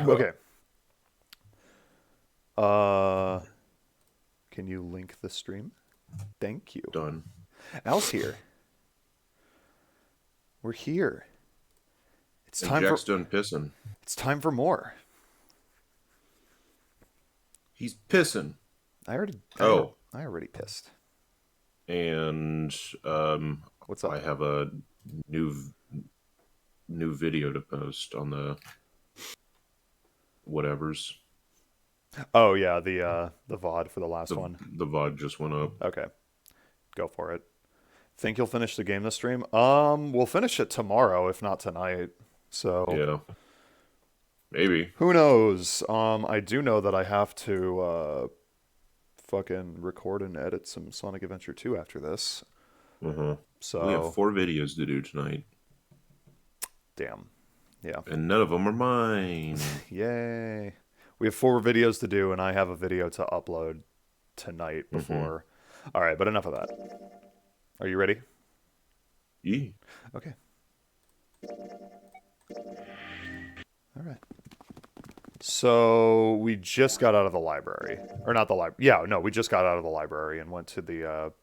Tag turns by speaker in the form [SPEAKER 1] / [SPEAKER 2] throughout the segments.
[SPEAKER 1] Okay. Can you link the stream? Thank you.
[SPEAKER 2] Done.
[SPEAKER 1] Al's here. We're here. It's
[SPEAKER 2] And
[SPEAKER 1] time
[SPEAKER 2] Jack's
[SPEAKER 1] for
[SPEAKER 2] done pissing.
[SPEAKER 1] it's time for more.
[SPEAKER 2] He's pissing.
[SPEAKER 1] I already
[SPEAKER 2] Oh.
[SPEAKER 1] I already pissed.
[SPEAKER 2] And
[SPEAKER 1] What's up?
[SPEAKER 2] I have a new video to post on the whatevers.
[SPEAKER 1] Oh yeah, the VOD for the last one.
[SPEAKER 2] The VOD just went up.
[SPEAKER 1] Okay. Go for it. Think you'll finish the game this stream? We'll finish it tomorrow, if not tonight. So
[SPEAKER 2] Yeah. Maybe.
[SPEAKER 1] who knows? I do know that I have to fucking record and edit some Sonic Adventure 2 after this.
[SPEAKER 2] Uh-huh.
[SPEAKER 1] So
[SPEAKER 2] We have 4 videos to do tonight.
[SPEAKER 1] damn. Yeah.
[SPEAKER 2] And none of them are mine.
[SPEAKER 1] Yay. We have 4 videos to do, and I have a video to upload tonight before. All right, but enough of that. Are you ready?
[SPEAKER 2] Yeah.
[SPEAKER 1] Okay. All right. So we just got out of the library, or not the library? Yeah, no, we just got out of the library and went to the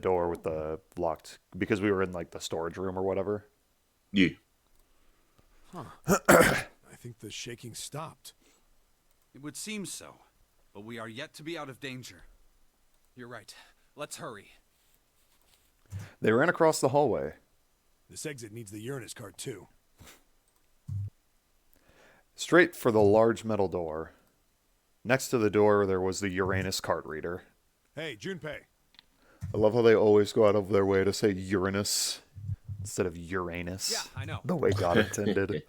[SPEAKER 1] door with the locked, because we were in like the storage room or whatever.
[SPEAKER 2] Yeah.
[SPEAKER 3] I think the shaking stopped.
[SPEAKER 4] It would seem so, but we are yet to be out of danger. You're right. Let's hurry.
[SPEAKER 1] They ran across the hallway.
[SPEAKER 3] This exit needs the Uranus card too.
[SPEAKER 1] Straight for the large metal door. Next to the door, there was the Uranus card reader.
[SPEAKER 3] Hey, Junpei.
[SPEAKER 1] I love how they always go out of their way to say Uranus instead of Uranus.
[SPEAKER 4] Yeah, I know.
[SPEAKER 1] The way God intended.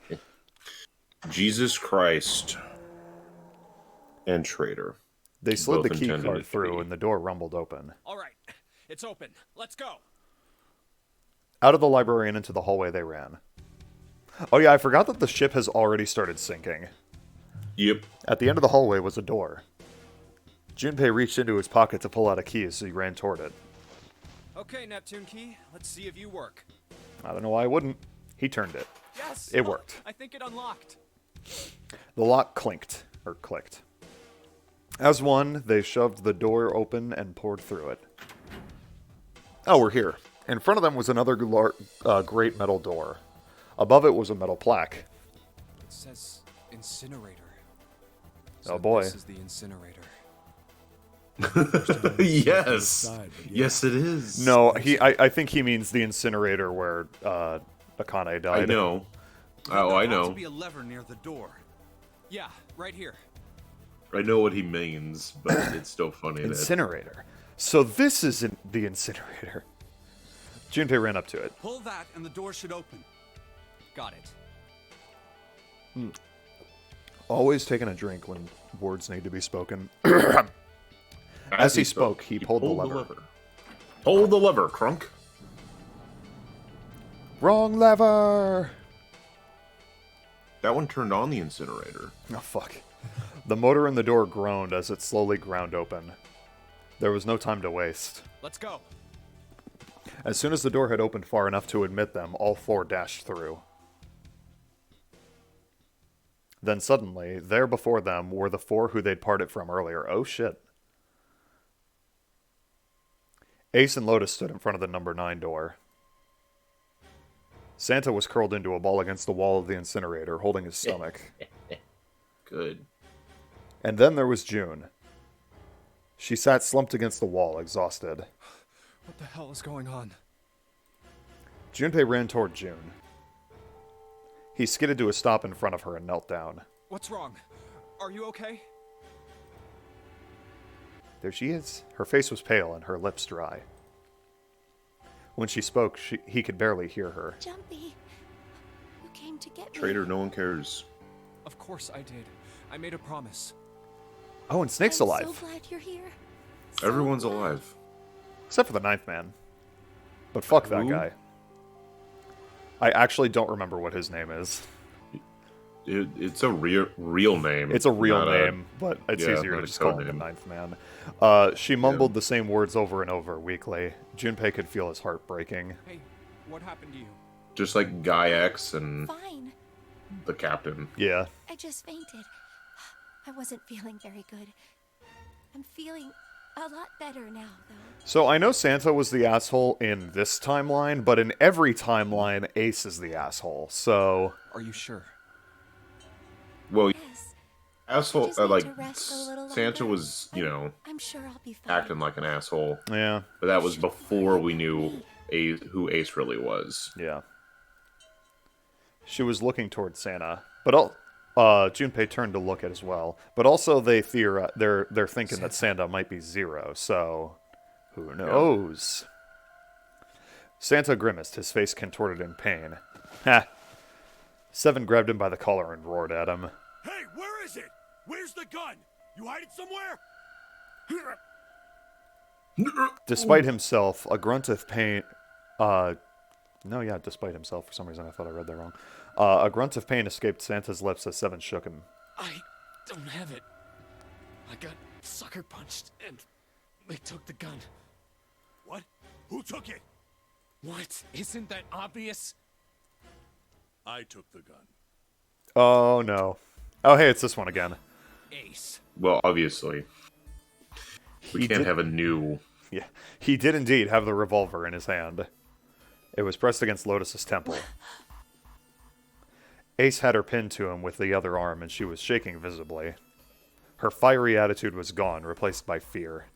[SPEAKER 2] Jesus Christ and Traitor.
[SPEAKER 1] They slid the
[SPEAKER 2] Both
[SPEAKER 1] key
[SPEAKER 2] intended
[SPEAKER 1] card
[SPEAKER 2] it to
[SPEAKER 1] through,
[SPEAKER 2] be.
[SPEAKER 1] and the door rumbled open.
[SPEAKER 4] All right. It's open. Let's go.
[SPEAKER 1] Out of the library and into the hallway they ran. Oh yeah, I forgot that the ship has already started sinking.
[SPEAKER 2] Yep.
[SPEAKER 1] At the end of the hallway was a door. Junpei reached into his pocket to pull out a key as he ran toward it.
[SPEAKER 4] Okay, Neptune Key. Let's see if you work.
[SPEAKER 1] I don't know why I wouldn't. He turned it.
[SPEAKER 4] Yes.
[SPEAKER 1] It worked.
[SPEAKER 4] I think it unlocked.
[SPEAKER 1] The lock clinked, or clicked. As one, they shoved the door open and poured through it. Oh, we're here. In front of them was another great metal door. Above it was a metal plaque.
[SPEAKER 4] It says incinerator.
[SPEAKER 1] Oh, boy.
[SPEAKER 4] This is the incinerator.
[SPEAKER 2] Yes.
[SPEAKER 3] Side, but
[SPEAKER 2] Yes, it is.
[SPEAKER 1] No, I think he means the incinerator where Akane died.
[SPEAKER 2] I know. Oh, I
[SPEAKER 4] There ought to
[SPEAKER 2] know.
[SPEAKER 4] be a lever near the door. Yeah, right here.
[SPEAKER 2] I know what he means, but it's still funny that
[SPEAKER 1] Incinerator. So this is the incinerator. Junpei ran up to it.
[SPEAKER 4] Pull that and the door should open. Got it.
[SPEAKER 1] Always taking a drink when words need to be spoken. As he spoke, he pulled the lever.
[SPEAKER 2] Pull the lever, Crunk.
[SPEAKER 1] Wrong lever!
[SPEAKER 2] That one turned on the incinerator.
[SPEAKER 1] Oh, fuck. The motor in the door groaned as it slowly ground open. There was no time to waste.
[SPEAKER 4] Let's go.
[SPEAKER 1] As soon as the door had opened far enough to admit them, all 4 dashed through. Then suddenly, there before them were the 4 who they'd parted from earlier. Oh shit. Ace and Lotus stood in front of the number 9 door. Santa was curled into a ball against the wall of the incinerator, holding his stomach.
[SPEAKER 2] Good.
[SPEAKER 1] And then there was June. She sat slumped against the wall, exhausted.
[SPEAKER 4] What the hell is going on?
[SPEAKER 1] Junpei ran toward June. He skidded to a stop in front of her and knelt down.
[SPEAKER 4] What's wrong? Are you okay?
[SPEAKER 1] There she is. Her face was pale and her lips dry. When she spoke, he could barely hear her.
[SPEAKER 5] Jumpy, you came to get me.
[SPEAKER 2] Traitor, no one cares.
[SPEAKER 4] Of course I did. I made a promise.
[SPEAKER 1] Oh, and Snake's
[SPEAKER 5] I'm
[SPEAKER 1] alive.
[SPEAKER 5] so glad you're here.
[SPEAKER 2] Everyone's
[SPEAKER 5] glad.
[SPEAKER 2] alive.
[SPEAKER 1] Except for the 9th man. But fuck that
[SPEAKER 2] Who?
[SPEAKER 1] guy. I actually don't remember what his name is.
[SPEAKER 2] It's a real name.
[SPEAKER 1] It's a real
[SPEAKER 2] not
[SPEAKER 1] name, but it's
[SPEAKER 2] yeah,
[SPEAKER 1] easier
[SPEAKER 2] not
[SPEAKER 1] to
[SPEAKER 2] a
[SPEAKER 1] just call
[SPEAKER 2] code
[SPEAKER 1] him the
[SPEAKER 2] name.
[SPEAKER 1] 9th man. She mumbled the same words over and over weakly. Junpei could feel his heart breaking.
[SPEAKER 4] Hey, what happened to you?
[SPEAKER 2] Just like Guy X and
[SPEAKER 5] Fine.
[SPEAKER 2] the captain.
[SPEAKER 1] Yeah.
[SPEAKER 5] I just fainted. I wasn't feeling very good. I'm feeling a lot better now, though.
[SPEAKER 1] So I know Santa was the asshole in this timeline, but in every timeline, Ace is the asshole. So
[SPEAKER 6] Are you sure?
[SPEAKER 2] Well,
[SPEAKER 5] Yes,
[SPEAKER 2] asshole,
[SPEAKER 5] just need
[SPEAKER 2] like,
[SPEAKER 5] to rest a little
[SPEAKER 2] Santa
[SPEAKER 5] longer.
[SPEAKER 2] was, you know,
[SPEAKER 5] I'm sure I'll be fine.
[SPEAKER 2] acting like an asshole.
[SPEAKER 1] yeah,
[SPEAKER 2] But that was before we knew who Ace really was.
[SPEAKER 1] yeah. She was looking towards Santa, but Junpei turned to look at as well. But also they're thinking that Santa might be Zero. So who knows? Santa grimaced, his face contorted in pain. Ha! Seven grabbed him by the collar and roared at him.
[SPEAKER 3] Hey, where is it? Where's the gun? You hide it somewhere?
[SPEAKER 1] Despite himself, a grunt of pain... despite himself. For some reason, I thought I read that wrong. A grunt of pain escaped Santa's lips as Seven shook him.
[SPEAKER 6] I don't have it. I got sucker punched and they took the gun.
[SPEAKER 3] What? Who took it?
[SPEAKER 6] What? Isn't that obvious?
[SPEAKER 3] I took the gun.
[SPEAKER 1] Oh, no. Oh, hey, it's this one again.
[SPEAKER 6] Ace.
[SPEAKER 2] Well, obviously. We
[SPEAKER 1] He
[SPEAKER 2] can't
[SPEAKER 1] did-
[SPEAKER 2] have a new...
[SPEAKER 1] Yeah, he did indeed have the revolver in his hand. It was pressed against Lotus's temple. Ace had her pinned to him with the other arm, and she was shaking visibly. Her fiery attitude was gone, replaced by fear.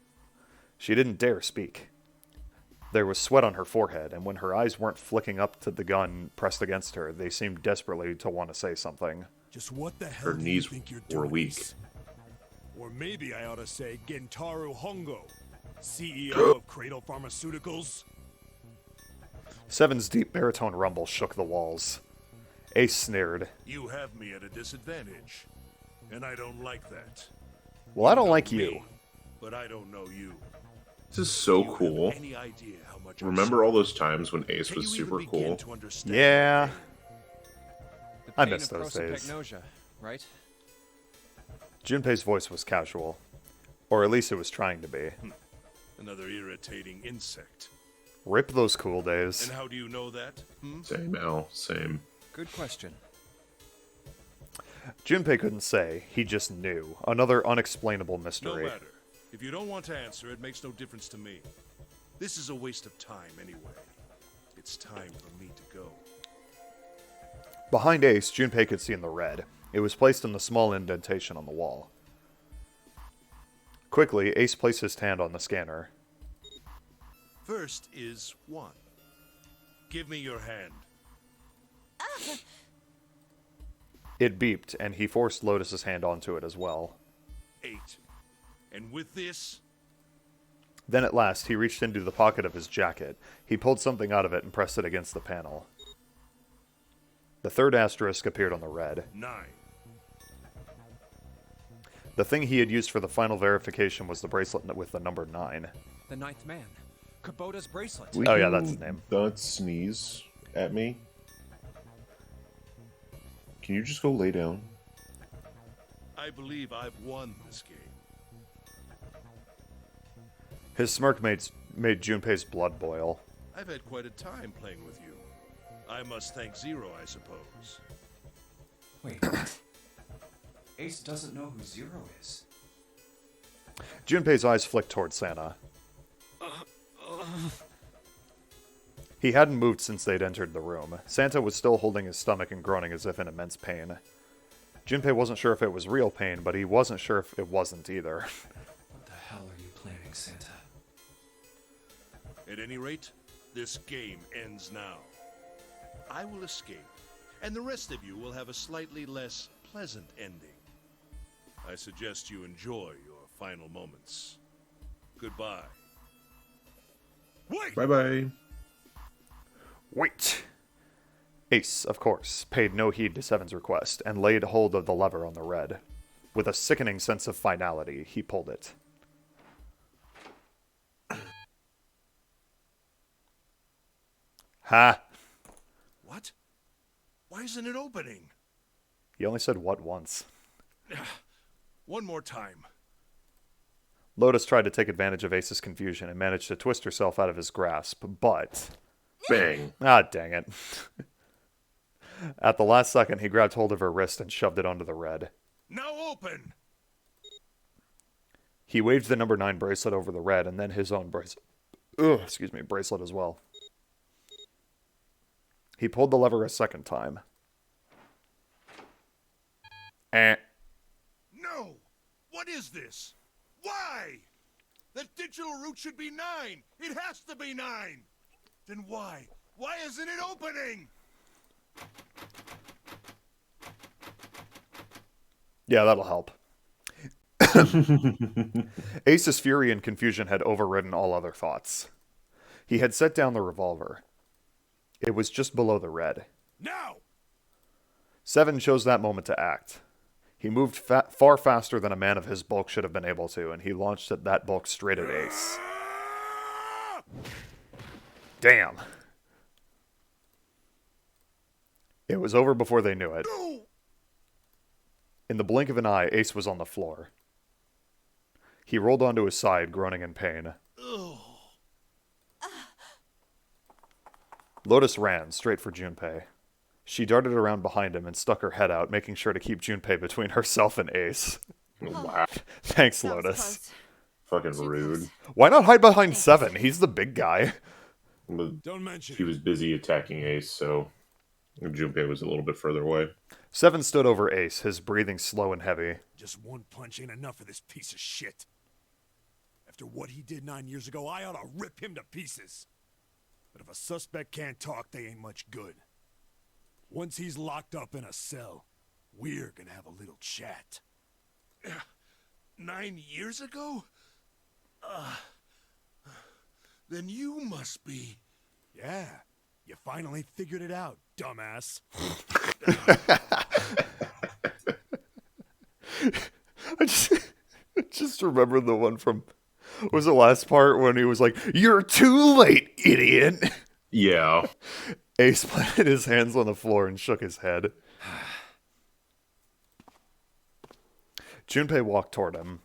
[SPEAKER 1] She didn't dare speak. There was sweat on her forehead, and when her eyes weren't flicking up to the gun pressed against her, they seemed desperately to want to say something.
[SPEAKER 3] Just what the hell
[SPEAKER 2] Her
[SPEAKER 3] do
[SPEAKER 2] knees
[SPEAKER 3] you think you're
[SPEAKER 2] were
[SPEAKER 3] doing?
[SPEAKER 2] weak.
[SPEAKER 3] Ace? Or maybe I ought to say Gentaro Hongo, CEO of Cradle Pharmaceuticals.
[SPEAKER 1] Seven's deep baritone rumble shook the walls. Ace sneered.
[SPEAKER 3] You have me at a disadvantage, and I don't like that.
[SPEAKER 1] Well, I don't
[SPEAKER 3] know
[SPEAKER 1] like
[SPEAKER 3] me,
[SPEAKER 1] you.
[SPEAKER 3] but I don't know you.
[SPEAKER 2] This is so
[SPEAKER 3] Do you
[SPEAKER 2] cool.
[SPEAKER 3] have any idea how much I
[SPEAKER 2] Remember
[SPEAKER 3] suffer?
[SPEAKER 2] all those times when Ace
[SPEAKER 3] Can
[SPEAKER 2] was
[SPEAKER 3] you
[SPEAKER 2] super
[SPEAKER 3] even begin
[SPEAKER 2] cool?
[SPEAKER 3] to understand
[SPEAKER 1] Yeah.
[SPEAKER 3] my pain?
[SPEAKER 6] The
[SPEAKER 1] I
[SPEAKER 6] pain
[SPEAKER 1] miss
[SPEAKER 6] of
[SPEAKER 1] those days.
[SPEAKER 6] prosopagnosia, right?
[SPEAKER 1] Junpei's voice was casual. Or at least it was trying to be.
[SPEAKER 3] Another irritating insect.
[SPEAKER 1] Rip those cool days.
[SPEAKER 3] And how do you know that?
[SPEAKER 2] Same, Al. Same.
[SPEAKER 6] Good question.
[SPEAKER 1] Junpei couldn't say. He just knew. Another unexplainable
[SPEAKER 3] No
[SPEAKER 1] mystery.
[SPEAKER 3] matter. If you don't want to answer, it makes no difference to me. This is a waste of time anyway. It's time for me to go.
[SPEAKER 1] Behind Ace, Junpei could see in the red. It was placed in the small indentation on the wall. Quickly, Ace placed his hand on the scanner.
[SPEAKER 3] First is 1. Give me your hand.
[SPEAKER 1] It beeped, and he forced Lotus's hand onto it as well.
[SPEAKER 3] 8. And with this,
[SPEAKER 1] Then at last, he reached into the pocket of his jacket. He pulled something out of it and pressed it against the panel. The third asterisk appeared on the red.
[SPEAKER 3] 9.
[SPEAKER 1] The thing he had used for the final verification was the bracelet with the number 9.
[SPEAKER 6] The ninth man. Kubota's bracelet.
[SPEAKER 1] Oh, yeah, that's his name.
[SPEAKER 7] Not sneeze at me. Can you just go lay down?
[SPEAKER 3] I believe I've won this game.
[SPEAKER 1] His smirk made Junpei's blood boil.
[SPEAKER 3] I've had quite a time playing with you. I must thank Zero, I suppose.
[SPEAKER 6] Wait. Ace doesn't know who Zero is.
[SPEAKER 1] Junpei's eyes flicked towards Santa. He hadn't moved since they'd entered the room. Santa was still holding his stomach and groaning as if in immense pain. Junpei wasn't sure if it was real pain, but he wasn't sure if it wasn't either.
[SPEAKER 6] What the hell are you planning, Santa?
[SPEAKER 3] At any rate, this game ends now. I will escape, and the rest of you will have a slightly less pleasant ending. I suggest you enjoy your final moments. Goodbye. Wait!
[SPEAKER 2] Bye-bye.
[SPEAKER 1] Wait! Ace, of course, paid no heed to Seven's request and laid hold of the lever on the red. With a sickening sense of finality, he pulled it. Ha!
[SPEAKER 3] What? Why isn't it opening?
[SPEAKER 1] He only said what once.
[SPEAKER 3] One more time.
[SPEAKER 1] Lotus tried to take advantage of Ace's confusion and managed to twist herself out of his grasp, but...
[SPEAKER 2] Bang.
[SPEAKER 1] Ah, dang it. At the last second, he grabbed hold of her wrist and shoved it onto the red.
[SPEAKER 3] Now open!
[SPEAKER 1] He waved the number 9 bracelet over the red and then his own bracelet as well. He pulled the lever a second time.
[SPEAKER 3] No! What is this? Why? That digital route should be 9! It has to be 9! Then why? Why isn't it opening?
[SPEAKER 1] Yeah, that'll help. Ace's fury and confusion had overridden all other thoughts. He had set down the revolver. It was just below the red.
[SPEAKER 3] Now!
[SPEAKER 1] Seven chose that moment to act. He moved far faster than a man of his bulk should have been able to, and he launched that bulk straight at Ace. Damn. It was over before they knew it. In the blink of an eye, Ace was on the floor. He rolled onto his side, groaning in pain. Lotus ran straight for Junpei. She darted around behind him and stuck her head out, making sure to keep Junpei between herself and Ace.
[SPEAKER 2] Wow.
[SPEAKER 1] Thanks,
[SPEAKER 5] That was
[SPEAKER 1] Lotus.
[SPEAKER 5] close.
[SPEAKER 2] Fucking rude.
[SPEAKER 1] Why not hide behind Seven? He's the big guy.
[SPEAKER 2] But
[SPEAKER 3] Don't mention
[SPEAKER 2] he was busy attacking Ace, so Junpei was a little bit further away.
[SPEAKER 1] Seven stood over Ace, his breathing slow and heavy.
[SPEAKER 3] Just one punch ain't enough for this piece of shit. After what he did 9 years ago, I ought to rip him to pieces. But if a suspect can't talk, they ain't much good. Once he's locked up in a cell, we're gonna have a little chat. 9 years ago? Then you must be... Yeah, you finally figured it out, dumbass.
[SPEAKER 1] I just remember the one from... What was the last part when he was like, "You're too late, idiot!"
[SPEAKER 2] Yeah.
[SPEAKER 1] Ace planted his hands on the floor and shook his head. Junpei walked toward him.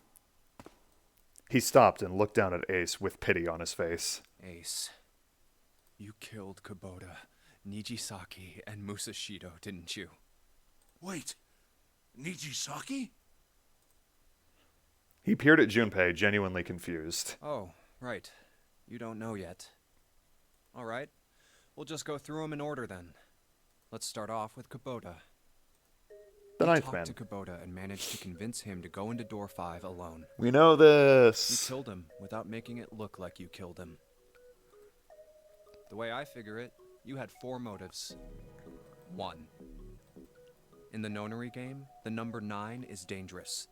[SPEAKER 1] He stopped and looked down at Ace with pity on his face.
[SPEAKER 4] Ace, you killed Kubota, Nijisaki, and Musashido, didn't you?
[SPEAKER 3] Wait, Nijisaki?
[SPEAKER 1] He peered at Junpei, genuinely confused.
[SPEAKER 4] Oh, right. You don't know yet. All right. We'll just go through them in order then. Let's start off with Kubota.
[SPEAKER 1] The
[SPEAKER 4] You
[SPEAKER 1] ninth
[SPEAKER 4] talked
[SPEAKER 1] man.
[SPEAKER 4] to Kubota and managed to convince him to go into door 5 alone.
[SPEAKER 1] We know
[SPEAKER 4] You
[SPEAKER 1] this.
[SPEAKER 4] killed him without making it look like you killed him. The way I figure it, you had 4 motives. 1. In the nonary game, the number 9 is dangerous.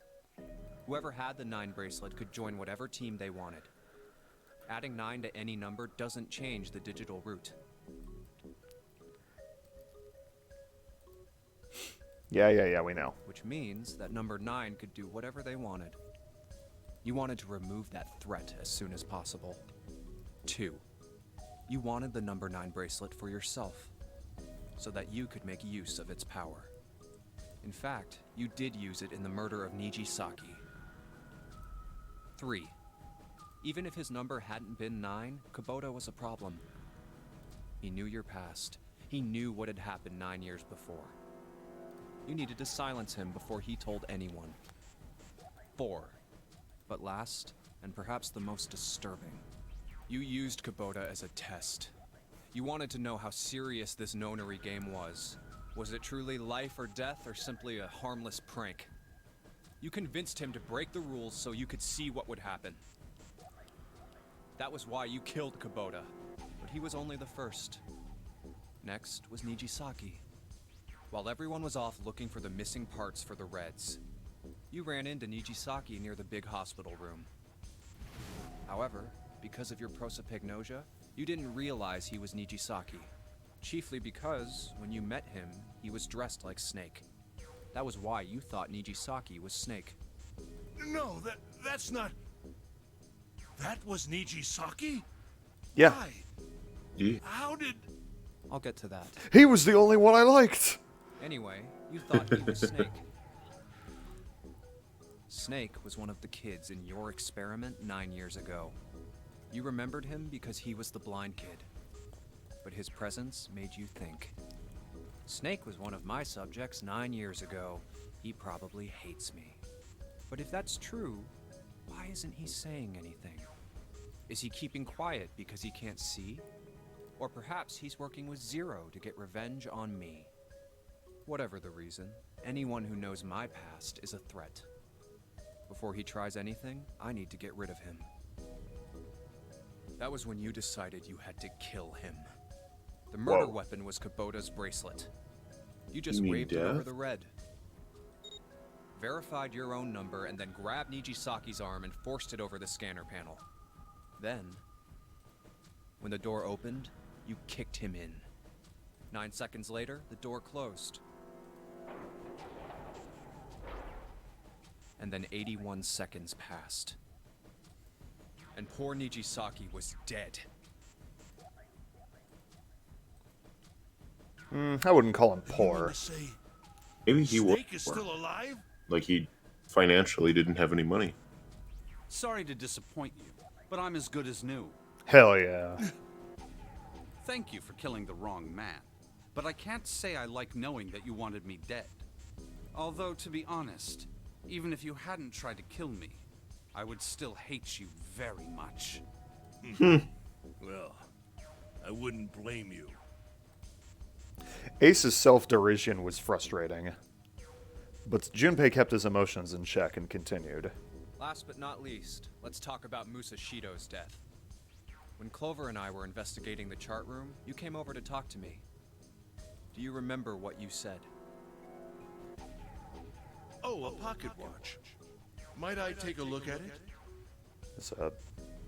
[SPEAKER 4] Whoever had the 9 bracelet could join whatever team they wanted. Adding 9 to any number doesn't change the digital route.
[SPEAKER 1] Yeah, we know.
[SPEAKER 4] Which means that number 9 could do whatever they wanted. You wanted to remove that threat as soon as possible. 2. You wanted the number 9 bracelet for yourself, so that you could make use of its power. In fact, you did use it in the murder of Nijisaki. 3. Even if his number hadn't been 9, Kubota was a problem. He knew your past. He knew what had happened 9 years before. You needed to silence him before he told anyone. 4. But last, and perhaps the most disturbing, you used Kubota as a test. You wanted to know how serious this nonary game was. Was it truly life or death, or simply a harmless prank? You convinced him to break the rules so you could see what would happen. That was why you killed Kubota, but he was only the first. Next was Nijisaki. While everyone was off looking for the missing parts for the Reds, you ran into Nijisaki near the big hospital room. However, because of your prosopagnosia, you didn't realize he was Nijisaki. Chiefly because, when you met him, he was dressed like Snake. That was why you thought Nijisaki was Snake.
[SPEAKER 3] No, that's not... That was Nijisaki?
[SPEAKER 1] Yeah.
[SPEAKER 3] Why?
[SPEAKER 2] Yeah.
[SPEAKER 3] How did...
[SPEAKER 4] I'll get to that.
[SPEAKER 1] He was the only one I liked.
[SPEAKER 4] Anyway, you thought he was Snake. Snake was one of the kids in your experiment 9 years ago. You remembered him because he was the blind kid. But his presence made you think. Snake was one of my subjects 9 years ago. He probably hates me. But if that's true, why isn't he saying anything? Is he keeping quiet because he can't see? Or perhaps he's working with Zero to get revenge on me. Whatever the reason, anyone who knows my past is a threat. Before he tries anything, I need to get rid of him. That was when you decided you had to kill him. The murder
[SPEAKER 7] Whoa.
[SPEAKER 4] weapon was Kubota's bracelet. You just
[SPEAKER 7] You mean
[SPEAKER 4] waved it over
[SPEAKER 7] death?
[SPEAKER 4] the red. Verified your own number and then grabbed Nijisaki's arm and forced it over the scanner panel. Then, when the door opened, you kicked him in. 9 seconds later, the door closed. And then 81 seconds passed. And poor Nijisaki was dead.
[SPEAKER 1] I wouldn't call him
[SPEAKER 3] You mean
[SPEAKER 1] poor.
[SPEAKER 3] to say
[SPEAKER 7] Maybe he was.
[SPEAKER 3] Snake is still alive?
[SPEAKER 7] Like he financially didn't have any money.
[SPEAKER 8] Sorry to disappoint you, but I'm as good as new.
[SPEAKER 1] Hell yeah.
[SPEAKER 8] Thank you for killing the wrong man, but I can't say I like knowing that you wanted me dead. Although, to be honest, even if you hadn't tried to kill me, I would still hate you very much.
[SPEAKER 3] Well, I wouldn't blame you.
[SPEAKER 1] Ace's self-derision was frustrating. But Junpei kept his emotions in check and continued.
[SPEAKER 4] Last but not least, let's talk about Musashido's death. When Clover and I were investigating the chart room, you came over to talk to me. Do you remember what you said?
[SPEAKER 3] Oh, a pocket watch. Might I take a look at it?
[SPEAKER 1] There's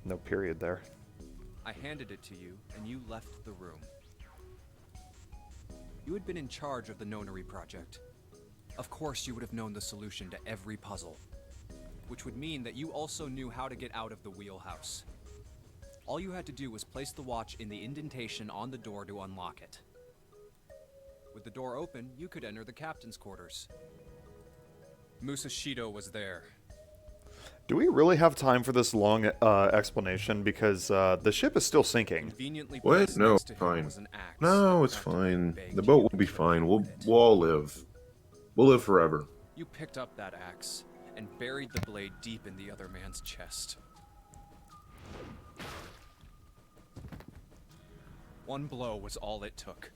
[SPEAKER 1] no period there.
[SPEAKER 4] I handed it to you, and you left the room. You had been in charge of the Nonary project. Of course you would have known the solution to every puzzle. Which would mean that you also knew how to get out of the wheelhouse. All you had to do was place the watch in the indentation on the door to unlock it. With the door open, you could enter the captain's quarters. Musashido was there.
[SPEAKER 1] Do we really have time for this long explanation? Because the ship is still sinking.
[SPEAKER 4] Conveniently
[SPEAKER 7] What?
[SPEAKER 4] placed
[SPEAKER 7] No,
[SPEAKER 4] next to him
[SPEAKER 7] fine.
[SPEAKER 4] was an axe
[SPEAKER 7] No,
[SPEAKER 4] that
[SPEAKER 7] it's
[SPEAKER 4] practically
[SPEAKER 7] fine.
[SPEAKER 4] begged
[SPEAKER 7] The
[SPEAKER 4] you
[SPEAKER 7] boat will
[SPEAKER 4] to
[SPEAKER 7] be
[SPEAKER 4] get
[SPEAKER 7] fine.
[SPEAKER 4] rid
[SPEAKER 7] We'll
[SPEAKER 4] of it.
[SPEAKER 7] all live. We'll live forever.
[SPEAKER 4] You picked up that axe and buried the blade deep in the other man's chest. One blow was all it took.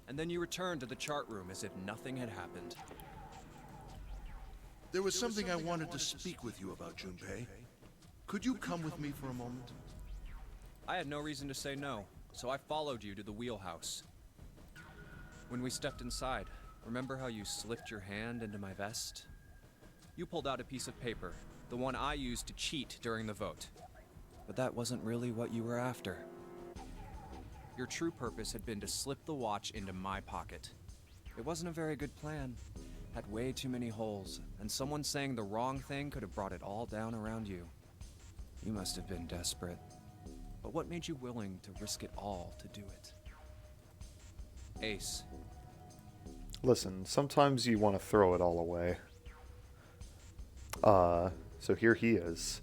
[SPEAKER 4] And then you returned to the chart room as if nothing had happened.
[SPEAKER 3] There was something I wanted to speak with you about, Junpei. Could you come with me for a moment?
[SPEAKER 4] I had no reason to say no, so I followed you to the wheelhouse. When we stepped inside, remember how you slipped your hand into my vest? You pulled out a piece of paper, the one I used to cheat during the vote. But that wasn't really what you were after. Your true purpose had been to slip the watch into my pocket. It wasn't a very good plan. Had way too many holes, and someone saying the wrong thing could have brought it all down around you. You must have been desperate. But what made you willing to risk it all to do it? Ace,
[SPEAKER 1] Listen, sometimes you want to throw it all away. So here he is.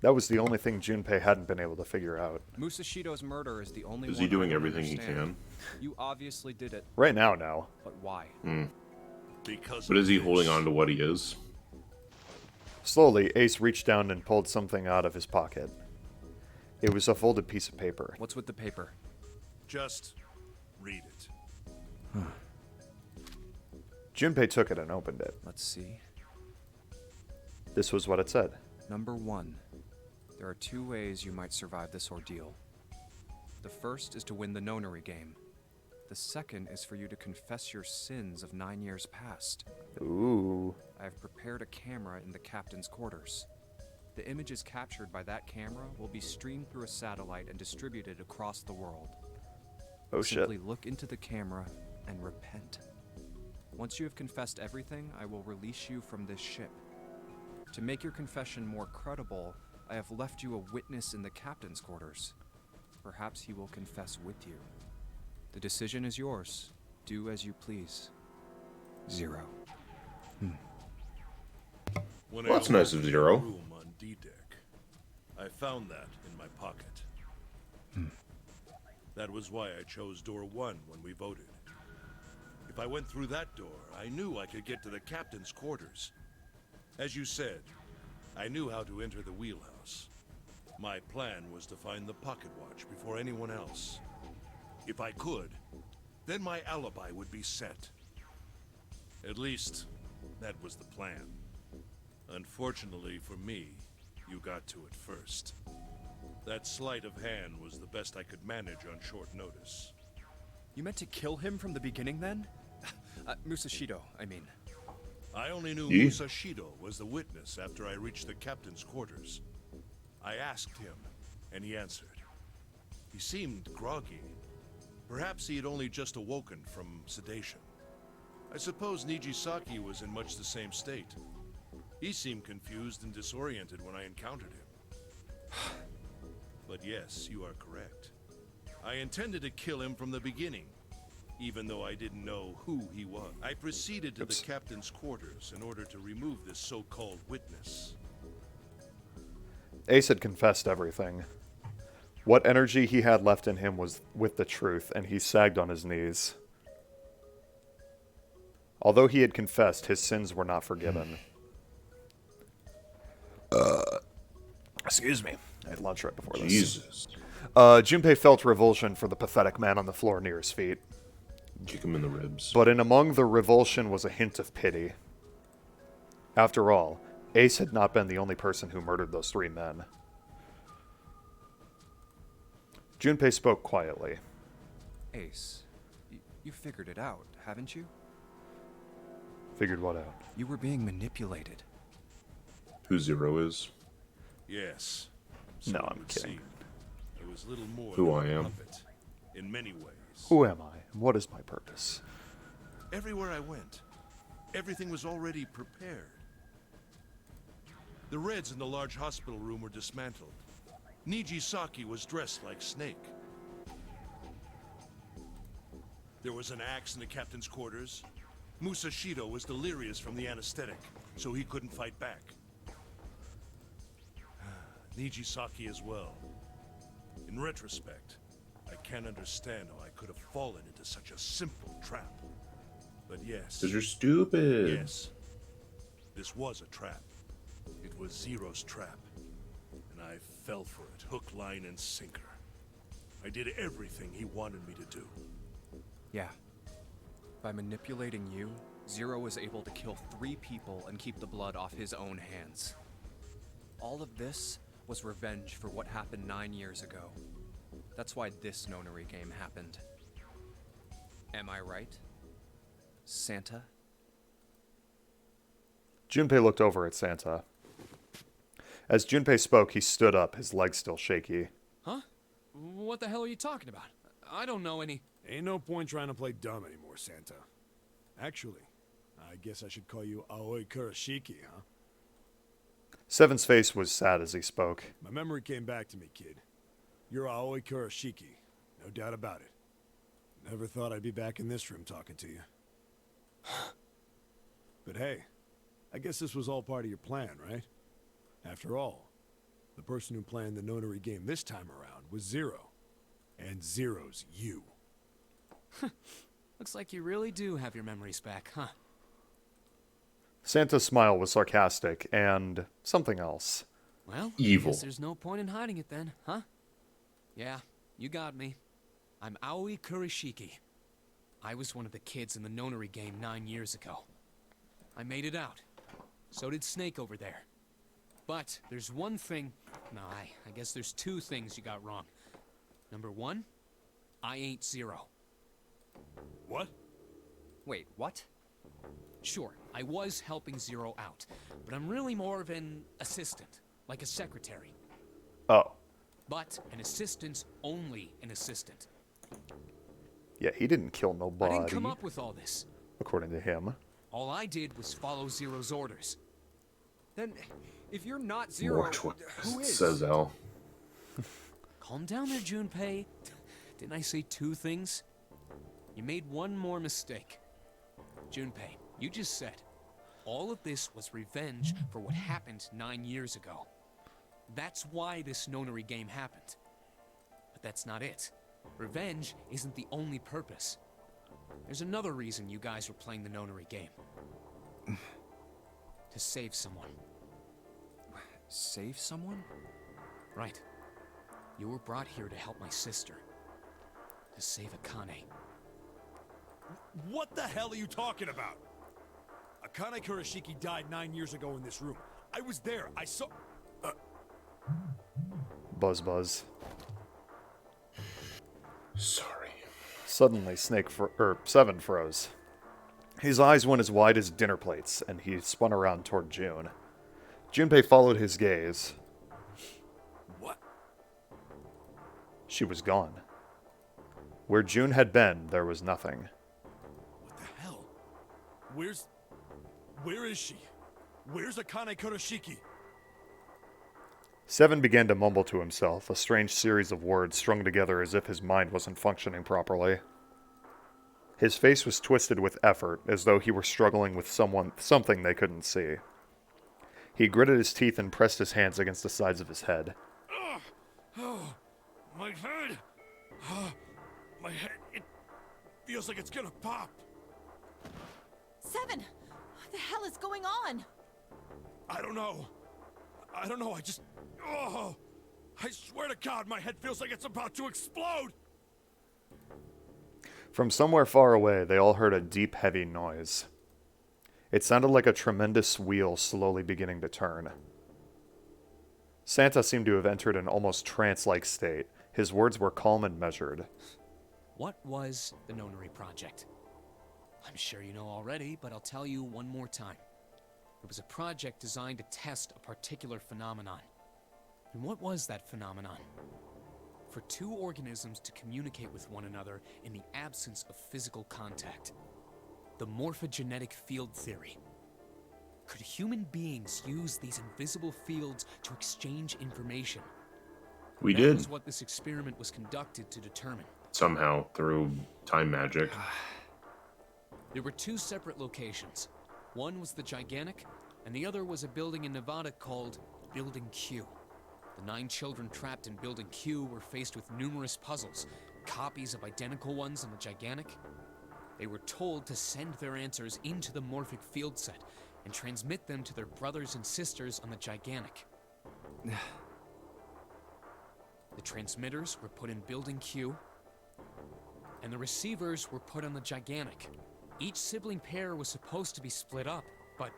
[SPEAKER 1] That was the only thing Junpei hadn't been able to figure out.
[SPEAKER 4] Musashido's murder is the only
[SPEAKER 7] Is
[SPEAKER 4] one
[SPEAKER 7] he
[SPEAKER 4] I
[SPEAKER 7] doing
[SPEAKER 4] don't
[SPEAKER 7] everything he
[SPEAKER 4] understand.
[SPEAKER 7] can?
[SPEAKER 4] You obviously did it,
[SPEAKER 1] Right now, no.
[SPEAKER 4] but why?
[SPEAKER 3] Because
[SPEAKER 7] But
[SPEAKER 3] of
[SPEAKER 7] is he
[SPEAKER 3] this.
[SPEAKER 7] holding on to what he is?
[SPEAKER 1] Slowly, Ace reached down and pulled something out of his pocket. It was a folded piece of paper.
[SPEAKER 4] What's with the paper?
[SPEAKER 3] Just read it.
[SPEAKER 1] Junpei took it and opened it.
[SPEAKER 4] Let's see.
[SPEAKER 1] This was what it said.
[SPEAKER 4] Number 1. There are 2 ways you might survive this ordeal. The first is to win the Nonary game. The second is for you to confess your sins of 9 years past.
[SPEAKER 1] Ooh.
[SPEAKER 4] I have prepared a camera in the captain's quarters. The images captured by that camera will be streamed through a satellite and distributed across the world.
[SPEAKER 1] Oh shit.
[SPEAKER 4] Simply look into the camera and repent. Once you have confessed everything, I will release you from this ship. To make your confession more credible, I have left you a witness in the captain's quarters. Perhaps he will confess with you. The decision is yours. Do as you please. 0.
[SPEAKER 3] When
[SPEAKER 7] Well,
[SPEAKER 3] I
[SPEAKER 7] that's nice of
[SPEAKER 3] awoke in the
[SPEAKER 7] Zero.
[SPEAKER 3] room on D-Deck, I found that in my pocket. That was why I chose door 1 when we voted. If I went through that door, I knew I could get to the captain's quarters. As you said, I knew how to enter the wheelhouse. My plan was to find the pocket watch before anyone else. If I could, then my alibi would be set. At least, that was the plan. Unfortunately for me, you got to it first. That sleight of hand was the best I could manage on short notice.
[SPEAKER 4] You meant to kill him from the beginning, then? Musashido, I mean.
[SPEAKER 3] I only knew
[SPEAKER 7] Yeah.
[SPEAKER 3] Musashido was the witness after I reached the captain's quarters. I asked him, and he answered. He seemed groggy. Perhaps he had only just awoken from sedation. I suppose Nijisaki was in much the same state. He seemed confused and disoriented when I encountered him. But yes, you are correct. I intended to kill him from the beginning, even though I didn't know who he was. I proceeded to the captain's quarters in order to remove this so-called witness.
[SPEAKER 1] Ace had confessed everything. What energy he had left in him was with the truth, and he sagged on his knees. Although he had confessed, his sins were not forgiven. Excuse me. I had lunch right before this.
[SPEAKER 7] Jesus.
[SPEAKER 1] Junpei felt revulsion for the pathetic man on the floor near his feet.
[SPEAKER 7] Kick him in the ribs.
[SPEAKER 1] But in among the revulsion was a hint of pity. After all, Ace had not been the only person who murdered those 3 men. Junpei spoke quietly.
[SPEAKER 4] Ace, you figured it out, haven't you?
[SPEAKER 1] Figured what out?
[SPEAKER 4] You were being manipulated.
[SPEAKER 7] Who Zero is?
[SPEAKER 3] Yes.
[SPEAKER 1] No,
[SPEAKER 3] so it
[SPEAKER 1] I'm
[SPEAKER 3] would
[SPEAKER 1] kidding.
[SPEAKER 3] seem. I was little more
[SPEAKER 7] Who
[SPEAKER 3] than
[SPEAKER 7] I
[SPEAKER 3] a
[SPEAKER 7] am.
[SPEAKER 3] puppet, in many ways.
[SPEAKER 1] Who am I, and what is my purpose?
[SPEAKER 3] Everywhere I went, everything was already prepared. The Reds in the large hospital room were dismantled. Nijisaki was dressed like Snake. There was an axe in the captain's quarters. Musashido was delirious from the anesthetic, so he couldn't fight back. Nijisaki as well. In retrospect, I can't understand how I could have fallen into such a simple trap. But yes.
[SPEAKER 7] Because you're stupid.
[SPEAKER 3] Yes. This was a trap. It was Zero's trap. And I fell for it, hook, line, and sinker. I did everything he wanted me to do.
[SPEAKER 4] Yeah. By manipulating you, Zero was able to kill 3 people and keep the blood off his own hands. All of this was revenge for what happened 9 years ago. That's why this nonary game happened. Am I right? Santa?
[SPEAKER 1] Junpei looked over at Santa. As Junpei spoke, he stood up, his legs still shaky.
[SPEAKER 6] Huh? What the hell are you talking about? I don't know any...
[SPEAKER 9] Ain't no point trying to play dumb anymore, Santa. Actually, I guess I should call you Aoi Kurashiki, huh?
[SPEAKER 1] Seven's face was sad as he spoke.
[SPEAKER 9] My memory came back to me, kid. You're Aoi Kurashiki, no doubt about it. Never thought I'd be back in this room talking to you. But hey, I guess this was all part of your plan, right? After all, the person who planned the notary game this time around was Zero. And Zero's you.
[SPEAKER 6] Looks like you really do have your memories back, huh?
[SPEAKER 1] Santa's smile was sarcastic and something else.
[SPEAKER 6] Well,
[SPEAKER 7] Evil.
[SPEAKER 6] I guess there's no point in hiding it then, huh? Yeah, you got me. I'm Aoi Kurashiki. I was one of the kids in the nonary game 9 years ago. I made it out. So did Snake over there. But there's one thing... No, I guess there's 2 things you got wrong. Number 1, I ain't Zero.
[SPEAKER 9] What?
[SPEAKER 4] Wait, what?
[SPEAKER 6] Sure, I was helping Zero out, but I'm really more of an assistant, like a secretary.
[SPEAKER 1] Oh.
[SPEAKER 6] But an assistant's only an assistant.
[SPEAKER 1] Yeah, he didn't kill
[SPEAKER 6] I
[SPEAKER 1] nobody,
[SPEAKER 6] didn't come up with all this.
[SPEAKER 1] according to him.
[SPEAKER 6] All I did was follow Zero's orders.
[SPEAKER 4] Then, if you're not Zero,
[SPEAKER 7] More twist,
[SPEAKER 4] who is?
[SPEAKER 7] says Al.
[SPEAKER 6] Calm down there, Junpei. Didn't I say 2 things? You made one more mistake. Junpei, you just said, all of this was revenge for what happened 9 years ago. That's why this nonary game happened. But that's not it. Revenge isn't the only purpose. There's another reason you guys were playing the nonary game. To save someone.
[SPEAKER 4] Save someone?
[SPEAKER 6] Right. You were brought here to help my sister. To save Akane.
[SPEAKER 9] What the hell are you talking about? Akane Kurashiki died 9 years ago in this room. I was there. I saw...
[SPEAKER 1] Buzz buzz.
[SPEAKER 7] Sorry.
[SPEAKER 1] Suddenly, Seven froze. His eyes went as wide as dinner plates, and he spun around toward June. Junpei followed his gaze.
[SPEAKER 9] What?
[SPEAKER 1] She was gone. Where June had been, there was nothing.
[SPEAKER 9] What the hell? Where is she? Where's Akane Kurashiki?
[SPEAKER 1] Seven began to mumble to himself, a strange series of words strung together as if his mind wasn't functioning properly. His face was twisted with effort, as though he were struggling with something they couldn't see. He gritted his teeth and pressed his hands against the sides of his head.
[SPEAKER 9] Oh, my head! My head, it feels like it's gonna pop.
[SPEAKER 5] Seven! What the hell is going on?
[SPEAKER 9] I don't know. I just... Oh! I swear to God, my head feels like it's about to explode!
[SPEAKER 1] From somewhere far away, they all heard a deep, heavy noise. It sounded like a tremendous wheel slowly beginning to turn. Santa seemed to have entered an almost trance-like state. His words were calm and measured.
[SPEAKER 6] What was the Nonary Project? I'm sure you know already, but I'll tell you one more time. It was a project designed to test a particular phenomenon. And what was that phenomenon? For two organisms to communicate with one another in the absence of physical contact. The morphogenetic field theory. Could human beings use these invisible fields to exchange information?
[SPEAKER 7] We
[SPEAKER 6] That
[SPEAKER 7] did.
[SPEAKER 6] was what this experiment was conducted to determine.
[SPEAKER 7] Somehow, through time magic.
[SPEAKER 6] There were two separate locations. One was the Gigantic, and the other was a building in Nevada called Building Q. The 9 children trapped in Building Q were faced with numerous puzzles, copies of identical ones on the Gigantic. They were told to send their answers into the morphic field set and transmit them to their brothers and sisters on the Gigantic. The transmitters were put in Building Q, and the receivers were put on the Gigantic. Each sibling pair was supposed to be split up, but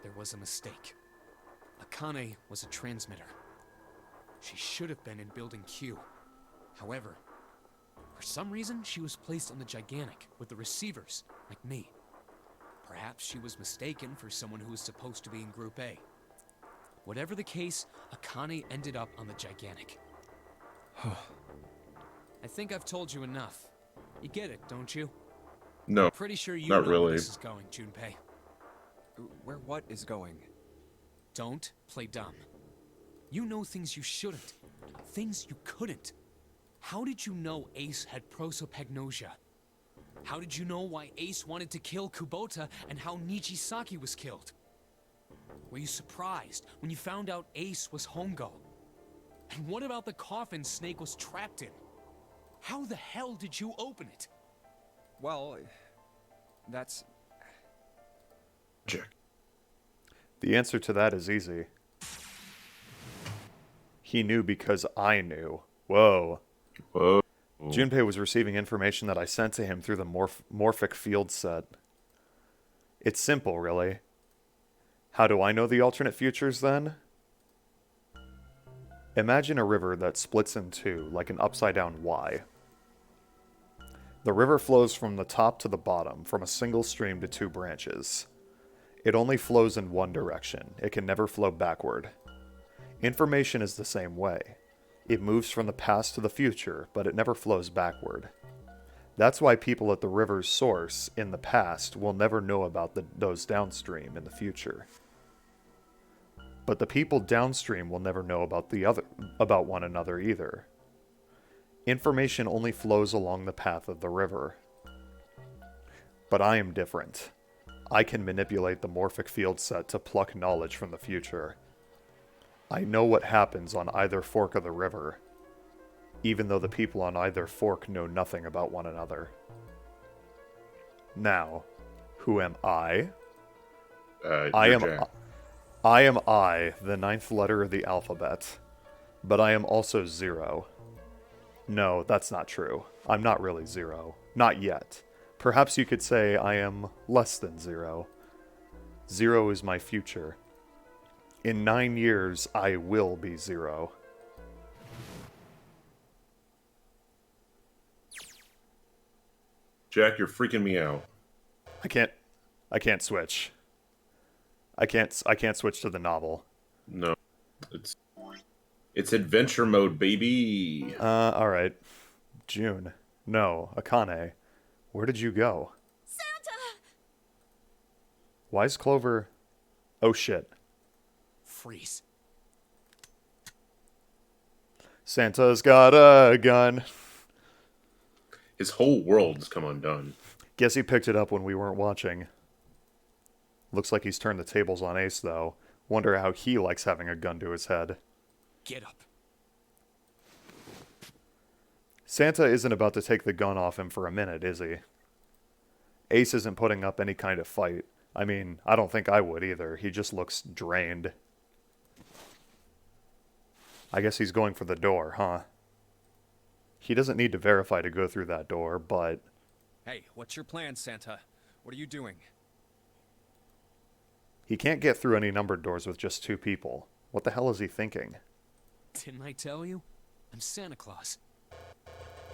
[SPEAKER 6] there was a mistake. Akane was a transmitter. She should have been in Building Q. However, for some reason, she was placed on the Gigantic with the receivers, like me. Perhaps she was mistaken for someone who was supposed to be in Group A. Whatever the case, Akane ended up on the Gigantic. I think I've told you enough. You get it, don't you?
[SPEAKER 7] No,
[SPEAKER 6] Pretty sure you
[SPEAKER 7] not
[SPEAKER 6] know where
[SPEAKER 7] really.
[SPEAKER 6] this is going, Junpei.
[SPEAKER 4] Where what is going?
[SPEAKER 6] Don't play dumb. You know things you shouldn't. Things you couldn't. How did you know Ace had prosopagnosia? How did you know why Ace wanted to kill Kubota and how Nijisaki was killed? Were you surprised when you found out Ace was Hongo? And what about the coffin Snake was trapped in? How the hell did you open it?
[SPEAKER 4] Well, that's...
[SPEAKER 7] Check.
[SPEAKER 1] The answer to that is easy. He knew because I knew. Whoa.
[SPEAKER 7] Whoa.
[SPEAKER 1] Junpei was receiving information that I sent to him through the morphic field set. It's simple, really. How do I know the alternate futures, then? Imagine a river that splits in two, like an upside-down Y. The river flows from the top to the bottom, from a single stream to 2 branches. It only flows in one direction. It can never flow backward. Information is the same way. It moves from the past to the future, but it never flows backward. That's why people at the river's source in the past will never know about those downstream in the future. But the people downstream will never know about one another either. Information only flows along the path of the river. But I am different. I can manipulate the morphic field set to pluck knowledge from the future. I know what happens on either fork of the river. even though the people on either fork know nothing about one another. Now, who am I? I
[SPEAKER 7] you're
[SPEAKER 1] am
[SPEAKER 7] Jack.
[SPEAKER 1] I am I, the 9th letter of the alphabet. But I am also 0. No, that's not true. I'm not really 0. Not yet. Perhaps you could say I am less than 0. 0 is my future. In 9 years, I will be 0.
[SPEAKER 7] Jack, you're freaking me out.
[SPEAKER 1] I can't switch. I can't switch to the novel.
[SPEAKER 7] No. It's adventure mode, baby.
[SPEAKER 1] Alright. June. No, Akane. Where did you go?
[SPEAKER 5] Santa!
[SPEAKER 1] Why is Clover... Oh shit.
[SPEAKER 6] Freeze.
[SPEAKER 1] Santa's got a gun.
[SPEAKER 7] His whole world's come undone.
[SPEAKER 1] Guess he picked it up when we weren't watching. Looks like he's turned the tables on Ace, though. Wonder how he likes having a gun to his head.
[SPEAKER 6] Get up.
[SPEAKER 1] Santa isn't about to take the gun off him for a minute, is he? Ace isn't putting up any kind of fight. I mean, I don't think I would either. He just looks drained. I guess he's going for the door, huh? He doesn't need to verify to go through that door, but...
[SPEAKER 4] Hey, what's your plan, Santa? What are you doing?
[SPEAKER 1] He can't get through any numbered doors with just 2 people. What the hell is he thinking?
[SPEAKER 6] Didn't I tell you? I'm Santa Claus.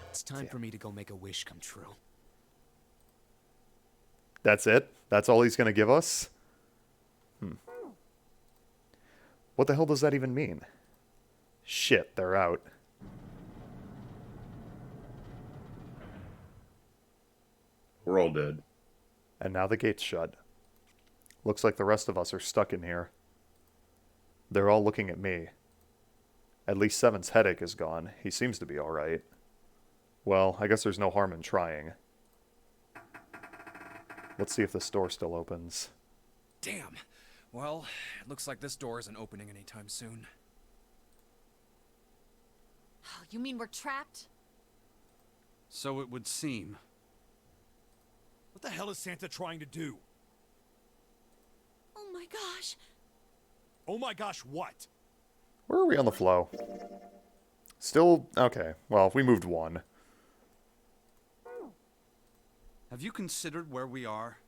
[SPEAKER 6] It's time for me to go make a wish come true.
[SPEAKER 1] That's it? That's all he's gonna give us? What the hell does that even mean? Shit, they're out.
[SPEAKER 7] We're all dead.
[SPEAKER 1] And now the gate's shut. Looks like the rest of us are stuck in here. They're all looking at me. At least Seven's headache is gone. He seems to be alright. Well, I guess there's no harm in trying. Let's see if this door still opens.
[SPEAKER 4] Damn. Well, it looks like this door isn't opening anytime soon.
[SPEAKER 10] Oh, you mean we're trapped?
[SPEAKER 8] So it would seem.
[SPEAKER 9] What the hell is Santa trying to do?
[SPEAKER 5] Oh my gosh.
[SPEAKER 9] Oh my gosh, what?
[SPEAKER 1] Where are we on the flow? Still... Okay, well, we moved 1.
[SPEAKER 8] Have you considered where we are?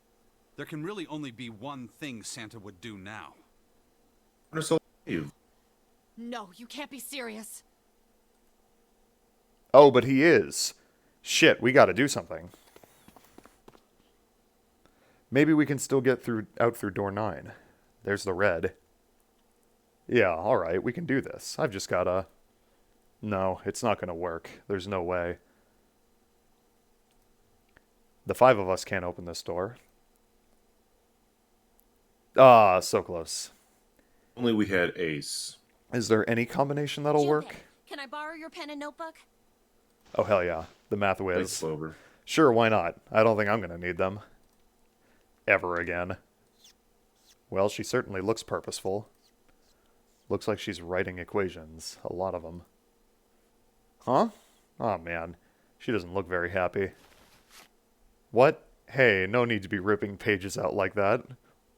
[SPEAKER 8] There can really only be one thing Santa would do now.
[SPEAKER 10] No, you can't be serious.
[SPEAKER 1] Oh, but he is. Shit, we gotta do something. Maybe we can still get out through door 9. There's the red. Yeah, alright, we can do this. I've just gotta... No, it's not gonna work. There's no way. The 5 of us can't open this door. Ah, so close.
[SPEAKER 7] Only we had Ace.
[SPEAKER 1] Is there any combination that'll work?
[SPEAKER 5] Junpei, can I borrow your pen and notebook?
[SPEAKER 1] Oh, hell yeah. The math
[SPEAKER 7] Thanks,
[SPEAKER 1] whiz.
[SPEAKER 7] Clover.
[SPEAKER 1] Sure, why not? I don't think I'm gonna need them. Ever again. Well, she certainly looks purposeful. Looks like she's writing equations. A lot of them. Huh? Oh, man. She doesn't look very happy. What? Hey, no need to be ripping pages out like that.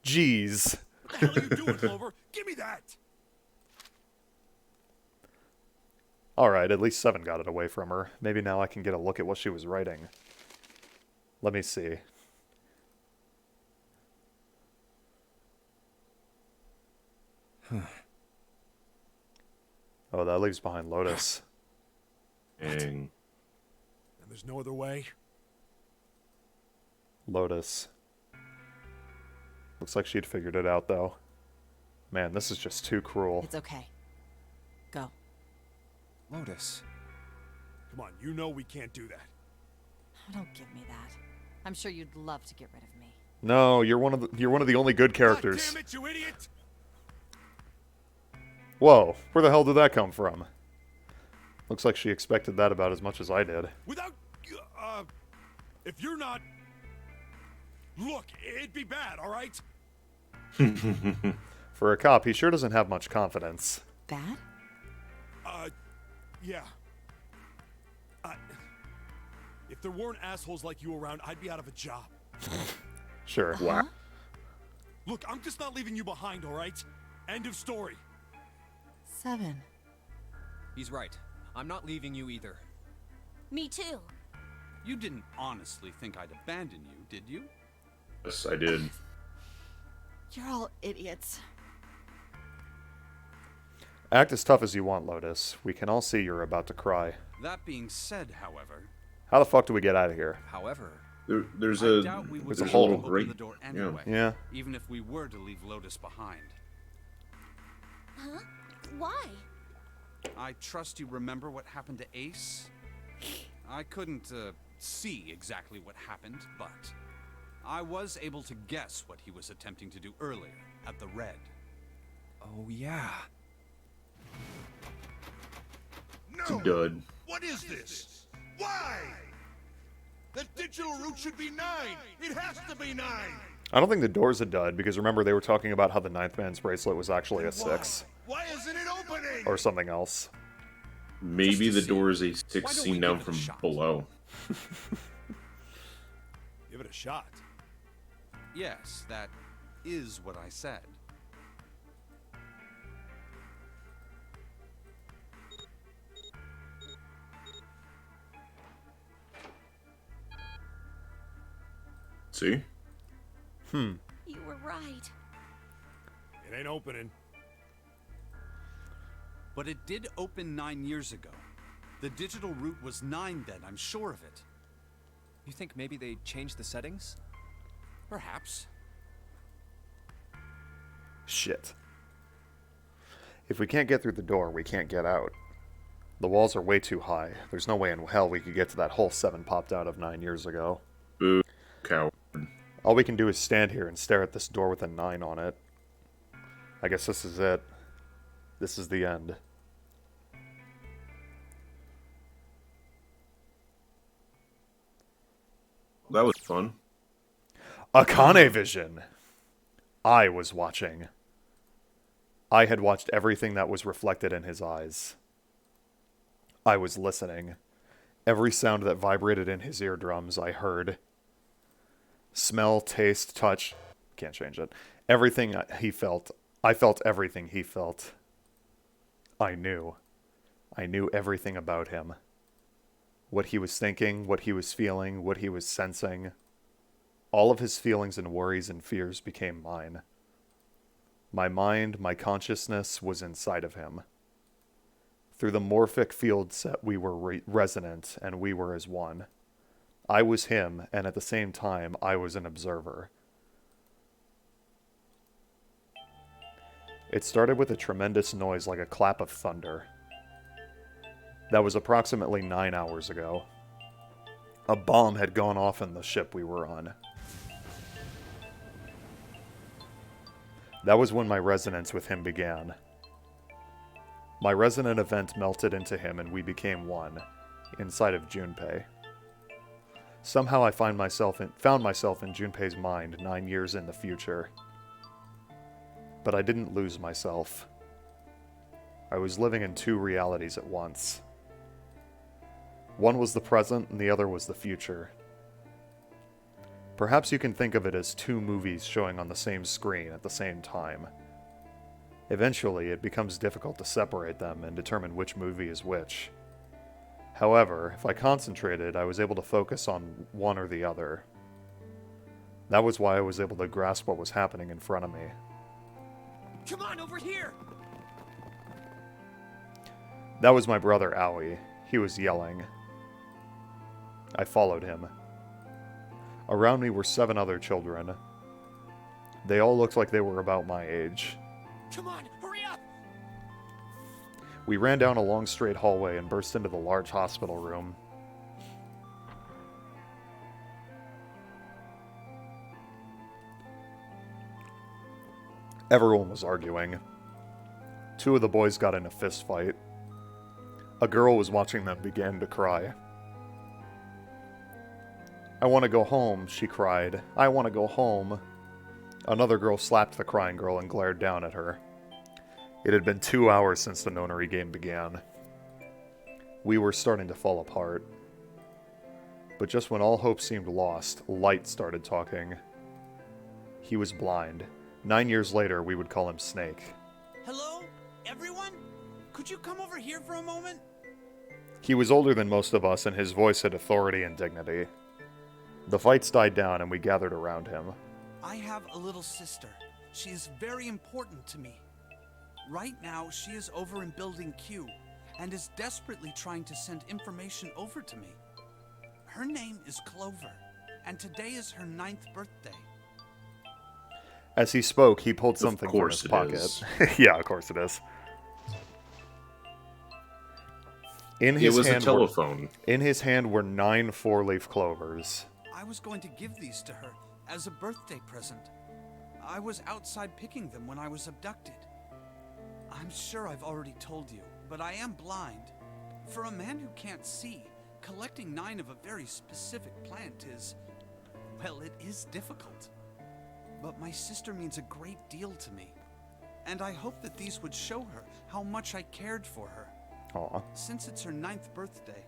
[SPEAKER 1] Jeez.
[SPEAKER 9] What the hell are you doing, Clover? Give me that!
[SPEAKER 1] Alright, at least 7 got it away from her. Maybe now I can get a look at what she was writing. Let me see. Oh, that leaves behind Lotus.
[SPEAKER 7] Dang.
[SPEAKER 9] And there's no other way?
[SPEAKER 1] Lotus. Looks like she'd figured it out, though. Man, this is just too cruel.
[SPEAKER 10] It's okay. Go.
[SPEAKER 4] Lotus.
[SPEAKER 9] Come on, you know we can't do that.
[SPEAKER 10] Oh, don't give me that. I'm sure you'd love to get rid of me.
[SPEAKER 1] No, you're one of the only good
[SPEAKER 9] God
[SPEAKER 1] characters.
[SPEAKER 9] damn it, you idiot!
[SPEAKER 1] Whoa, where the hell did that come from? Looks like she expected that about as much as I did.
[SPEAKER 9] Without... if you're not... Look, it'd be bad, alright?
[SPEAKER 1] For a cop, he sure doesn't have much confidence.
[SPEAKER 10] Bad?
[SPEAKER 9] Yeah. If there weren't assholes like you around, I'd be out of a job.
[SPEAKER 1] Sure.
[SPEAKER 7] Wow.
[SPEAKER 9] Look, I'm just not leaving you behind, all right? End of story.
[SPEAKER 10] 7.
[SPEAKER 4] He's right. I'm not leaving you either.
[SPEAKER 5] Me too.
[SPEAKER 8] You didn't honestly think I'd abandon you, did you?
[SPEAKER 7] Yes, I did.
[SPEAKER 10] You're all idiots.
[SPEAKER 1] Act as tough as you want, Lotus. We can all see you're about to cry.
[SPEAKER 8] That being said, however,
[SPEAKER 1] How the fuck do we get out of here?
[SPEAKER 4] However,
[SPEAKER 7] There's
[SPEAKER 8] I
[SPEAKER 7] a
[SPEAKER 8] doubt we would
[SPEAKER 1] there's a
[SPEAKER 8] be
[SPEAKER 1] hole.
[SPEAKER 8] able to
[SPEAKER 7] Right.
[SPEAKER 8] open the door anyway.
[SPEAKER 1] Yeah.
[SPEAKER 8] Even if we were to leave Lotus behind.
[SPEAKER 5] Huh? Why?
[SPEAKER 8] I trust you remember what happened to Ace? I couldn't see exactly what happened, but I was able to guess what he was attempting to do earlier at the Red.
[SPEAKER 4] oh yeah.
[SPEAKER 3] No!
[SPEAKER 7] dud.
[SPEAKER 3] What is this? Why? The digital route should be 9! It has to be 9!
[SPEAKER 1] I don't think the door's a dud, because remember they were talking about how the ninth man's bracelet was actually a 6.
[SPEAKER 3] Why isn't it opening?
[SPEAKER 1] Or something else.
[SPEAKER 7] Maybe
[SPEAKER 8] Just to
[SPEAKER 7] the
[SPEAKER 8] see.
[SPEAKER 7] door is a
[SPEAKER 8] Why
[SPEAKER 7] 6
[SPEAKER 8] don't we
[SPEAKER 7] seen down
[SPEAKER 8] give it a
[SPEAKER 7] from
[SPEAKER 8] shot?
[SPEAKER 7] below.
[SPEAKER 9] Give it a shot.
[SPEAKER 8] Yes, that is what I said.
[SPEAKER 7] See?
[SPEAKER 5] You were right.
[SPEAKER 9] It ain't opening.
[SPEAKER 8] But it did open 9 years ago. The digital route was 9 then, I'm sure of it.
[SPEAKER 4] You think maybe they changed the settings?
[SPEAKER 8] Perhaps.
[SPEAKER 1] Shit. If we can't get through the door, we can't get out. The walls are way too high. There's no way in hell we could get to that hole 7 popped out of 9 years ago.
[SPEAKER 7] Boo, cow.
[SPEAKER 1] All we can do is stand here and stare at this door with a 9 on it. I guess this is it. This is the end.
[SPEAKER 7] That was fun.
[SPEAKER 1] Akane Vision! I was watching. I had watched everything that was reflected in his eyes. I was listening. Every sound that vibrated in his eardrums, I heard. Smell, taste, touch. Can't change it. Everything he felt. I felt everything he felt. I knew. I knew everything about him. What he was thinking, what he was feeling, what he was sensing. All of his feelings and worries and fears became mine. My mind, my consciousness was inside of him. Through the morphic field set, we were resonant, and we were as one. I was him, and at the same time, I was an observer. It started with a tremendous noise like a clap of thunder. That was approximately 9 hours ago. A bomb had gone off in the ship we were on. That was when my resonance with him began. My resonant event melted into him and we became one, inside of Junpei. Somehow I found myself in Junpei's mind 9 years in the future. But I didn't lose myself. I was living in 2 realities at once. One was the present and the other was the future. Perhaps you can think of it as 2 movies showing on the same screen at the same time. Eventually, it becomes difficult to separate them and determine which movie is which. However, if I concentrated, I was able to focus on one or the other. That was why I was able to grasp what was happening in front of me.
[SPEAKER 6] Come on, over here!
[SPEAKER 1] That was my brother, Aoi. He was yelling. I followed him. Around me were 7 other children. They all looked like they were about my age.
[SPEAKER 6] Come on, hurry up!
[SPEAKER 1] We ran down a long straight hallway and burst into the large hospital room. Everyone was arguing. 2 of the boys got in a fist fight. A girl was watching them begin to cry. "I want to go home," she cried. "I want to go home." Another girl slapped the crying girl and glared down at her. It had been 2 hours since the nonary game began. We were starting to fall apart. But just when all hope seemed lost, Light started talking. He was blind. 9 years later, we would call him Snake.
[SPEAKER 11] Hello? Everyone? Could you come over here for a moment?
[SPEAKER 1] He was older than most of us, and his voice had authority and dignity. The fights died down, and we gathered around him.
[SPEAKER 11] I have a little sister. She is very important to me. Right now, she is over in Building Q, and is desperately trying to send information over to me. Her name is Clover, and today is her 9th birthday.
[SPEAKER 1] As he spoke, he pulled something from his
[SPEAKER 7] Of
[SPEAKER 1] pocket.
[SPEAKER 7] course
[SPEAKER 1] Yeah, of course it is. In
[SPEAKER 7] It
[SPEAKER 1] his
[SPEAKER 7] was a
[SPEAKER 1] hand
[SPEAKER 7] telephone.
[SPEAKER 1] in his hand were 9 four-leaf clovers.
[SPEAKER 11] I was going to give these to her as a birthday present. I was outside picking them when I was abducted. I'm sure I've already told you, but I am blind. For a man who can't see, collecting 9 of a very specific plant is, well, it is difficult. But my sister means a great deal to me, and I hope that these would show her how much I cared for her.
[SPEAKER 1] Aw.
[SPEAKER 11] Since it's her 9th birthday,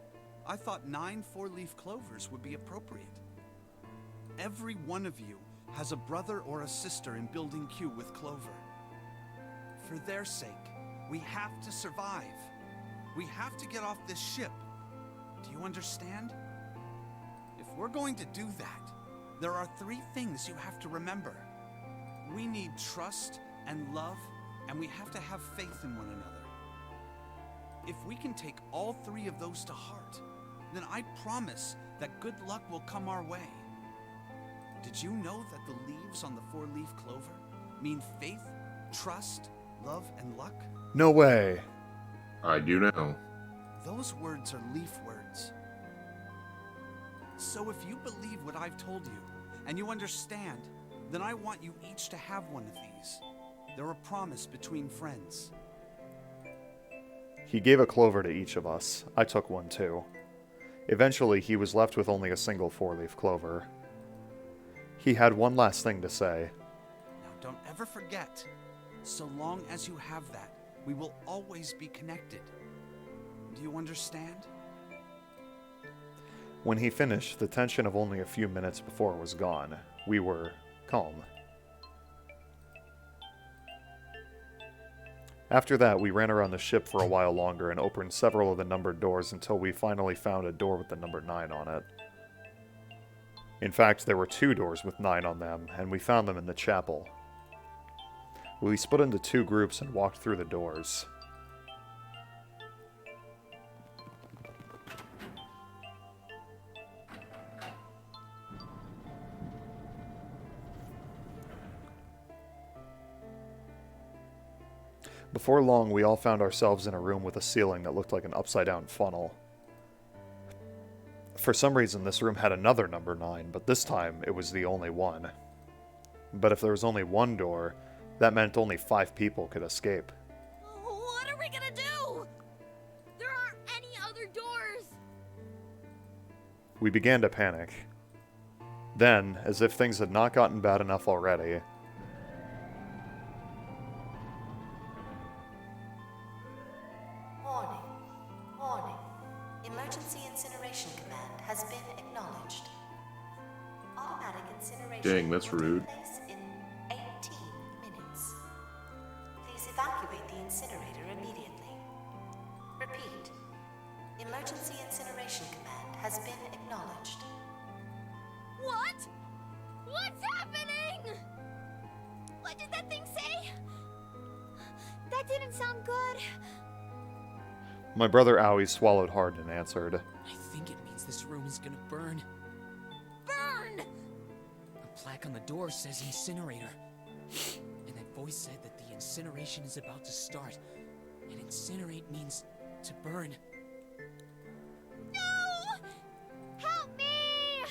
[SPEAKER 11] I thought 9 four-leaf clovers would be appropriate. Every one of you has a brother or a sister in Building Q with Clover. For their sake, we have to survive. We have to get off this ship. Do you understand? If we're going to do that, there are 3 things you have to remember. We need trust and love, and we have to have faith in one another. If we can take all 3 of those to heart, then I promise that good luck will come our way. Did you know that the leaves on the 4-leaf clover mean faith, trust, love, and luck?
[SPEAKER 1] No way.
[SPEAKER 7] I do know.
[SPEAKER 11] Those words are leaf words. So if you believe what I've told you, and you understand, then I want you each to have one of these. They're a promise between friends.
[SPEAKER 1] He gave a clover to each of us. I took one too. Eventually, he was left with only a single 4-leaf clover. He had one last thing to say.
[SPEAKER 11] Now don't ever forget, so long as you have that, we will always be connected. Do you understand?
[SPEAKER 1] When he finished, the tension of only a few minutes before was gone. We were calm. After that, we ran around the ship for a while longer and opened several of the numbered doors until we finally found a door with the number 9 on it. In fact, there were 2 doors with 9 on them, and we found them in the chapel. We split into 2 groups and walked through the doors. Before long, we all found ourselves in a room with a ceiling that looked like an upside-down funnel. For some reason, this room had another number 9, but this time it was the only one. But if there was only one door, that meant only 5 people could escape.
[SPEAKER 5] What are we gonna do? There aren't any other doors.
[SPEAKER 1] We began to panic. Then, as if things had not gotten bad enough already,
[SPEAKER 12] Warning. Warning. Emergency incineration command has been acknowledged. Automatic incineration
[SPEAKER 7] Dang, that's
[SPEAKER 12] will take
[SPEAKER 7] rude.
[SPEAKER 12] place in 18 minutes. Please evacuate the incinerator immediately. Repeat. Emergency incineration command has been acknowledged.
[SPEAKER 5] What? What's happening? What did that thing say? That didn't sound good.
[SPEAKER 1] my brother Owie swallowed hard and answered,
[SPEAKER 6] I think it means this room is gonna burn.
[SPEAKER 5] Burn!
[SPEAKER 6] A plaque on the door says incinerator. And that voice said that the incineration is about to start. And incinerate means to burn.
[SPEAKER 5] No! Help me!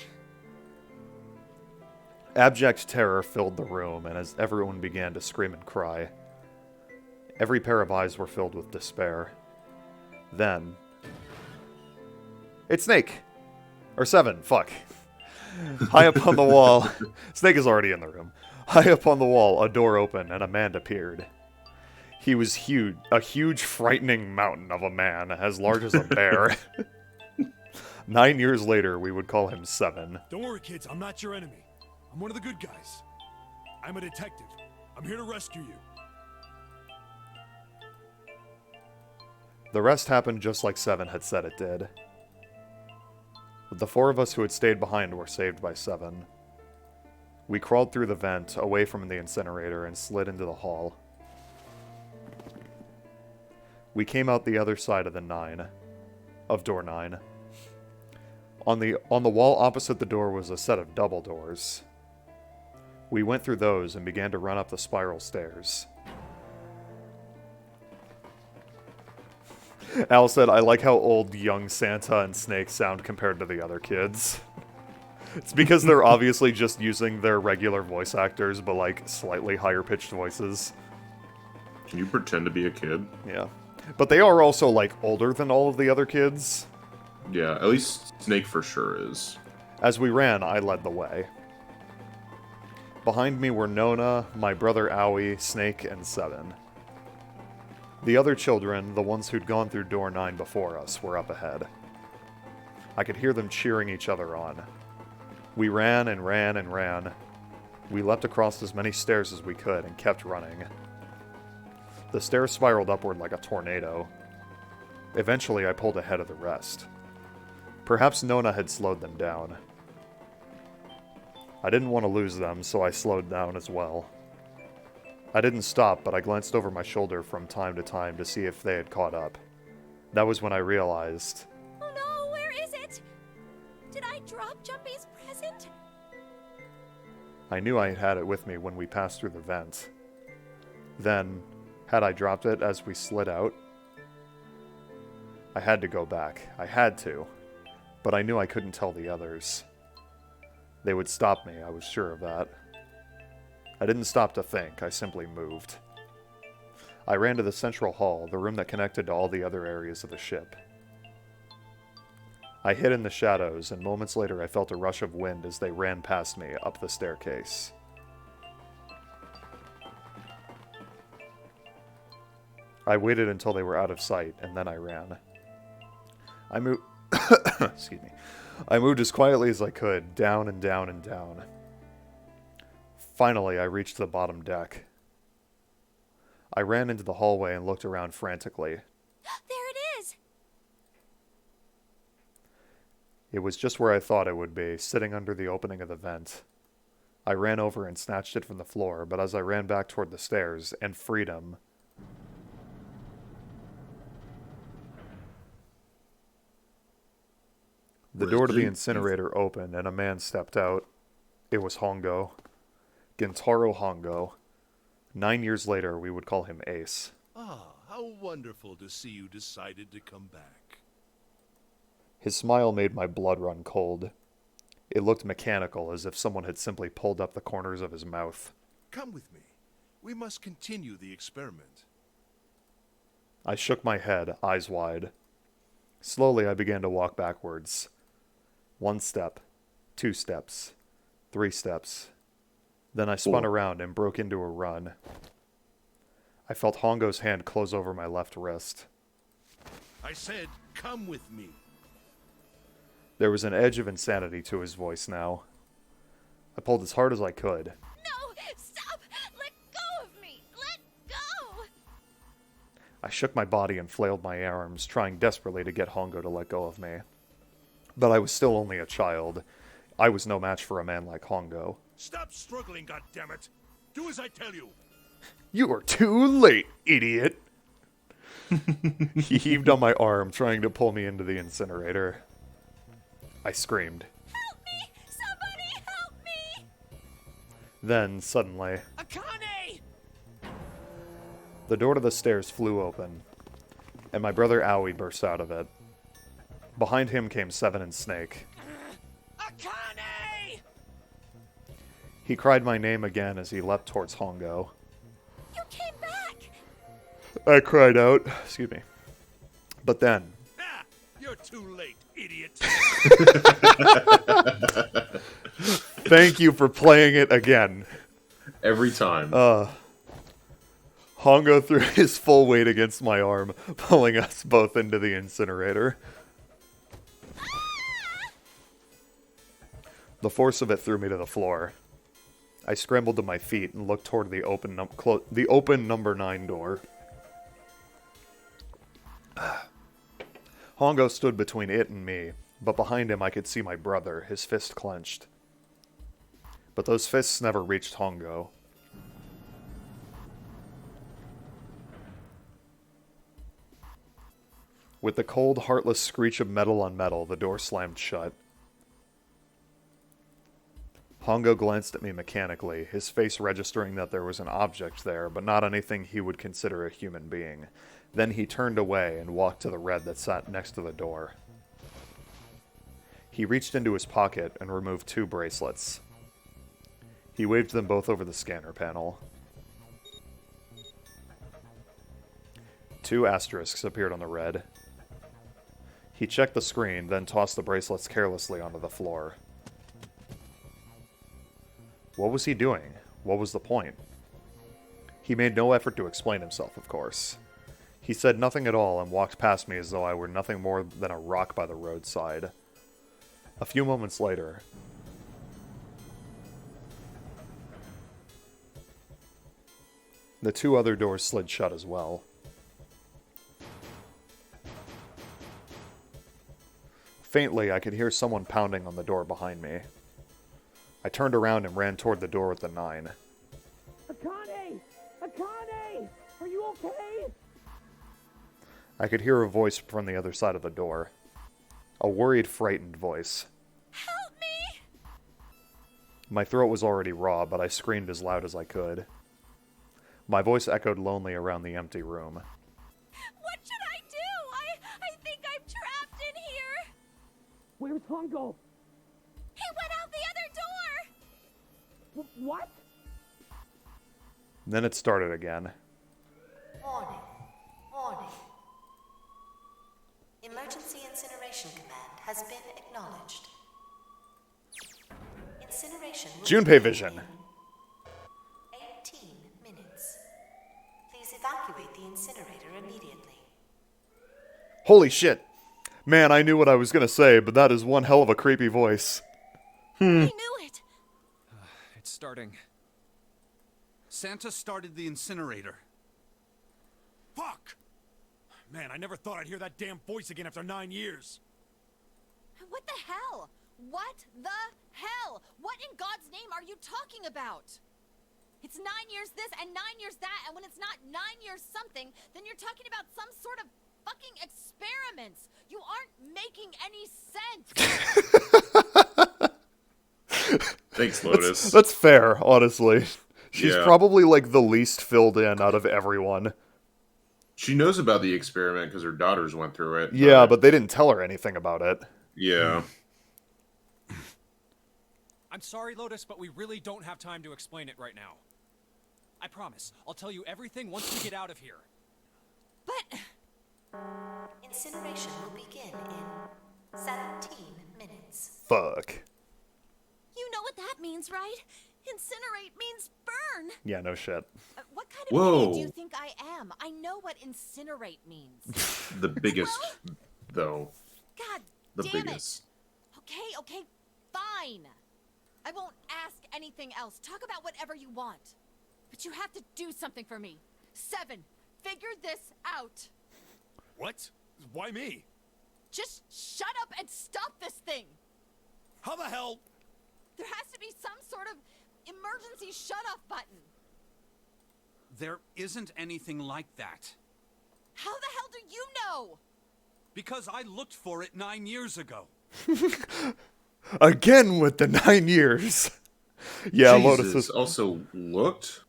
[SPEAKER 1] Abject terror filled the room, and as everyone began to scream and cry, every pair of eyes were filled with despair. Then... It's Snake! Or Seven, fuck. High up on the wall... Snake is already in the room. High up on the wall, a door opened, and a man appeared. He was huge, a huge, frightening mountain of a man, as large as a bear. 9 years later, we would call him 7.
[SPEAKER 9] Don't worry, kids. I'm not your enemy. I'm one of the good guys. I'm a detective. I'm here to rescue you.
[SPEAKER 1] The rest happened just like 7 had said it did. But the 4 of us who had stayed behind were saved by 7. We crawled through the vent, away from the incinerator, and slid into the hall. We came out the other side of door 9. On the wall opposite the door was a set of double doors. We went through those and began to run up the spiral stairs. Al said, I like how old young Santa and Snake sound compared to the other kids. It's because they're obviously just using their regular voice actors, but like slightly higher pitched voices.
[SPEAKER 2] Can you pretend to be a kid?
[SPEAKER 1] Yeah. But they are also like older than all of the other kids.
[SPEAKER 2] Yeah, at least Snake for sure is.
[SPEAKER 1] As we ran, I led the way. Behind me were Nona, my brother Owie, Snake, and 7. The other children, the ones who'd gone through door 9 before us, were up ahead. I could hear them cheering each other on. We ran and ran and ran. We leapt across as many stairs as we could and kept running. The stairs spiraled upward like a tornado. Eventually, I pulled ahead of the rest. Perhaps Nona had slowed them down. I didn't want to lose them, so I slowed down as well. I didn't stop, but I glanced over my shoulder from time to time to see if they had caught up. That was when I realized...
[SPEAKER 5] Oh no, where is it? Did I drop Jumpy's present?
[SPEAKER 1] I knew I had had it with me when we passed through the vent. Then, had I dropped it as we slid out? I had to go back. I had to. But I knew I couldn't tell the others. They would stop me, I was sure of that. I didn't stop to think, I simply moved. I ran to the central hall, the room that connected to all the other areas of the ship. I hid in the shadows, and moments later I felt a rush of wind as they ran past me up the staircase. I waited until they were out of sight, and then I ran. I moved... Excuse me. I moved as quietly as I could, down and down and down. Finally, I reached the bottom deck. I ran into the hallway and looked around frantically.
[SPEAKER 5] There it is!
[SPEAKER 1] It was just where I thought it would be, sitting under the opening of the vent. I ran over and snatched it from the floor, but as I ran back toward the stairs and freedom... The door to the incinerator opened, and a man stepped out. It was Hongo. Gentaro Hongo. 9 years later, we would call him Ace.
[SPEAKER 3] Ah, how wonderful to see you decided to come back.
[SPEAKER 1] His smile made my blood run cold. It looked mechanical, as if someone had simply pulled up the corners of his mouth.
[SPEAKER 3] Come with me. We must continue the experiment.
[SPEAKER 1] I shook my head, eyes wide. Slowly, I began to walk backwards. 1 step, 2 steps, 3 steps. Then I spun around and broke into a run. I felt Hongo's hand close over my left wrist.
[SPEAKER 3] I said, come with me.
[SPEAKER 1] There was an edge of insanity to his voice now. I pulled as hard as I could.
[SPEAKER 5] No! Stop! Let go of me! Let go!
[SPEAKER 1] I shook my body and flailed my arms, trying desperately to get Hongo to let go of me. But I was still only a child. I was no match for a man like Hongo.
[SPEAKER 3] Stop struggling, goddammit! Do as I tell you!
[SPEAKER 1] You are too late, idiot! He heaved on my arm, trying to pull me into the incinerator. I screamed.
[SPEAKER 5] Help me! Somebody help me!
[SPEAKER 1] Then, suddenly...
[SPEAKER 6] Akane!
[SPEAKER 1] The door to the stairs flew open, and my brother Owie burst out of it. Behind him came 7 and Snake.
[SPEAKER 6] Akane!
[SPEAKER 1] He cried my name again as he leapt towards Hongo.
[SPEAKER 5] You came back!
[SPEAKER 1] I cried out. Excuse me. But then...
[SPEAKER 3] Ah! You're too late, idiot!
[SPEAKER 1] Thank you for playing it again.
[SPEAKER 2] Every time.
[SPEAKER 1] Hongo threw his full weight against my arm, pulling us both into the incinerator. The force of it threw me to the floor. I scrambled to my feet and looked toward the open number 9 door. Hongo stood between it and me, but behind him I could see my brother, his fist clenched. But those fists never reached Hongo. With the cold, heartless screech of metal on metal, the door slammed shut. Hongo glanced at me mechanically, his face registering that there was an object there, but not anything he would consider a human being. Then he turned away and walked to the red that sat next to the door. He reached into his pocket and removed 2 bracelets. He waved them both over the scanner panel. 2 asterisks appeared on the red. He checked the screen, then tossed the bracelets carelessly onto the floor. What was he doing? What was the point? He made no effort to explain himself, of course. He said nothing at all and walked past me as though I were nothing more than a rock by the roadside. A few moments later, the 2 other doors slid shut as well. Faintly, I could hear someone pounding on the door behind me. I turned around and ran toward the door with the 9.
[SPEAKER 13] Akane! Akane! Are you okay?
[SPEAKER 1] I could hear a voice from the other side of the door. A worried, frightened voice.
[SPEAKER 5] Help me!
[SPEAKER 1] My throat was already raw, but I screamed as loud as I could. My voice echoed lonely around the empty room.
[SPEAKER 5] What should I do? I think I'm trapped in here.
[SPEAKER 13] Where's Hongo?
[SPEAKER 5] He went out the other door!
[SPEAKER 13] What?
[SPEAKER 1] Then it started again.
[SPEAKER 12] Warning. Warning. Emergency Incineration Command has been acknowledged. Incineration will
[SPEAKER 1] Junpei
[SPEAKER 12] begin
[SPEAKER 1] vision.
[SPEAKER 12] in 18 minutes. Please evacuate the incinerator immediately.
[SPEAKER 1] Holy shit! Man, I knew what I was gonna say, but that is one hell of a creepy voice.
[SPEAKER 5] I knew it!
[SPEAKER 4] It's starting.
[SPEAKER 11] Santa started the incinerator.
[SPEAKER 9] Fuck! Man, I never thought I'd hear that damn voice again after 9 years.
[SPEAKER 10] What the hell? What the hell? What in God's name are you talking about? It's 9 years this and 9 years that, and when it's not 9 years something, then you're talking about some sort of fucking experiments. You aren't making any sense.
[SPEAKER 7] Thanks, Lotus.
[SPEAKER 1] That's fair, honestly. She's
[SPEAKER 7] Yeah.
[SPEAKER 1] probably like the least filled in out of everyone.
[SPEAKER 7] She knows about the experiment because her daughters went through it.
[SPEAKER 1] Yeah, but they didn't tell her anything about it.
[SPEAKER 7] Yeah.
[SPEAKER 4] I'm sorry, Lotus, but we really don't have time to explain it right now. I promise, I'll tell you everything once we get out of here.
[SPEAKER 10] But
[SPEAKER 12] Incineration will begin in 17 minutes.
[SPEAKER 1] Fuck.
[SPEAKER 5] You know what that means, right? Incinerate means burn!
[SPEAKER 1] Yeah, no shit.
[SPEAKER 10] what kind of
[SPEAKER 7] Whoa.
[SPEAKER 10] idiot do you think I am? I know what incinerate means.
[SPEAKER 7] The biggest, though.
[SPEAKER 10] God
[SPEAKER 7] The
[SPEAKER 10] damn
[SPEAKER 7] biggest.
[SPEAKER 10] it. Okay, fine. I won't ask anything else. Talk about whatever you want. But you have to do something for me. 7, figure this out.
[SPEAKER 9] What? Why me?
[SPEAKER 10] Just shut up and stop this thing.
[SPEAKER 9] How the hell?
[SPEAKER 10] There has to be some sort of emergency shut-off button.
[SPEAKER 11] There isn't anything like that.
[SPEAKER 10] How the hell do you know?
[SPEAKER 11] Because I looked for it 9 years ago.
[SPEAKER 1] Again with the 9 years. Yeah,
[SPEAKER 7] Jesus,
[SPEAKER 1] Lotus is...
[SPEAKER 7] also looked?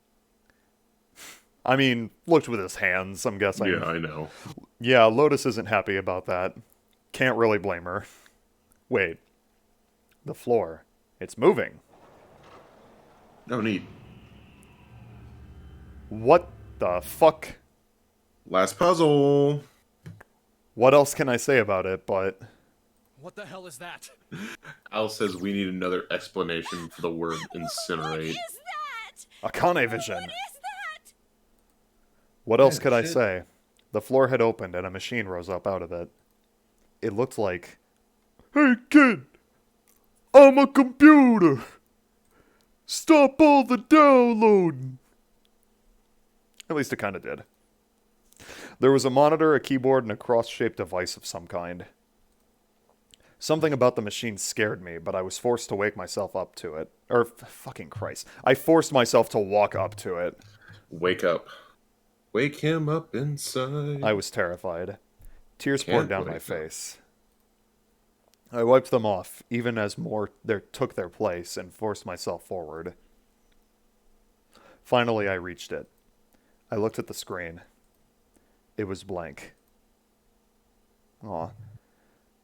[SPEAKER 1] I mean, looked with his hands, I'm guessing.
[SPEAKER 7] Yeah, I know.
[SPEAKER 1] Yeah, Lotus isn't happy about that. Can't really blame her. Wait. The floor. It's moving.
[SPEAKER 7] No need.
[SPEAKER 1] What the fuck?
[SPEAKER 7] Last puzzle.
[SPEAKER 1] What else can I say about it, but...
[SPEAKER 4] What the hell is that?
[SPEAKER 7] Al says we need another explanation for the word incinerate.
[SPEAKER 5] What is that?
[SPEAKER 1] Akane vision.
[SPEAKER 5] What is that?
[SPEAKER 1] What else
[SPEAKER 2] Yeah,
[SPEAKER 1] could I
[SPEAKER 2] shit.
[SPEAKER 1] say? The floor had opened and a machine rose up out of it. It looked like, "Hey kid, I'm a computer. Stop all the downloading." At least it kind of did. There was a monitor, a keyboard, and a cross-shaped device of some kind. Something about the machine scared me, but I was forced to wake myself up to it. Fucking Christ. I forced myself to walk up to it.
[SPEAKER 2] Wake up. Wake him up inside.
[SPEAKER 1] I was terrified. Tears poured
[SPEAKER 2] Can't
[SPEAKER 1] down my
[SPEAKER 2] wake up.
[SPEAKER 1] face. I wiped them off, even as more took their place, and forced myself forward. Finally, I reached it. I looked at the screen. It was blank. Aw.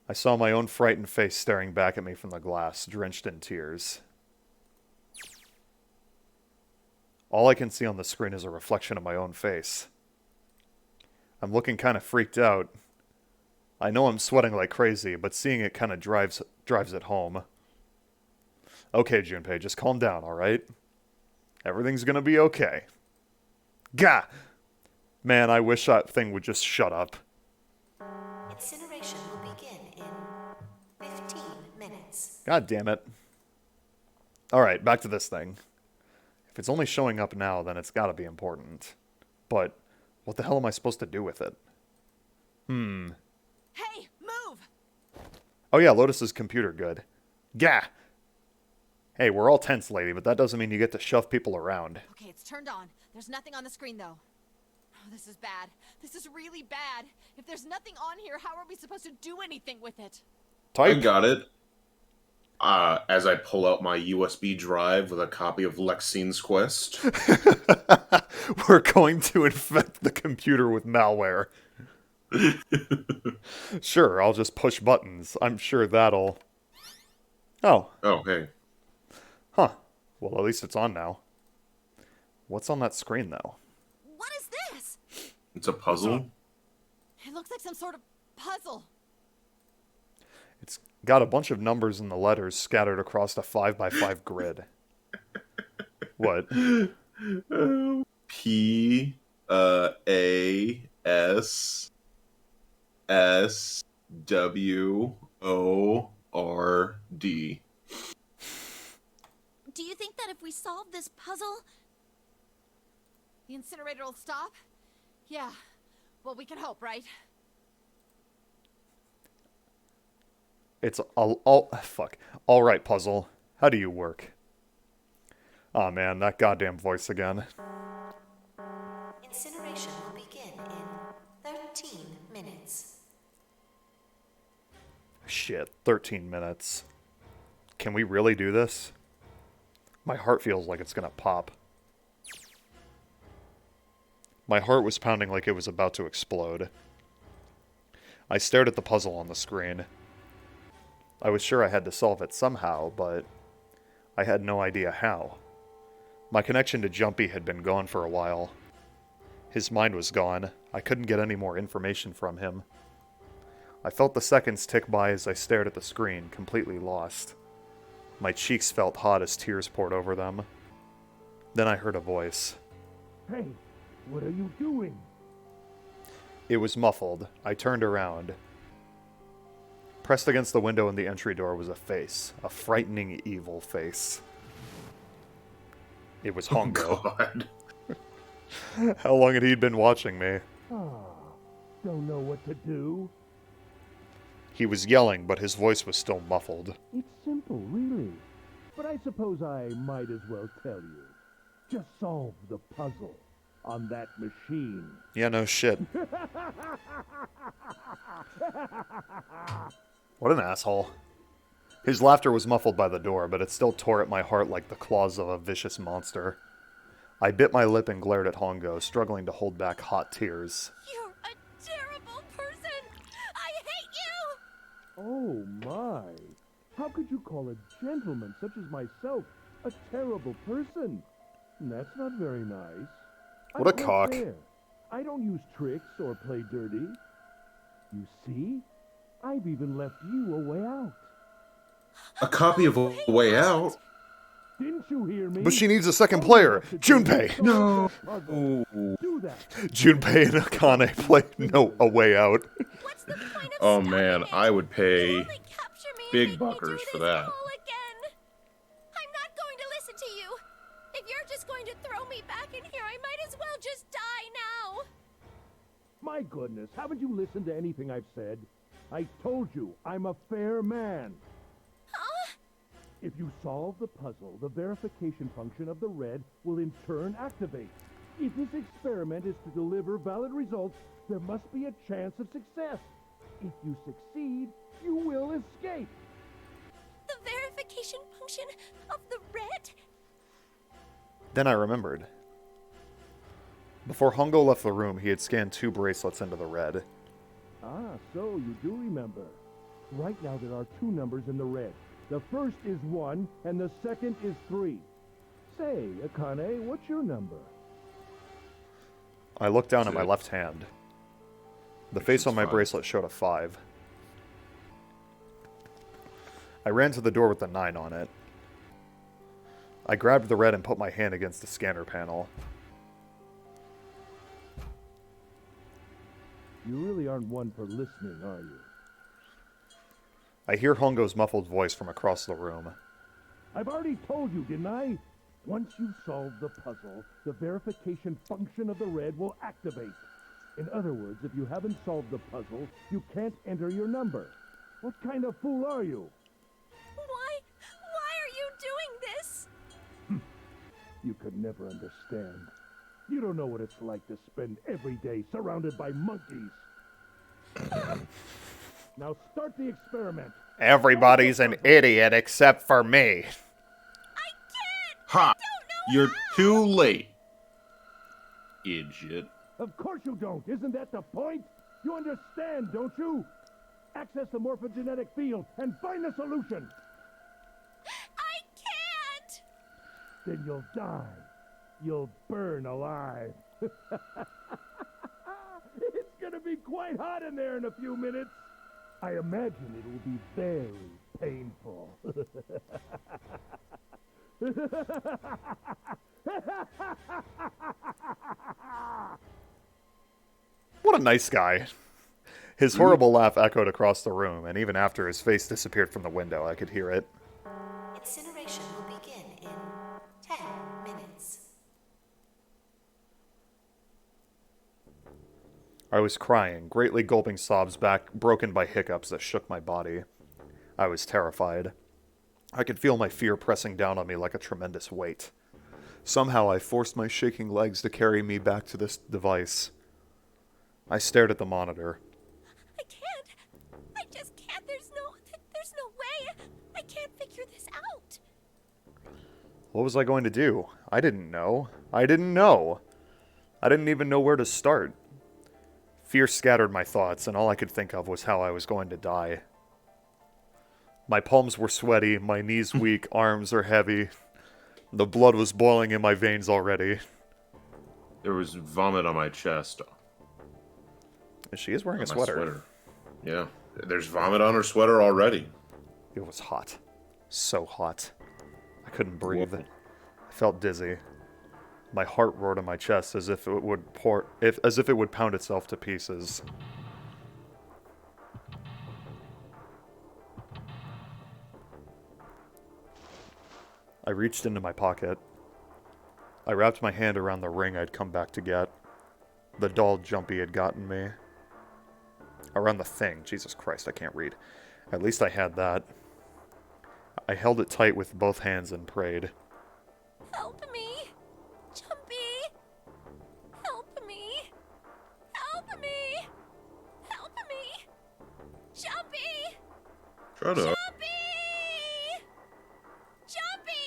[SPEAKER 1] I saw my own frightened face staring back at me from the glass, drenched in tears. All I can see on the screen is a reflection of my own face. I'm looking kind of freaked out. I know I'm sweating like crazy, but seeing it kind of drives it home. Okay, Junpei, just calm down, alright? Everything's gonna be okay. Gah! Man, I wish that thing would just shut up.
[SPEAKER 12] Incineration will begin in 15 minutes.
[SPEAKER 1] God damn it. Alright, back to this thing. If it's only showing up now, then it's gotta be important. But what the hell am I supposed to do with it?
[SPEAKER 10] Hey, move!
[SPEAKER 1] Oh yeah, Lotus's computer good. Gah! Hey, we're all tense, lady, but that doesn't mean you get to shove people around.
[SPEAKER 10] Okay, it's turned on. There's nothing on the screen, though. Oh, this is bad. This is really bad. If there's nothing on here, how are we supposed to do anything with it?
[SPEAKER 2] I
[SPEAKER 1] Type?
[SPEAKER 2] got it. As I pull out my USB drive with a copy of Lexine's Quest.
[SPEAKER 1] We're going to infect the computer with malware. Sure, I'll just push buttons. I'm sure that'll... Oh.
[SPEAKER 2] Oh, hey.
[SPEAKER 1] Huh. Well, at least it's on now. What's on that screen, though?
[SPEAKER 10] What is this?
[SPEAKER 2] It's a puzzle.
[SPEAKER 10] It looks like some sort of puzzle.
[SPEAKER 1] It's got a bunch of numbers and the letters scattered across a 5x5 grid. What?
[SPEAKER 2] P A S S W O R D.
[SPEAKER 10] Do you think that if we solve this puzzle, the incinerator will stop? Yeah. Well, we can hope, right?
[SPEAKER 1] It's all fuck. All right, puzzle. How do you work? Aw, man, that goddamn voice again.
[SPEAKER 12] Incineration will begin in 13 minutes.
[SPEAKER 1] Shit, 13 minutes. Can we really do this? My heart feels like it's gonna pop. My heart was pounding like it was about to explode. I stared at the puzzle on the screen. I was sure I had to solve it somehow, but I had no idea how. My connection to Jumpy had been gone for a while. His mind was gone. I couldn't get any more information from him. I felt the seconds tick by as I stared at the screen, completely lost. My cheeks felt hot as tears poured over them. Then I heard a voice.
[SPEAKER 13] Hey, what are you doing?
[SPEAKER 1] It was muffled. I turned around. Pressed against the window in the entry door was a face. A frightening, evil face. It was Hongo.
[SPEAKER 2] Oh, God.
[SPEAKER 1] How long had he been watching me?
[SPEAKER 13] Don't know what to do?
[SPEAKER 1] He was yelling, but his voice was still muffled.
[SPEAKER 13] It's simple, really. But I suppose I might as well tell you. Just solve the puzzle on that machine.
[SPEAKER 1] Yeah, no shit. What an asshole. His laughter was muffled by the door, but it still tore at my heart like the claws of a vicious monster. I bit my lip and glared at Hongo, struggling to hold back hot tears.
[SPEAKER 10] You're a terrible person! I hate you!
[SPEAKER 13] Oh my. How could you call a gentleman such as myself a terrible person? That's not very nice.
[SPEAKER 1] What a
[SPEAKER 13] I'm
[SPEAKER 1] cock.
[SPEAKER 13] fair. I don't use tricks or play dirty. You see? I've even left you a way out.
[SPEAKER 2] A copy of A Way Out?
[SPEAKER 13] Didn't you hear me?
[SPEAKER 1] But she needs a second player. Junpei.
[SPEAKER 13] No.
[SPEAKER 7] Ooh.
[SPEAKER 13] Do that.
[SPEAKER 1] Junpei and Akane play A Way Out.
[SPEAKER 10] What's the point of
[SPEAKER 7] Oh
[SPEAKER 10] stopping
[SPEAKER 7] man,
[SPEAKER 10] it?
[SPEAKER 7] I would
[SPEAKER 10] You
[SPEAKER 7] pay
[SPEAKER 10] only capture me and
[SPEAKER 7] big
[SPEAKER 10] make me do
[SPEAKER 7] buckers for
[SPEAKER 10] this
[SPEAKER 7] that.
[SPEAKER 10] all again. I'm not going to listen to you. If you're just going to throw me back in here, I might as well just die now.
[SPEAKER 13] My goodness, haven't you listened to anything I've said? I told you, I'm a fair man.
[SPEAKER 10] Huh?
[SPEAKER 13] If you solve the puzzle, the verification function of the red will in turn activate. If this experiment is to deliver valid results, there must be a chance of success. If you succeed, you will escape.
[SPEAKER 10] The verification function of the red?
[SPEAKER 1] Then I remembered. Before Hongo left the room, he had scanned 2 bracelets into the red.
[SPEAKER 13] Ah, so you do remember. Right now there are 2 numbers in the red. The first is 1, and the second is 3. Say, Akane, what's your number?
[SPEAKER 1] I looked down at my left hand. The face on my bracelet showed a 5. I ran to the door with the 9 on it. I grabbed the red and put my hand against the scanner panel.
[SPEAKER 13] You really aren't one for listening, are you?
[SPEAKER 1] I hear Hongo's muffled voice from across the room.
[SPEAKER 13] I've already told you, didn't I? Once you solve the puzzle, the verification function of the red will activate. In other words, if you haven't solved the puzzle, you can't enter your number. What kind of fool are you?
[SPEAKER 10] Why are you doing this?
[SPEAKER 13] You could never understand. You don't know what it's like to spend every day surrounded by monkeys. Now start the experiment.
[SPEAKER 1] Everybody's an idiot except for me.
[SPEAKER 7] Ha! You're too late. Idiot.
[SPEAKER 13] Of course you don't. Isn't that the point? You understand, don't you? Access the morphogenetic field and find the solution.
[SPEAKER 10] I can't!
[SPEAKER 13] Then you'll die. You'll burn alive. It's gonna be quite hot in there in a few minutes. I imagine it will be very painful.
[SPEAKER 1] What a nice guy. His horrible laugh echoed across the room, and even after his face disappeared from the window, I could hear it.
[SPEAKER 12] Incineration will begin in 10 minutes.
[SPEAKER 1] I was crying, greatly gulping sobs broken by hiccups that shook my body. I was terrified. I could feel my fear pressing down on me like a tremendous weight. Somehow I forced my shaking legs to carry me back to this device. I stared at the monitor.
[SPEAKER 10] I can't. I just can't. There's no way. I can't figure this out.
[SPEAKER 1] What was I going to do? I didn't know. I didn't even know where to start. Fear scattered my thoughts, and all I could think of was how I was going to die. My palms were sweaty, my knees weak, arms are heavy. The blood was boiling in my veins already.
[SPEAKER 7] There was vomit on my chest.
[SPEAKER 1] She is wearing a
[SPEAKER 7] my
[SPEAKER 1] sweater.
[SPEAKER 7] Yeah. There's vomit on her sweater already.
[SPEAKER 1] It was hot. So hot. I couldn't breathe. I felt dizzy. My heart roared in my chest as if it would pound itself to pieces. I reached into my pocket. I wrapped my hand around the ring I'd come back to get. The doll Jumpy had gotten me. Around the thing. Jesus Christ, I can't read. At least I had that. I held it tight with both hands and prayed.
[SPEAKER 10] Help me! Jumpy! Help me! Help me! Help me! Jumpy!
[SPEAKER 7] Shut up.
[SPEAKER 10] Jumpy!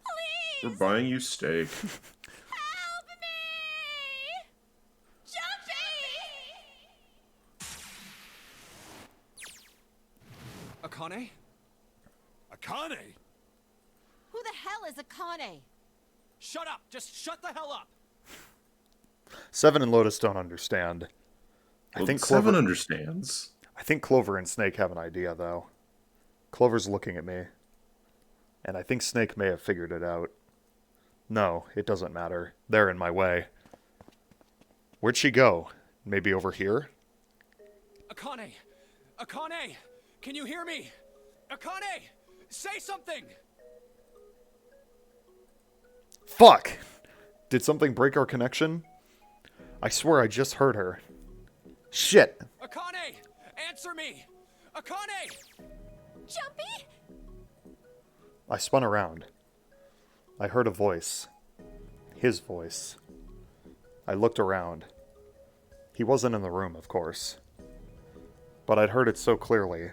[SPEAKER 10] Please!
[SPEAKER 7] We're buying you steak.
[SPEAKER 10] Help me! Jumpy!
[SPEAKER 6] Akane?
[SPEAKER 9] Akane?
[SPEAKER 10] Who the hell is Akane?
[SPEAKER 6] Shut up! Just shut the hell up!
[SPEAKER 1] Seven and Lotus don't understand.
[SPEAKER 7] Well, Seven understands.
[SPEAKER 1] I think Clover and Snake have an idea, though. Clover's looking at me. And I think Snake may have figured it out. No, it doesn't matter. They're in my way. Where'd she go? Maybe over here?
[SPEAKER 6] Akane! Akane! Can you hear me? Akane! Say something!
[SPEAKER 1] Fuck! Did something break our connection? I swear I just heard her. Shit!
[SPEAKER 6] Akane! Answer me! Akane!
[SPEAKER 10] Jumpy?
[SPEAKER 1] I spun around. I heard a voice. His voice. I looked around. He wasn't in the room, of course. But I'd heard it so clearly.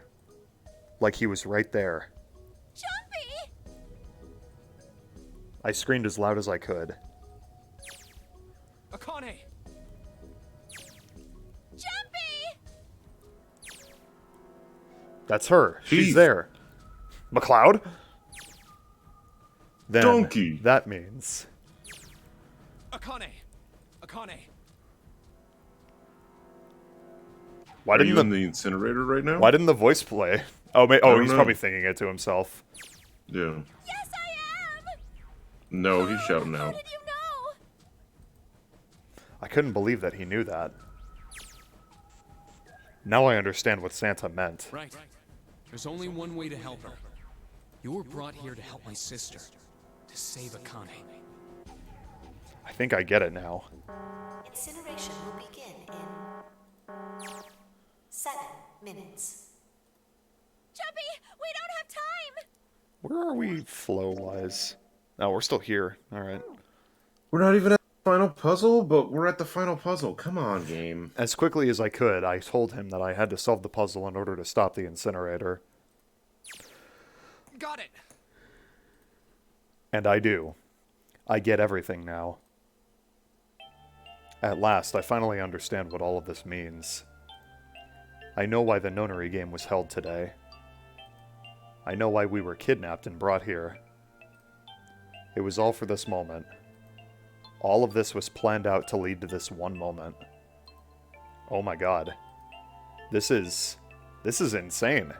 [SPEAKER 1] Like he was right there.
[SPEAKER 10] Jumpy!
[SPEAKER 1] I screamed as loud as I could.
[SPEAKER 6] Akane!
[SPEAKER 10] Jumpy!
[SPEAKER 1] That's her. She's
[SPEAKER 7] Jeez.
[SPEAKER 1] there. McLeod? Then
[SPEAKER 7] Donkey.
[SPEAKER 1] that means...
[SPEAKER 6] Akane! Akane!
[SPEAKER 1] Why
[SPEAKER 7] Are
[SPEAKER 1] didn't
[SPEAKER 7] you
[SPEAKER 1] the
[SPEAKER 7] in the incinerator right now?
[SPEAKER 1] Why didn't the voice play? Oh,
[SPEAKER 7] don't
[SPEAKER 1] he's
[SPEAKER 7] know.
[SPEAKER 1] probably thinking it to himself.
[SPEAKER 7] Yeah.
[SPEAKER 10] Yes, I am!
[SPEAKER 7] No, he's shouting
[SPEAKER 10] How
[SPEAKER 7] out.
[SPEAKER 10] did you know?
[SPEAKER 1] I couldn't believe that he knew that. Now I understand what Santa meant.
[SPEAKER 6] Right. There's only one way to help her. You were brought here to help my sister. To save Akane.
[SPEAKER 1] I think I get it now.
[SPEAKER 12] Incineration will begin in 7 minutes.
[SPEAKER 10] Jumpy, we don't have time!
[SPEAKER 1] Where are we flow-wise? Oh, we're still here. Alright.
[SPEAKER 7] We're not even at the final puzzle, but we're at the final puzzle. Come on, game.
[SPEAKER 1] As quickly as I could, I told him that I had to solve the puzzle in order to stop the incinerator.
[SPEAKER 6] Got it!
[SPEAKER 1] And I do. I get everything now. At last, I finally understand what all of this means. I know why the nonary game was held today. I know why we were kidnapped and brought here. It was all for this moment. All of this was planned out to lead to this one moment. Oh my god. This is insane.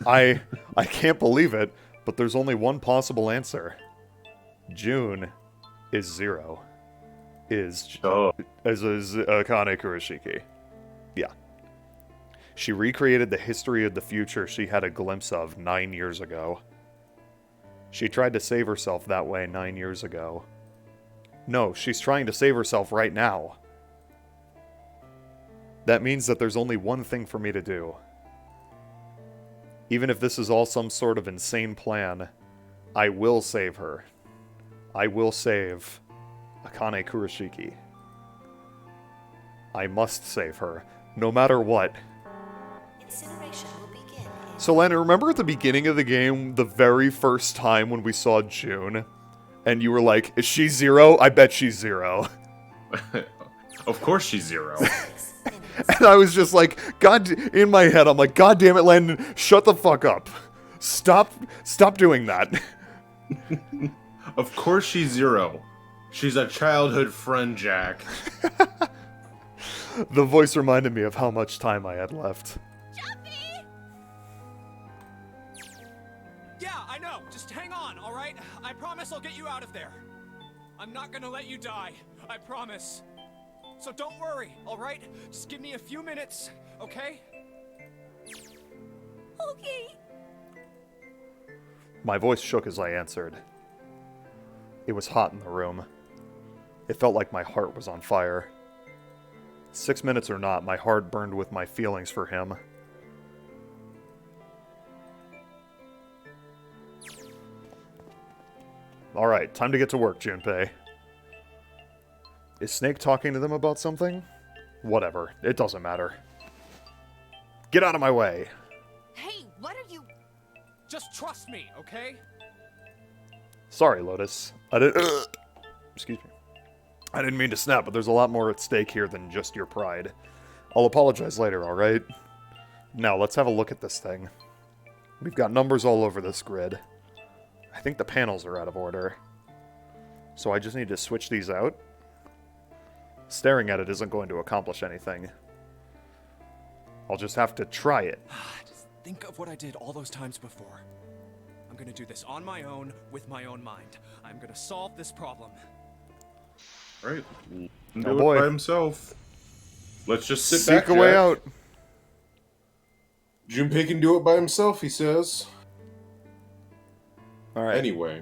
[SPEAKER 1] I can't believe it, but there's only one possible answer. June is 0. Is Akane Kurashiki. Yeah. She recreated the history of the future she had a glimpse of 9 years ago. She tried to save herself that way 9 years ago. No, she's trying to save herself right now. That means that there's only one thing for me to do. Even if this is all some sort of insane plan, I will save her. I will save Akane Kurashiki. I must save her, no matter what.
[SPEAKER 12] Incineration will begin in
[SPEAKER 1] So, Lana, remember at the beginning of the game, the very first time when we saw June? And you were like, is she 0? I bet she's 0.
[SPEAKER 7] Of course she's 0.
[SPEAKER 12] 6 minutes.
[SPEAKER 1] And I was just like, God, in my head, I'm like, God damn it, Landon, shut the fuck up. Stop doing that.
[SPEAKER 7] Of course she's 0. She's a childhood friend, Jack.
[SPEAKER 1] The voice reminded me of how much time I had left.
[SPEAKER 10] Jumpy!
[SPEAKER 6] Yeah, I know. Just hang on, alright? I promise I'll get you out of there. I'm not gonna let you die. I promise. So don't worry, alright? Just give me a few minutes, okay?
[SPEAKER 10] Okay.
[SPEAKER 1] My voice shook as I answered. It was hot in the room. It felt like my heart was on fire. 6 minutes or not, my heart burned with my feelings for him. Alright, time to get to work, Junpei. Is Snake talking to them about something? Whatever, it doesn't matter. Get out of my way!
[SPEAKER 10] Hey, what are you...
[SPEAKER 6] Just trust me, okay?
[SPEAKER 1] Sorry, Lotus. Excuse me. I didn't mean to snap, but there's a lot more at stake here than just your pride. I'll apologize later, alright? Now, let's have a look at this thing. We've got numbers all over this grid. I think the panels are out of order. So I just need to switch these out? Staring at it isn't going to accomplish anything. I'll just have to try it.
[SPEAKER 4] Just think of what I did all those times before.
[SPEAKER 6] I'm gonna do this on my own, with my own mind. I'm gonna solve this problem.
[SPEAKER 7] Right.
[SPEAKER 1] Oh,
[SPEAKER 7] Do
[SPEAKER 1] boy.
[SPEAKER 7] it by himself. Let's just sit
[SPEAKER 1] Seek
[SPEAKER 7] back,
[SPEAKER 1] a way
[SPEAKER 7] Jack.
[SPEAKER 1] out.
[SPEAKER 7] Junpei can do it by himself, he says.
[SPEAKER 1] All right.
[SPEAKER 7] Anyway.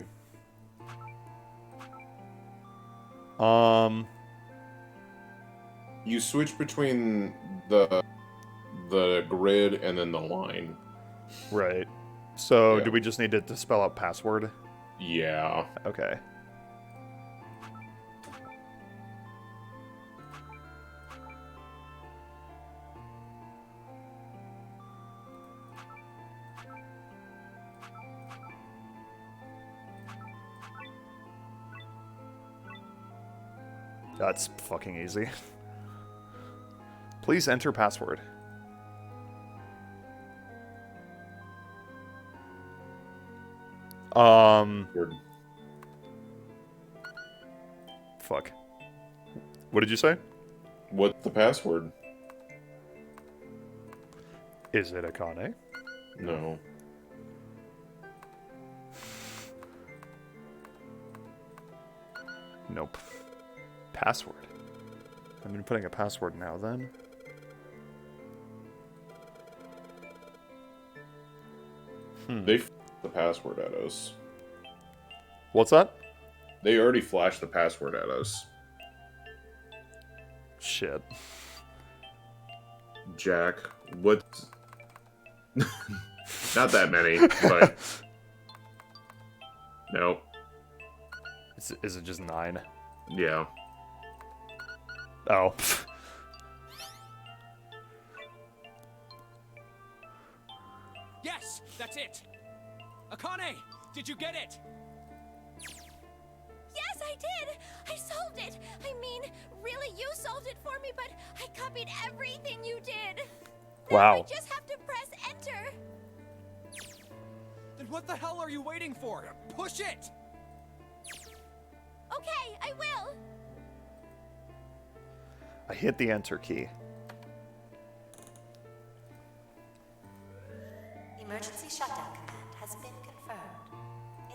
[SPEAKER 7] You switch between the grid and then the line.
[SPEAKER 1] Right. So,
[SPEAKER 7] Yeah.
[SPEAKER 1] do we just need to spell out password?
[SPEAKER 7] Yeah.
[SPEAKER 1] Okay. That's fucking easy. Please enter password.
[SPEAKER 7] Word.
[SPEAKER 1] Fuck. What did you say?
[SPEAKER 7] What's the password?
[SPEAKER 1] Is it Akane?
[SPEAKER 7] No.
[SPEAKER 1] Nope. Password. I'm inputting a password now then.
[SPEAKER 7] They the password at us.
[SPEAKER 1] What's that?
[SPEAKER 7] They already flashed the password at us.
[SPEAKER 1] Shit.
[SPEAKER 7] Jack, what? Not that many, but no.
[SPEAKER 1] Is it just 9?
[SPEAKER 7] Yeah.
[SPEAKER 1] Oh.
[SPEAKER 6] Yes, that's it. Akane, did you get it?
[SPEAKER 5] Yes, I did! I solved it! I mean, really, you solved it for me, but I copied everything you did! Now
[SPEAKER 1] Wow.
[SPEAKER 5] I just have to press enter!
[SPEAKER 6] Then what the hell are you waiting for? Push it!
[SPEAKER 5] Okay, I will!
[SPEAKER 1] I hit the enter key.
[SPEAKER 12] Emergency shutdown command has been confirmed.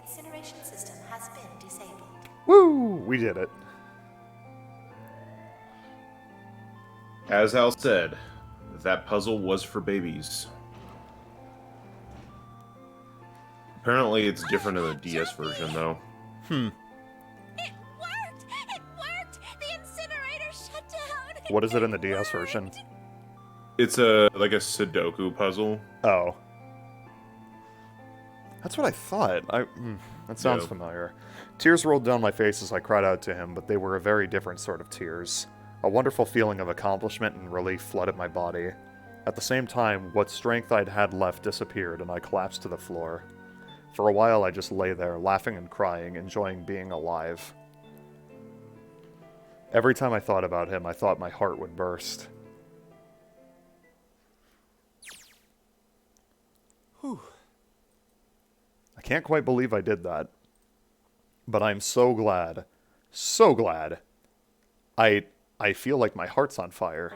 [SPEAKER 12] Incineration system has been disabled.
[SPEAKER 1] Woo! We did it.
[SPEAKER 7] As Al said, that puzzle was for babies. Apparently it's different in the DS version, though.
[SPEAKER 1] Hmm.
[SPEAKER 5] It worked! It worked! The incinerator shut down!
[SPEAKER 1] What is it in the DS version?
[SPEAKER 7] It's like a Sudoku puzzle.
[SPEAKER 1] Oh. That's what I thought. That sounds
[SPEAKER 7] Yeah.
[SPEAKER 1] familiar. Tears rolled down my face as I cried out to him, but they were a very different sort of tears. A wonderful feeling of accomplishment and relief flooded my body. At the same time, what strength I'd had left disappeared, and I collapsed to the floor. For a while, I just lay there, laughing and crying, enjoying being alive. Every time I thought about him, I thought my heart would burst.
[SPEAKER 6] Whew.
[SPEAKER 1] I can't quite believe I did that. But I'm so glad. I feel like my heart's on fire.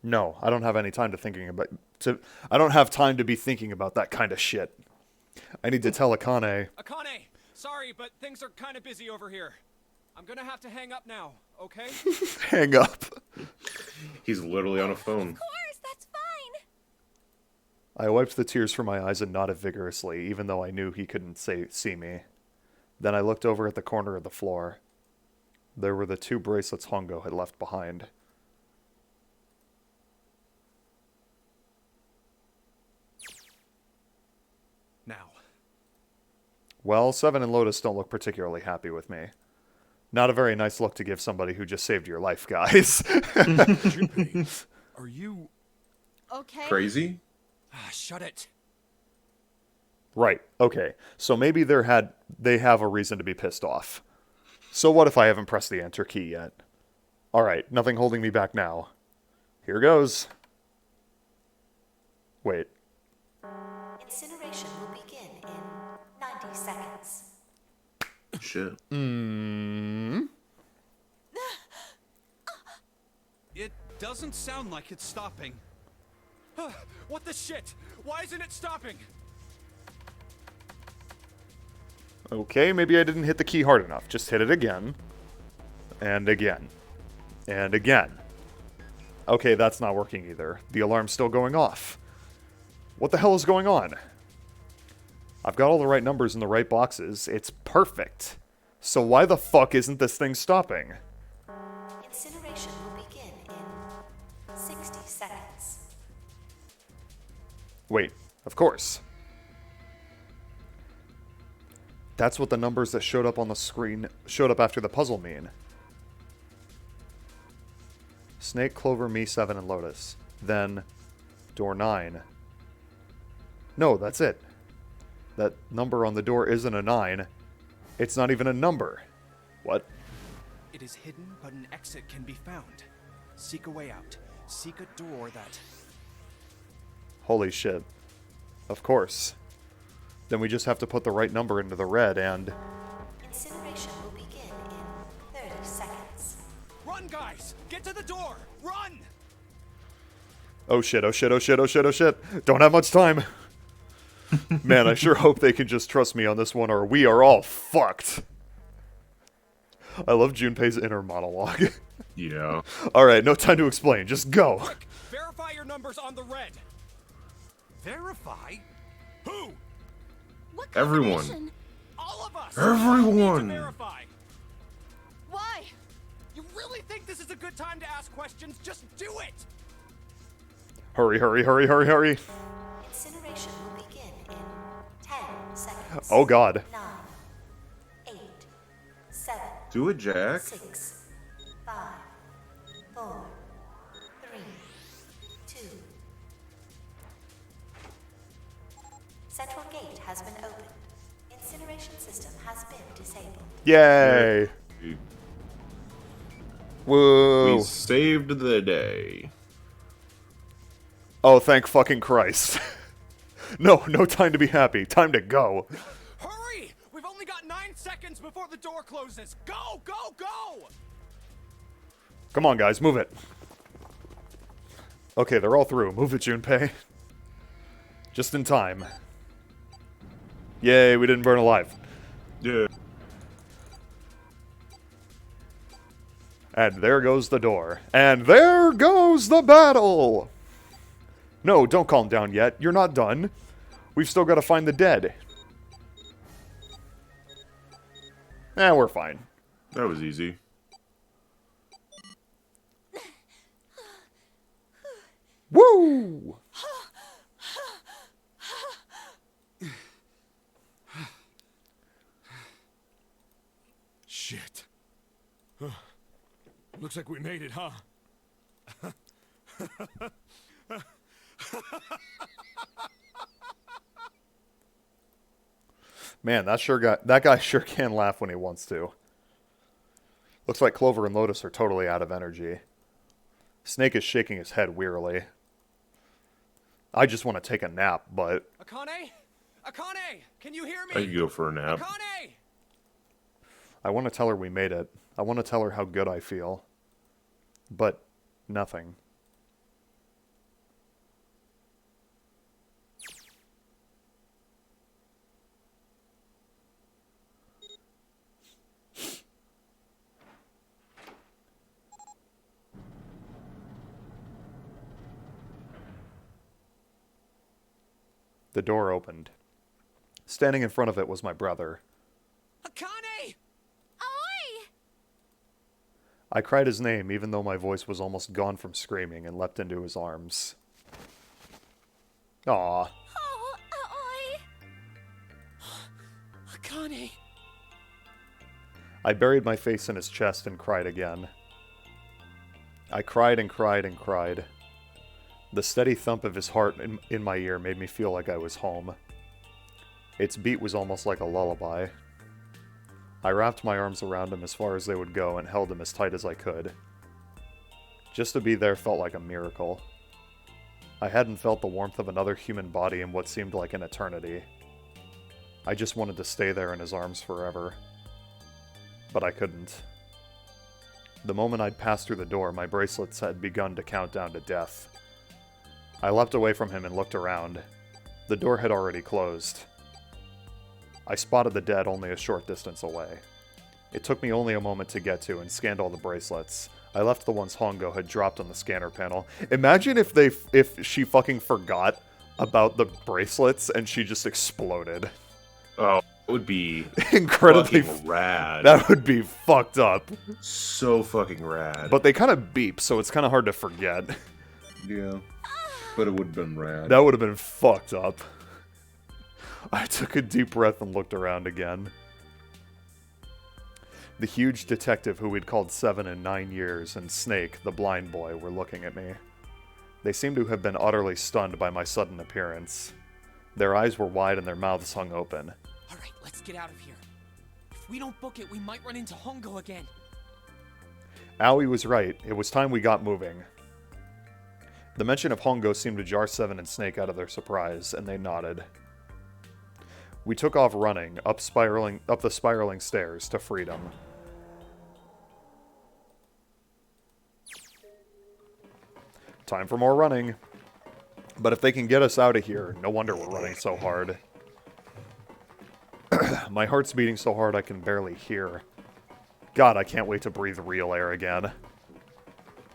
[SPEAKER 1] No, I don't have any time I don't have time to be thinking about that kind of shit. I need to tell Akane.
[SPEAKER 6] Akane, sorry, but things are kind of busy over here. I'm gonna have to hang up now, okay?
[SPEAKER 1] Hang up.
[SPEAKER 7] He's literally on a phone.
[SPEAKER 5] Of course, that's fine!
[SPEAKER 1] I wiped the tears from my eyes and nodded vigorously, even though I knew he couldn't see me. Then I looked over at the corner of the floor. There were the 2 bracelets Hongo had left behind.
[SPEAKER 6] Now.
[SPEAKER 1] Well, Seven and Lotus don't look particularly happy with me. Not a very nice look to give somebody who just saved your life, guys.
[SPEAKER 9] Junpei, are you...
[SPEAKER 10] Okay.
[SPEAKER 7] Crazy?
[SPEAKER 6] Shut it.
[SPEAKER 1] Right, okay. So maybe they have a reason to be pissed off. So what if I haven't pressed the enter key yet? Alright, nothing holding me back now. Here goes. Wait.
[SPEAKER 12] Incineration will begin in 90 seconds.
[SPEAKER 7] Shit.
[SPEAKER 8] It doesn't sound like it's stopping.
[SPEAKER 6] What the shit? Why isn't it stopping?
[SPEAKER 1] Okay, maybe I didn't hit the key hard enough. Just hit it again. And again. And again. Okay, that's not working either. The alarm's still going off. What the hell is going on? I've got all the right numbers in the right boxes. It's perfect. So why the fuck isn't this thing stopping?
[SPEAKER 12] Incineration will begin in 60 seconds.
[SPEAKER 1] Wait, of course. That's what the numbers that showed up on the screen showed up after the puzzle mean. Snake, Clover, Me, 7, and Lotus. Then, door 9. No, that's it. That number on the door isn't a 9. It's not even a number. What?
[SPEAKER 4] It is hidden, but an exit can be found. Seek a way out. Seek a door that...
[SPEAKER 1] Holy shit. Of course. Then we just have to put the right number into the red and...
[SPEAKER 12] Incineration will begin in 30 seconds.
[SPEAKER 6] Run, guys! Get to the door! Run!
[SPEAKER 1] Oh shit, oh shit, oh shit, oh shit, oh shit. Don't have much time. Man, I sure hope they can just trust me on this one or we are all fucked. I love Junpei's inner monologue.
[SPEAKER 7] Yeah.
[SPEAKER 1] Alright, no time to explain. Just go.
[SPEAKER 6] Quick! Verify your numbers on the red!
[SPEAKER 11] Verify?
[SPEAKER 6] Who?
[SPEAKER 5] What
[SPEAKER 7] Everyone.
[SPEAKER 5] combination?
[SPEAKER 6] All of us!
[SPEAKER 7] Everyone.
[SPEAKER 6] Need to verify!
[SPEAKER 10] Why?
[SPEAKER 6] You really think this is a good time to ask questions? Just do it!
[SPEAKER 1] Hurry, hurry, hurry, hurry, hurry.
[SPEAKER 12] Incineration will begin in 10 seconds.
[SPEAKER 1] Oh god.
[SPEAKER 12] 9, 8, 7,
[SPEAKER 7] Do it, Jack.
[SPEAKER 12] 6, 5, 4, 3, 2. Central gate has been opened. Incineration system has been disabled.
[SPEAKER 1] Yay. Whoa.
[SPEAKER 7] We saved the day.
[SPEAKER 1] Oh, thank fucking Christ. No time to be happy. Time to go.
[SPEAKER 6] Hurry! We've only got 9 seconds before the door closes! Go, go, go!
[SPEAKER 1] Come on, guys, move it. Okay, they're all through. Move it, Junpei. Just in time. Yay, we didn't burn alive.
[SPEAKER 7] Yeah.
[SPEAKER 1] And there goes the door. And there goes the battle! No, don't calm down yet. You're not done. We've still got to find the dead. We're fine.
[SPEAKER 7] That was easy.
[SPEAKER 1] Woo!
[SPEAKER 9] Shit. Looks like we made it, huh?
[SPEAKER 1] Man, that guy sure can laugh when he wants to. Looks like Clover and Lotus are totally out of energy. Snake is shaking his head wearily. I just want to take a nap, but...
[SPEAKER 6] Akane? Akane! Can you hear me?
[SPEAKER 7] I could go for a nap.
[SPEAKER 6] Akane!
[SPEAKER 1] I want to tell her we made it. I want to tell her how good I feel. But nothing. The door opened. Standing in front of it was my brother.
[SPEAKER 6] Akane!
[SPEAKER 5] Oi!
[SPEAKER 1] I cried his name even though my voice was almost gone from screaming and leapt into his arms. Aww.
[SPEAKER 5] Oh, oi!
[SPEAKER 6] Akane!
[SPEAKER 1] I buried my face in his chest and cried again. I cried and cried and cried. The steady thump of his heart in my ear made me feel like I was home. Its beat was almost like a lullaby. I wrapped my arms around him as far as they would go and held him as tight as I could. Just to be there felt like a miracle. I hadn't felt the warmth of another human body in what seemed like an eternity. I just wanted to stay there in his arms forever. But I couldn't. The moment I'd passed through the door, my bracelets had begun to count down to death. I leapt away from him and looked around. The door had already closed. I spotted the dead only a short distance away. It took me only a moment to get to and scanned all the bracelets. I left the ones Hongo had dropped on the scanner panel. Imagine if she fucking forgot about the bracelets and she just exploded.
[SPEAKER 7] Oh, it would be
[SPEAKER 1] incredibly
[SPEAKER 7] fucking rad.
[SPEAKER 1] That would be fucked up.
[SPEAKER 7] So fucking rad.
[SPEAKER 1] But they kind of beep, so it's kind of hard to forget.
[SPEAKER 7] Yeah. But it would have been rad.
[SPEAKER 1] That would have been fucked up. I took a deep breath and looked around again. The huge detective who we'd called 7 in 9 years and Snake, the blind boy, were looking at me. They seemed to have been utterly stunned by my sudden appearance. Their eyes were wide and their mouths hung open.
[SPEAKER 6] Alright, let's get out of here. If we don't book it, we might run into Hongo again.
[SPEAKER 1] Aoi was right. It was time we got moving. The mention of Hongo seemed to jar 7 and Snake out of their surprise, and they nodded. We took off running, up the spiraling stairs to freedom. Time for more running. But if they can get us out of here, no wonder we're running so hard. My heart's beating so hard I can barely hear. God, I can't wait to breathe real air again.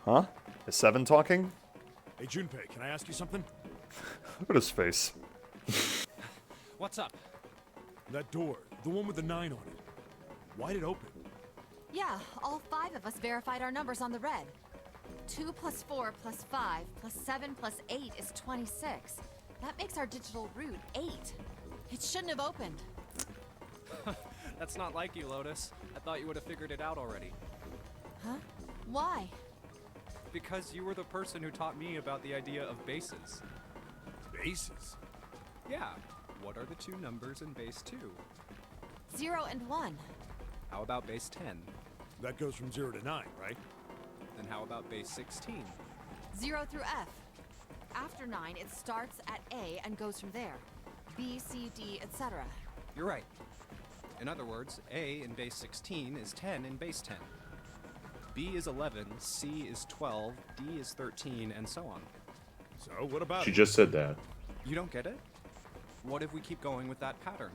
[SPEAKER 1] Huh? Is 7 talking?
[SPEAKER 9] Hey, Junpei, can I ask you something?
[SPEAKER 1] Look at his face.
[SPEAKER 6] What's up?
[SPEAKER 9] That door, the one with the 9 on it. Why'd it open?
[SPEAKER 10] Yeah, all 5 of us verified our numbers on the red. 2 plus 4 plus 5 plus 7 plus 8 is 26. That makes our digital route 8. It shouldn't have opened.
[SPEAKER 4] That's not like you, Lotus. I thought you would have figured it out already.
[SPEAKER 10] Huh? Why?
[SPEAKER 4] Because you were the person who taught me about the idea of bases.
[SPEAKER 9] Bases?
[SPEAKER 4] Yeah. What are the 2 numbers in base 2?
[SPEAKER 10] 0 and 1.
[SPEAKER 4] How about base 10?
[SPEAKER 9] That goes from 0 to 9, right?
[SPEAKER 4] Then how about base 16?
[SPEAKER 10] 0 through F. After 9, it starts at A and goes from there. B, C, D, etc.
[SPEAKER 4] You're right. In other words, A in base 16 is 10 in base 10. B is 11, C is 12, D is 13, and so on.
[SPEAKER 9] So, what about
[SPEAKER 7] She just said that.
[SPEAKER 4] You don't get it? What if we keep going with that pattern?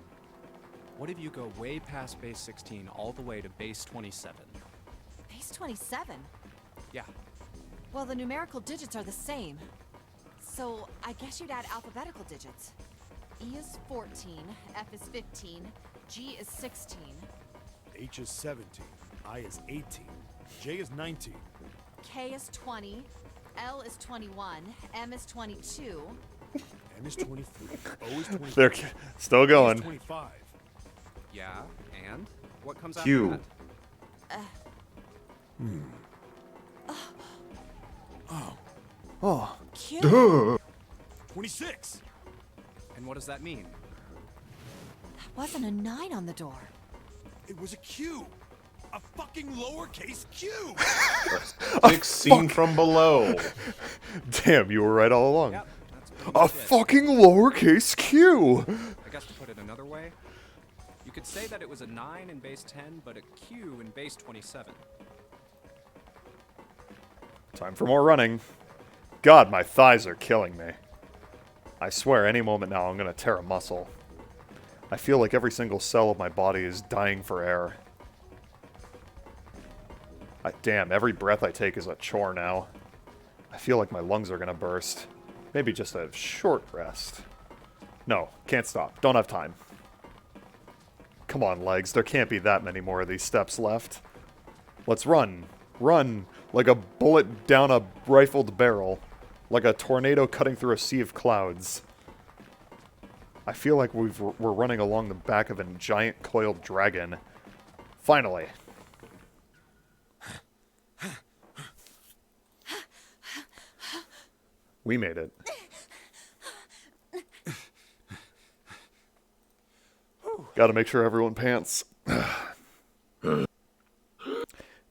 [SPEAKER 4] What if you go way past base 16 all the way to base 27?
[SPEAKER 10] Base 27?
[SPEAKER 4] Yeah.
[SPEAKER 10] Well, the numerical digits are the same. So, I guess you'd add alphabetical digits. E is 14, F is 15, G is 16.
[SPEAKER 9] H is 17, I is 18, J is 19.
[SPEAKER 10] K is 20, L is 21, M is 22.
[SPEAKER 9] M is 23, O is 23.
[SPEAKER 1] They're still going.
[SPEAKER 9] E is 25.
[SPEAKER 4] Yeah, and? What comes
[SPEAKER 7] Q.
[SPEAKER 4] after that?
[SPEAKER 1] Oh.
[SPEAKER 10] Q?
[SPEAKER 7] Duh.
[SPEAKER 9] 26.
[SPEAKER 4] And what does that mean?
[SPEAKER 10] That wasn't a 9 on the door.
[SPEAKER 9] It was a Q. A fucking lowercase Q.
[SPEAKER 7] Dick seen from below.
[SPEAKER 1] Damn, you were right all along.
[SPEAKER 4] Yep, that's pretty
[SPEAKER 1] A
[SPEAKER 4] much it.
[SPEAKER 1] fucking lowercase q!
[SPEAKER 4] I guess to put it another way, you could say that it was a 9 in base 10, but a Q in base 27.
[SPEAKER 1] Time for more running. God, my thighs are killing me. I swear, any moment now I'm gonna tear a muscle. I feel like every single cell of my body is dying for air. Damn, every breath I take is a chore now. I feel like my lungs are gonna burst. Maybe just a short rest. No, can't stop. Don't have time. Come on, legs. There can't be that many more of these steps left. Let's run. Run like a bullet down a rifled barrel. Like a tornado cutting through a sea of clouds. I feel like we're running along the back of a giant coiled dragon. Finally. We made it. Gotta make sure everyone pants.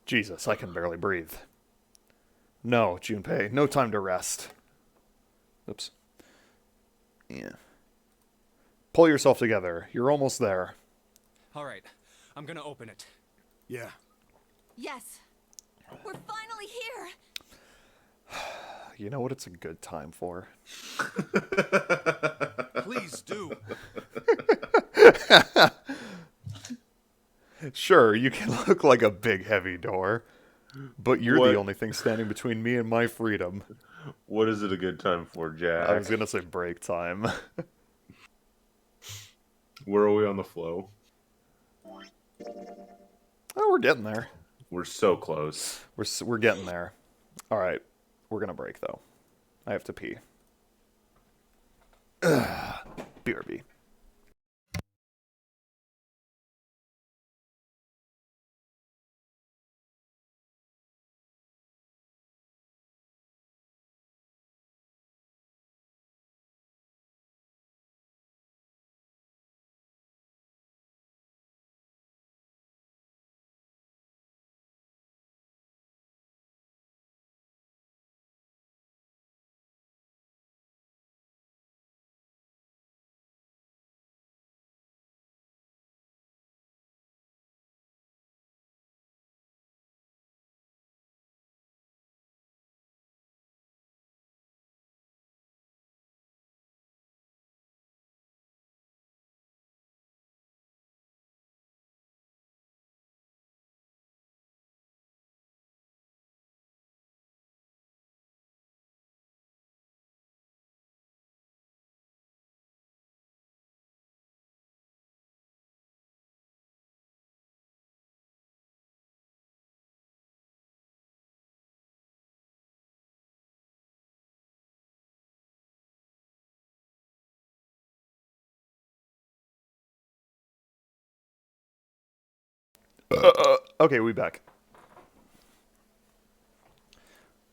[SPEAKER 1] Jesus, I can barely breathe. No, Junpei, no time to rest. Oops. Yeah. Pull yourself together. You're almost there.
[SPEAKER 6] Alright, I'm gonna open it.
[SPEAKER 9] Yeah.
[SPEAKER 10] Yes. We're finally here.
[SPEAKER 1] You know what it's a good time for?
[SPEAKER 11] Please do.
[SPEAKER 1] Sure, you can look like a big heavy door, but you're
[SPEAKER 7] What?
[SPEAKER 1] the only thing standing between me and my freedom.
[SPEAKER 7] What is it a good time for, Jack?
[SPEAKER 1] I was gonna say break time.
[SPEAKER 7] Where are we on the flow?
[SPEAKER 1] Oh, we're getting there.
[SPEAKER 7] We're so close.
[SPEAKER 1] We're getting there. All right, we're gonna break though. I have to pee. BRB. Okay, we back.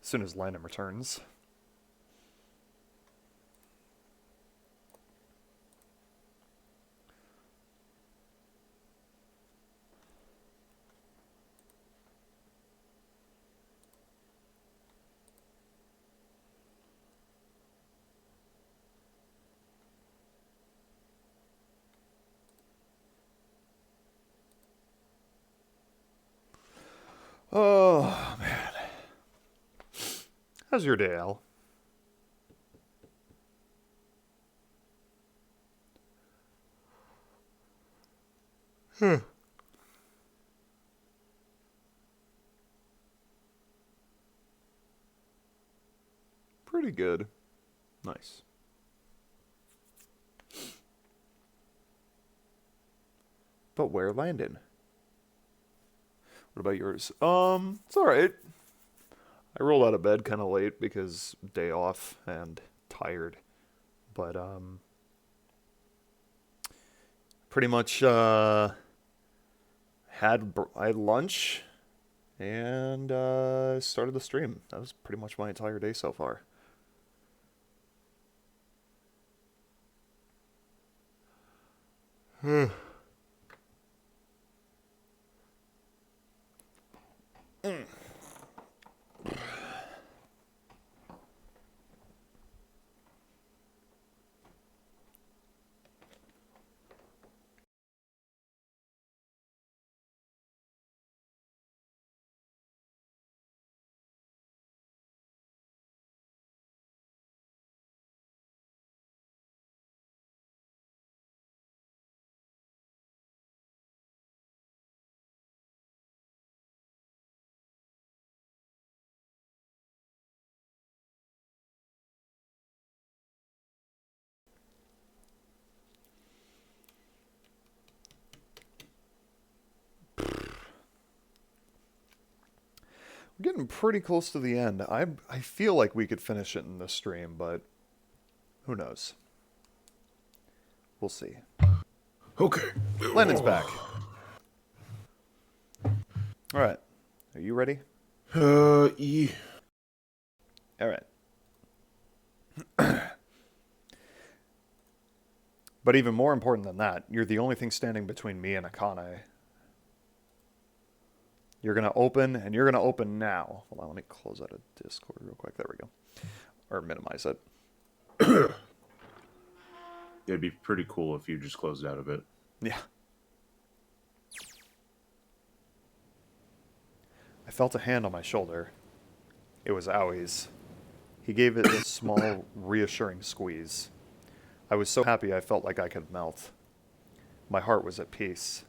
[SPEAKER 1] As soon as Landon returns. Oh, man. How's your day, Al? Pretty good. Nice. But where Landon? What about yours? It's alright. I rolled out of bed kind of late because day off and tired. But, pretty much, I had lunch and, started the stream. That was pretty much my entire day so far. We're getting pretty close to the end. I feel like we could finish it in this stream, but who knows? We'll see.
[SPEAKER 7] Okay.
[SPEAKER 1] Landon's back. All right. Are you ready?
[SPEAKER 7] Yeah.
[SPEAKER 1] All right. But even more important than that, you're the only thing standing between me and Akane. You're going to open, and you're going to open now. Hold on, let me close out of Discord real quick. There we go. Or minimize it.
[SPEAKER 7] It'd be pretty cool if you just closed out of it.
[SPEAKER 1] Yeah. I felt a hand on my shoulder. It was Aui's. He gave it a small, reassuring squeeze. I was so happy I felt like I could melt. My heart was at peace.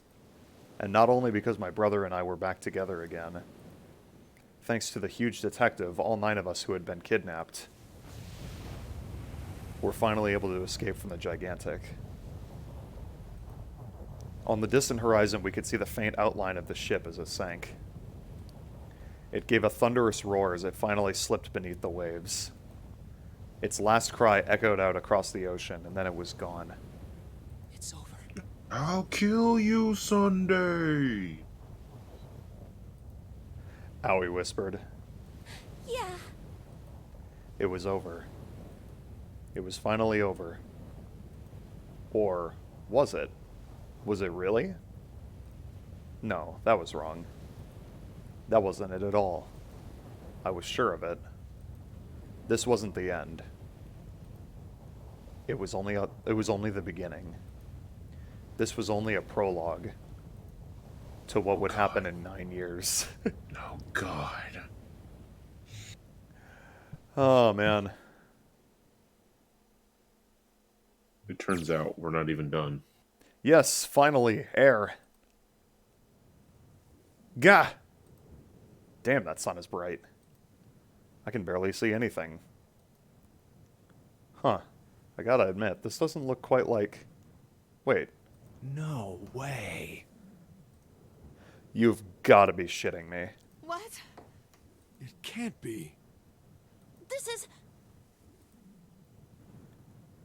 [SPEAKER 1] And not only because my brother and I were back together again. Thanks to the huge detective, all 9 of us who had been kidnapped were finally able to escape from the gigantic. On the distant horizon, we could see the faint outline of the ship as it sank. It gave a thunderous roar as it finally slipped beneath the waves. Its last cry echoed out across the ocean, and then it was gone.
[SPEAKER 6] It's over.
[SPEAKER 7] I'll kill you Sunday.
[SPEAKER 1] Owie whispered.
[SPEAKER 5] Yeah.
[SPEAKER 1] It was over. It was finally over. Or was it? Was it really? No, that was wrong. That wasn't it at all. I was sure of it. This wasn't the end. It was only the beginning. This was only a prologue to what would happen in 9 years.
[SPEAKER 7] Oh, God.
[SPEAKER 1] Oh, man.
[SPEAKER 7] It turns out we're not even done.
[SPEAKER 1] Yes, finally, air. Gah! Damn, that sun is bright. I can barely see anything. Huh. I gotta admit, this doesn't look quite like... Wait.
[SPEAKER 9] No way.
[SPEAKER 1] You've gotta be shitting me.
[SPEAKER 10] What?
[SPEAKER 9] It can't be.
[SPEAKER 10] This is...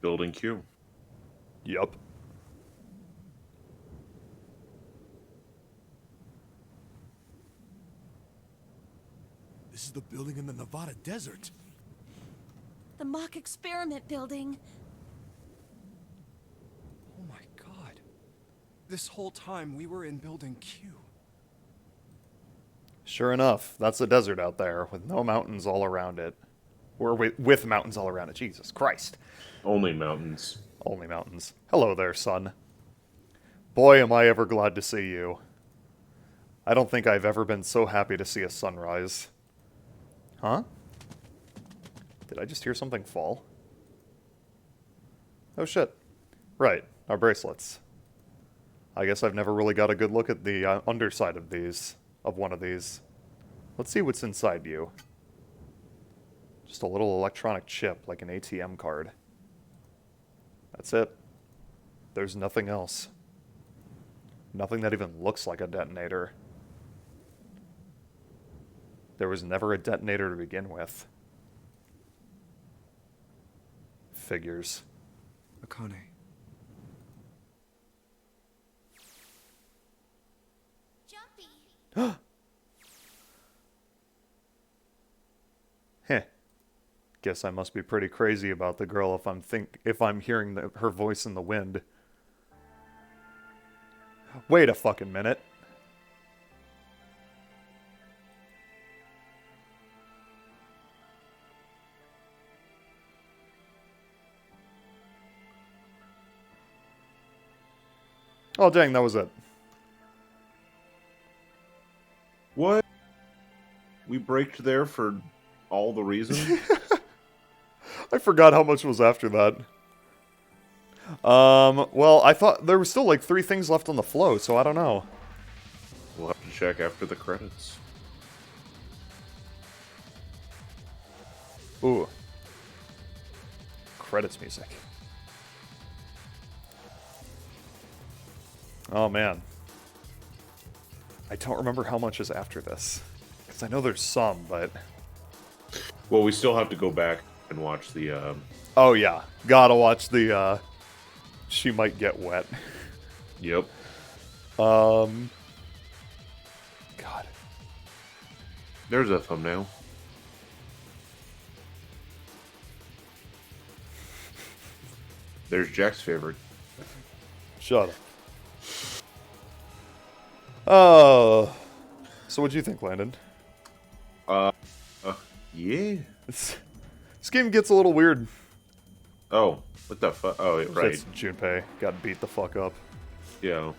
[SPEAKER 7] Building Q.
[SPEAKER 1] Yup.
[SPEAKER 9] This is the building in the Nevada desert.
[SPEAKER 10] the mock experiment building.
[SPEAKER 4] Oh my god. This whole time we were in Building Q.
[SPEAKER 1] Sure enough, that's the desert out there, with no mountains all around it. Or with mountains all around it, Jesus Christ.
[SPEAKER 7] Only mountains.
[SPEAKER 1] Only mountains. Hello there, son. Boy, am I ever glad to see you. I don't think I've ever been so happy to see a sunrise. Huh? Did I just hear something fall? Oh shit. Right, our bracelets. I guess I've never really got a good look at the underside of these. Of one of these. Let's see what's inside you. Just a little electronic chip, like an ATM card. That's it. There's nothing else. Nothing that even looks like a detonator. There was never a detonator to begin with. Figures.
[SPEAKER 4] Akane.
[SPEAKER 5] Jumpy.
[SPEAKER 1] Heh. Guess I must be pretty crazy about the girl if I'm hearing her voice in the wind. Wait a fucking minute. Oh dang, that was it.
[SPEAKER 7] What? We braked there for all the reasons?
[SPEAKER 1] I forgot how much was after that. Well, I thought there was still like 3 things left on the flow, so I don't know.
[SPEAKER 7] We'll have to check after the credits.
[SPEAKER 1] Ooh. Credits music. Oh man. I don't remember how much is after this. Because I know there's some, but...
[SPEAKER 7] Well, we still have to go back and watch the,
[SPEAKER 1] Oh yeah. Gotta watch the, She Might Get Wet.
[SPEAKER 7] Yep.
[SPEAKER 1] God.
[SPEAKER 7] There's a thumbnail. There's Jack's favorite.
[SPEAKER 1] Shut up. Oh. So what'd you think, Landon?
[SPEAKER 7] Yeah.
[SPEAKER 1] This game gets a little weird.
[SPEAKER 7] Oh, what the fuck? Oh, right.
[SPEAKER 1] That's Junpei. Got beat the fuck up.
[SPEAKER 7] Yeah.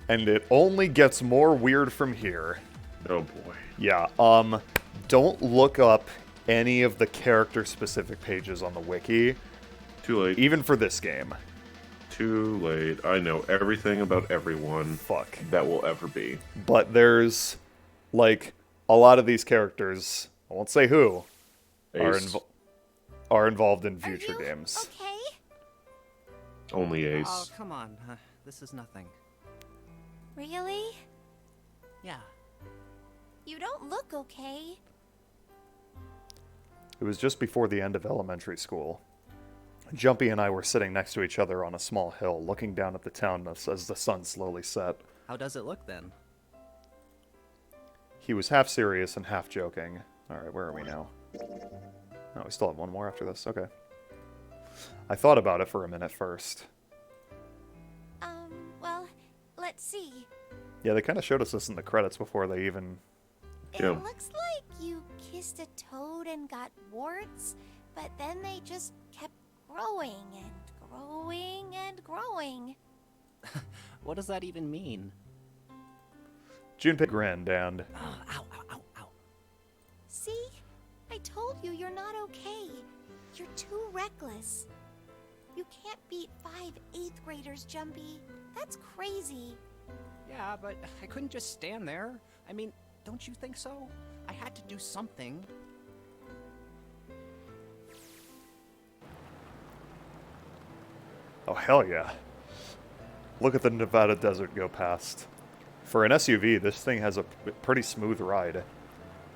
[SPEAKER 1] And it only gets more weird from here.
[SPEAKER 7] Oh boy.
[SPEAKER 1] Yeah, don't look up any of the character-specific pages on the wiki,
[SPEAKER 7] Too late.
[SPEAKER 1] even for this game.
[SPEAKER 7] Too late. I know everything about everyone.
[SPEAKER 1] Fuck.
[SPEAKER 7] That will ever be.
[SPEAKER 1] But there's, like, a lot of these characters, I won't say who,
[SPEAKER 7] Ace.
[SPEAKER 1] are involved in future games.
[SPEAKER 5] Okay?
[SPEAKER 7] Only Ace.
[SPEAKER 4] Oh, come on. This is nothing.
[SPEAKER 5] Really?
[SPEAKER 4] Yeah.
[SPEAKER 5] You don't look okay.
[SPEAKER 1] It was just before the end of elementary school. Jumpy and I were sitting next to each other on a small hill, looking down at the town as the sun slowly set.
[SPEAKER 4] How does it look then?
[SPEAKER 1] He was half serious and half joking. Alright, where are we now? Oh, we still have one more after this. Okay. I thought about it for a minute first.
[SPEAKER 5] Well, let's see.
[SPEAKER 1] Yeah, they kind of showed us this in the credits before they even...
[SPEAKER 5] It looks like you kissed a toad and got warts, but then they just kept growing and growing and growing.
[SPEAKER 4] What does that even mean?
[SPEAKER 1] Junpei grinned and...
[SPEAKER 4] Ow, ow, ow, ow.
[SPEAKER 5] See? I told you you're not okay. You're too reckless. You can't beat 5 8th graders, Jumpy. That's crazy.
[SPEAKER 4] Yeah, but I couldn't just stand there. I mean, don't you think so? I had to do something.
[SPEAKER 1] Oh, hell yeah. Look at the Nevada desert go past. For an SUV, this thing has a pretty smooth ride.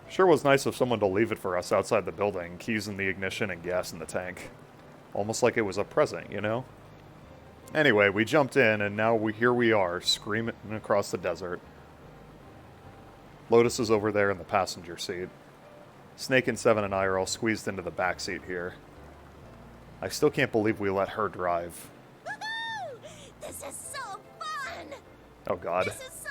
[SPEAKER 1] Sure was nice of someone to leave it for us outside the building, keys in the ignition and gas in the tank. Almost like it was a present, you know? Anyway, we jumped in, and now here we are, screaming across the desert. Lotus is over there in the passenger seat. Snake and Seven and I are all squeezed into the back seat here. I still can't believe we let her drive.
[SPEAKER 5] Woohoo! This is so fun!
[SPEAKER 1] Oh god.
[SPEAKER 5] This is so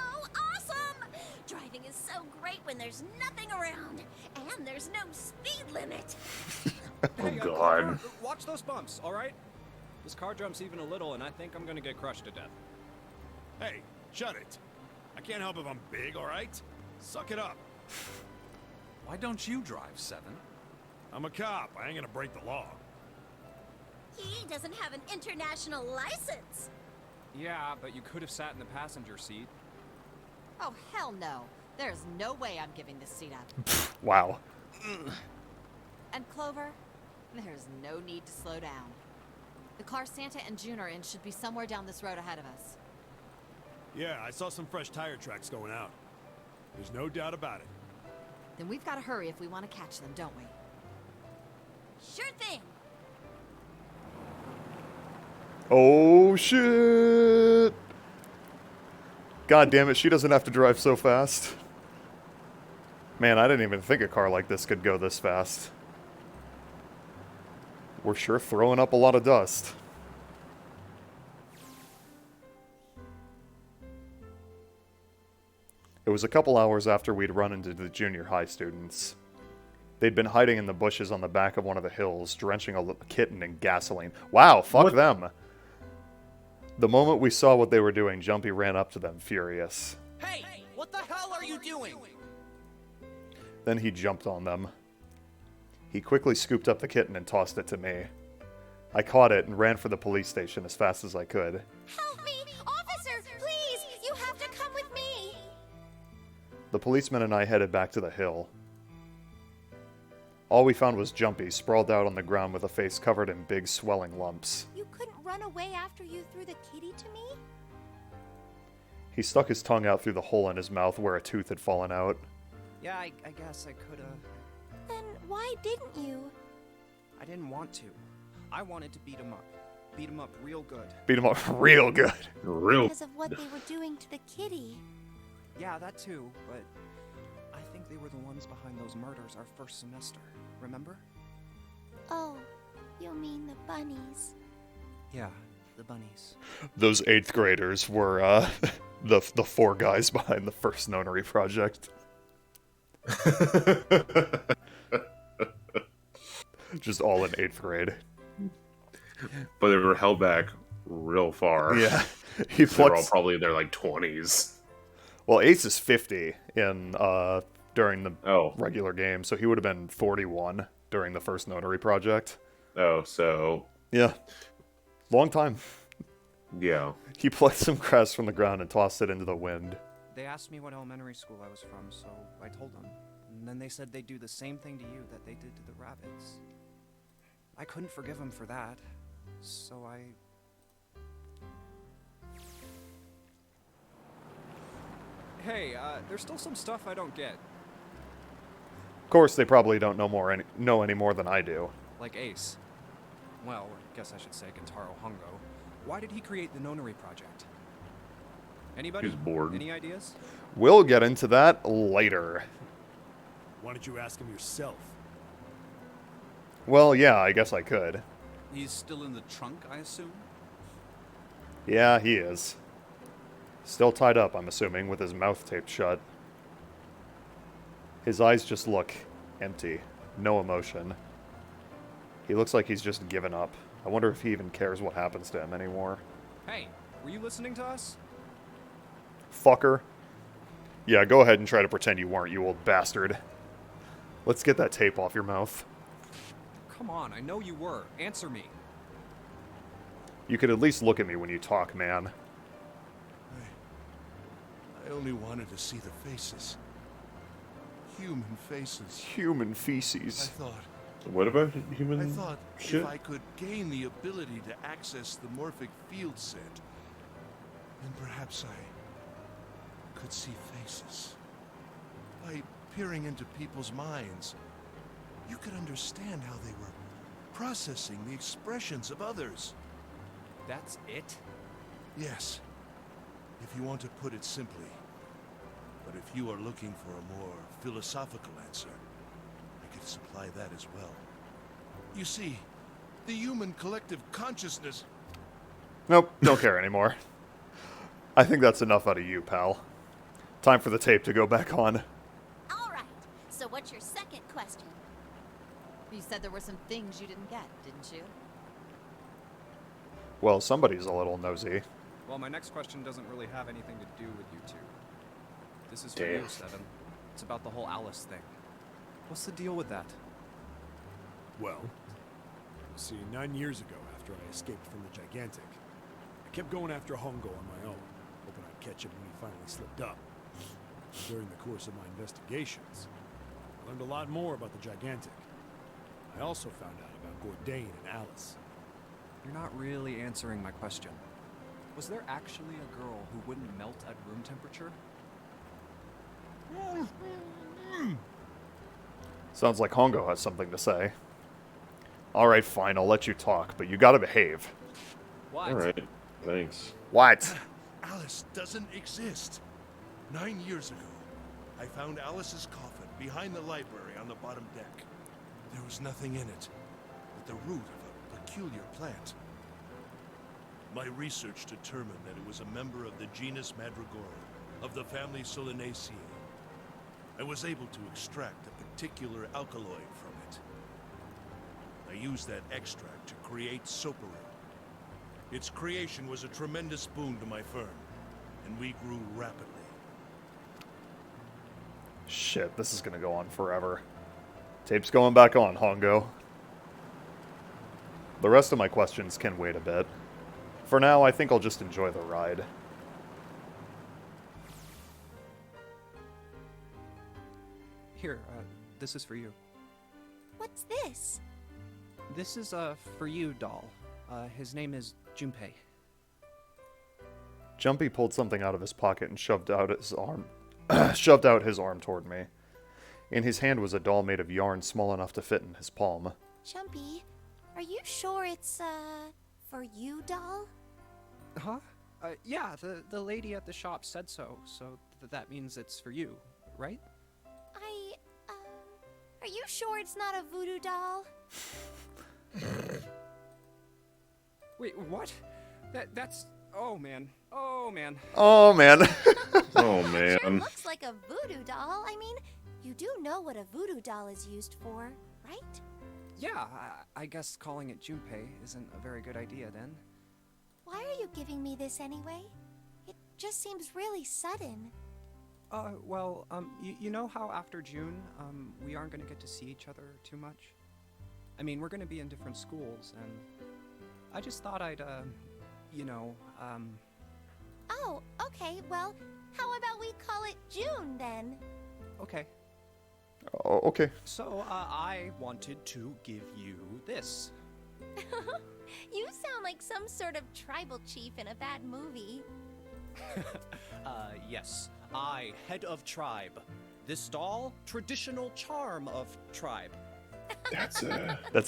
[SPEAKER 5] awesome! Driving is so great when there's nothing around, and there's no speed limit.
[SPEAKER 7] Oh god.
[SPEAKER 4] Watch those bumps, alright? This car jumps even a little, and I think I'm gonna get crushed to death.
[SPEAKER 9] Hey, shut it. I can't help if I'm big, alright? Suck it up.
[SPEAKER 8] Why don't you drive, Seven?
[SPEAKER 9] I'm a cop. I ain't gonna break the law.
[SPEAKER 5] He doesn't have an international license.
[SPEAKER 4] Yeah, but you could have sat in the passenger seat.
[SPEAKER 10] Oh, hell no. There's no way I'm giving this seat up.
[SPEAKER 1] Wow.
[SPEAKER 10] And Clover, there's no need to slow down. The car Santa and June are in should be somewhere down this road ahead of us.
[SPEAKER 9] Yeah, I saw some fresh tire tracks going out. There's no doubt about it.
[SPEAKER 10] Then we've got to hurry if we want to catch them, don't we?
[SPEAKER 5] Sure thing.
[SPEAKER 1] Oh shit! God damn it, she doesn't have to drive so fast. Man, I didn't even think a car like this could go this fast. We're sure throwing up a lot of dust. It was a couple hours after we'd run into the junior high students. They'd been hiding in the bushes on the back of one of the hills, drenching a kitten in gasoline. Wow, fuck them. The moment we saw what they were doing, Jumpy ran up to them, furious.
[SPEAKER 6] Hey, what the hell are you doing?
[SPEAKER 1] Then he jumped on them. He quickly scooped up the kitten and tossed it to me. I caught it and ran for the police station as fast as I could.
[SPEAKER 5] Help me! Officer, please! You have to come with me!
[SPEAKER 1] The policeman and I headed back to the hill. All we found was Jumpy, sprawled out on the ground with a face covered in big, swelling lumps.
[SPEAKER 5] You couldn't run away after you threw the kitty to me?
[SPEAKER 1] He stuck his tongue out through the hole in his mouth where a tooth had fallen out.
[SPEAKER 4] Yeah, I guess I could've.
[SPEAKER 5] Then why didn't you?
[SPEAKER 4] I didn't want to. I wanted to beat him up. Beat him up real good.
[SPEAKER 1] Beat him up real good.
[SPEAKER 5] Because of what they were doing to the kitty.
[SPEAKER 4] Yeah, that too, but I think they were the ones behind those murders our first semester. Remember?
[SPEAKER 5] Oh, you mean the bunnies.
[SPEAKER 4] Yeah, the bunnies.
[SPEAKER 1] Those 8th graders were, the 4 guys behind the first nonary project. Just all in 8th grade.
[SPEAKER 7] But they were held back real far.
[SPEAKER 1] Yeah.
[SPEAKER 7] They were all probably in their, like, 20s.
[SPEAKER 1] Well, Ace is 50 in during the
[SPEAKER 7] Oh.
[SPEAKER 1] regular game, so he would have been 41 during the first notary project.
[SPEAKER 7] Oh, so
[SPEAKER 1] Yeah. Long time.
[SPEAKER 7] yeah.
[SPEAKER 1] He plucked some grass from the ground and tossed it into the wind.
[SPEAKER 4] They asked me what elementary school I was from, so I told them. And then they said they'd do the same thing to you that they did to the rabbits. I couldn't forgive them for that, so I... Hey, there's still some stuff I don't get.
[SPEAKER 1] Of course, they probably don't know any more than I do.
[SPEAKER 4] Like Ace. Well, I guess I should say Kentaro Hongo. Why did he create the Nonary Project? Anybody?
[SPEAKER 7] He was bored.
[SPEAKER 4] Any ideas?
[SPEAKER 1] We'll get into that later.
[SPEAKER 9] Why don't you ask him yourself?
[SPEAKER 1] Well, yeah, I guess I could.
[SPEAKER 8] He's still in the trunk, I assume?
[SPEAKER 1] Yeah, he is. Still tied up, I'm assuming, with his mouth taped shut. His eyes just look empty. No emotion. He looks like he's just given up. I wonder if he even cares what happens to him anymore.
[SPEAKER 4] Hey, were you listening to us?
[SPEAKER 1] Fucker. Yeah, go ahead and try to pretend you weren't, you old bastard. Let's get that tape off your mouth.
[SPEAKER 4] Come on, I know you were. Answer me.
[SPEAKER 1] You could at least look at me when you talk, man.
[SPEAKER 3] I only wanted to see the faces. Human faces.
[SPEAKER 1] Human feces.
[SPEAKER 3] I thought
[SPEAKER 7] What about human
[SPEAKER 3] I thought
[SPEAKER 7] shit?
[SPEAKER 3] if I could gain the ability to access the morphic field set, then perhaps I could see faces. By peering into people's minds, you could understand how they were processing the expressions of others.
[SPEAKER 4] That's it?
[SPEAKER 3] Yes, if you want to put it simply. But if you are looking for a more philosophical answer, I could supply that as well. You see, the human collective consciousness...
[SPEAKER 1] Nope, don't care anymore. I think that's enough out of you, pal. Time for the tape to go back on.
[SPEAKER 5] All right. So what's your second question?
[SPEAKER 10] You said there were some things you didn't get, didn't you?
[SPEAKER 1] Well, somebody's a little nosy.
[SPEAKER 4] Well, my next question doesn't really have anything to do with you two. This is for you,
[SPEAKER 7] Damn.
[SPEAKER 4] Seven. It's about the whole Alice thing. What's the deal with that?
[SPEAKER 9] Well, see, 9 years ago, after I escaped from the Gigantic, I kept going after Hongo on my own, hoping I'd catch him when he finally slipped up. During the course of my investigations, I learned a lot more about the Gigantic. I also found out about Bourdain and Alice.
[SPEAKER 4] You're not really answering my question. Was there actually a girl who wouldn't melt at room temperature?
[SPEAKER 1] Sounds like Hongo has something to say. Alright, fine, I'll let you talk, but you gotta behave.
[SPEAKER 4] What?
[SPEAKER 7] Alright, thanks.
[SPEAKER 1] What?
[SPEAKER 3] Alice doesn't exist. 9 years ago, I found Alice's coffin behind the library on the bottom deck. There was nothing in it but the root of a peculiar plant. My research determined that it was a member of the genus Mandragora, of the family Solanaceae. I was able to extract a particular alkaloid from it. I used that extract to create Soparin. Its creation was a tremendous boon to my firm, and we grew rapidly.
[SPEAKER 1] Shit, this is gonna go on forever. Tape's going back on, Hongo. The rest of my questions can wait a bit. For now, I think I'll just enjoy the ride.
[SPEAKER 4] Here, this is for you.
[SPEAKER 5] What's this?
[SPEAKER 4] This is, for you, doll. His name is Junpei.
[SPEAKER 1] Jumpy pulled something out of his pocket and shoved out his arm. Shoved out his arm toward me. In his hand was a doll made of yarn small enough to fit in his palm.
[SPEAKER 5] Jumpy, are you sure it's, for you, doll?
[SPEAKER 4] Huh? Yeah, the lady at the shop said so, so that means it's for you, right?
[SPEAKER 5] Are you sure it's not a voodoo doll?
[SPEAKER 4] Wait, what? That's... Oh, man. Oh, man.
[SPEAKER 1] Oh, man.
[SPEAKER 7] Oh,
[SPEAKER 5] Sure
[SPEAKER 7] man.
[SPEAKER 5] looks like a voodoo doll. I mean, you do know what a voodoo doll is used for, right?
[SPEAKER 4] Yeah, I guess calling it Junpei isn't a very good idea, then.
[SPEAKER 5] Why are you giving me this anyway? It just seems really sudden.
[SPEAKER 4] Well, you know how after June, we aren't gonna get to see each other too much? I mean, we're gonna be in different schools, and I just thought I'd, you know,
[SPEAKER 5] Oh, okay, well, how about we call it June then?
[SPEAKER 4] Okay.
[SPEAKER 1] Oh, okay.
[SPEAKER 4] So, I wanted to give you this.
[SPEAKER 5] You sound like some sort of tribal chief in a bad movie.
[SPEAKER 4] Yes. I, head of tribe. This doll, traditional charm of tribe.
[SPEAKER 1] That's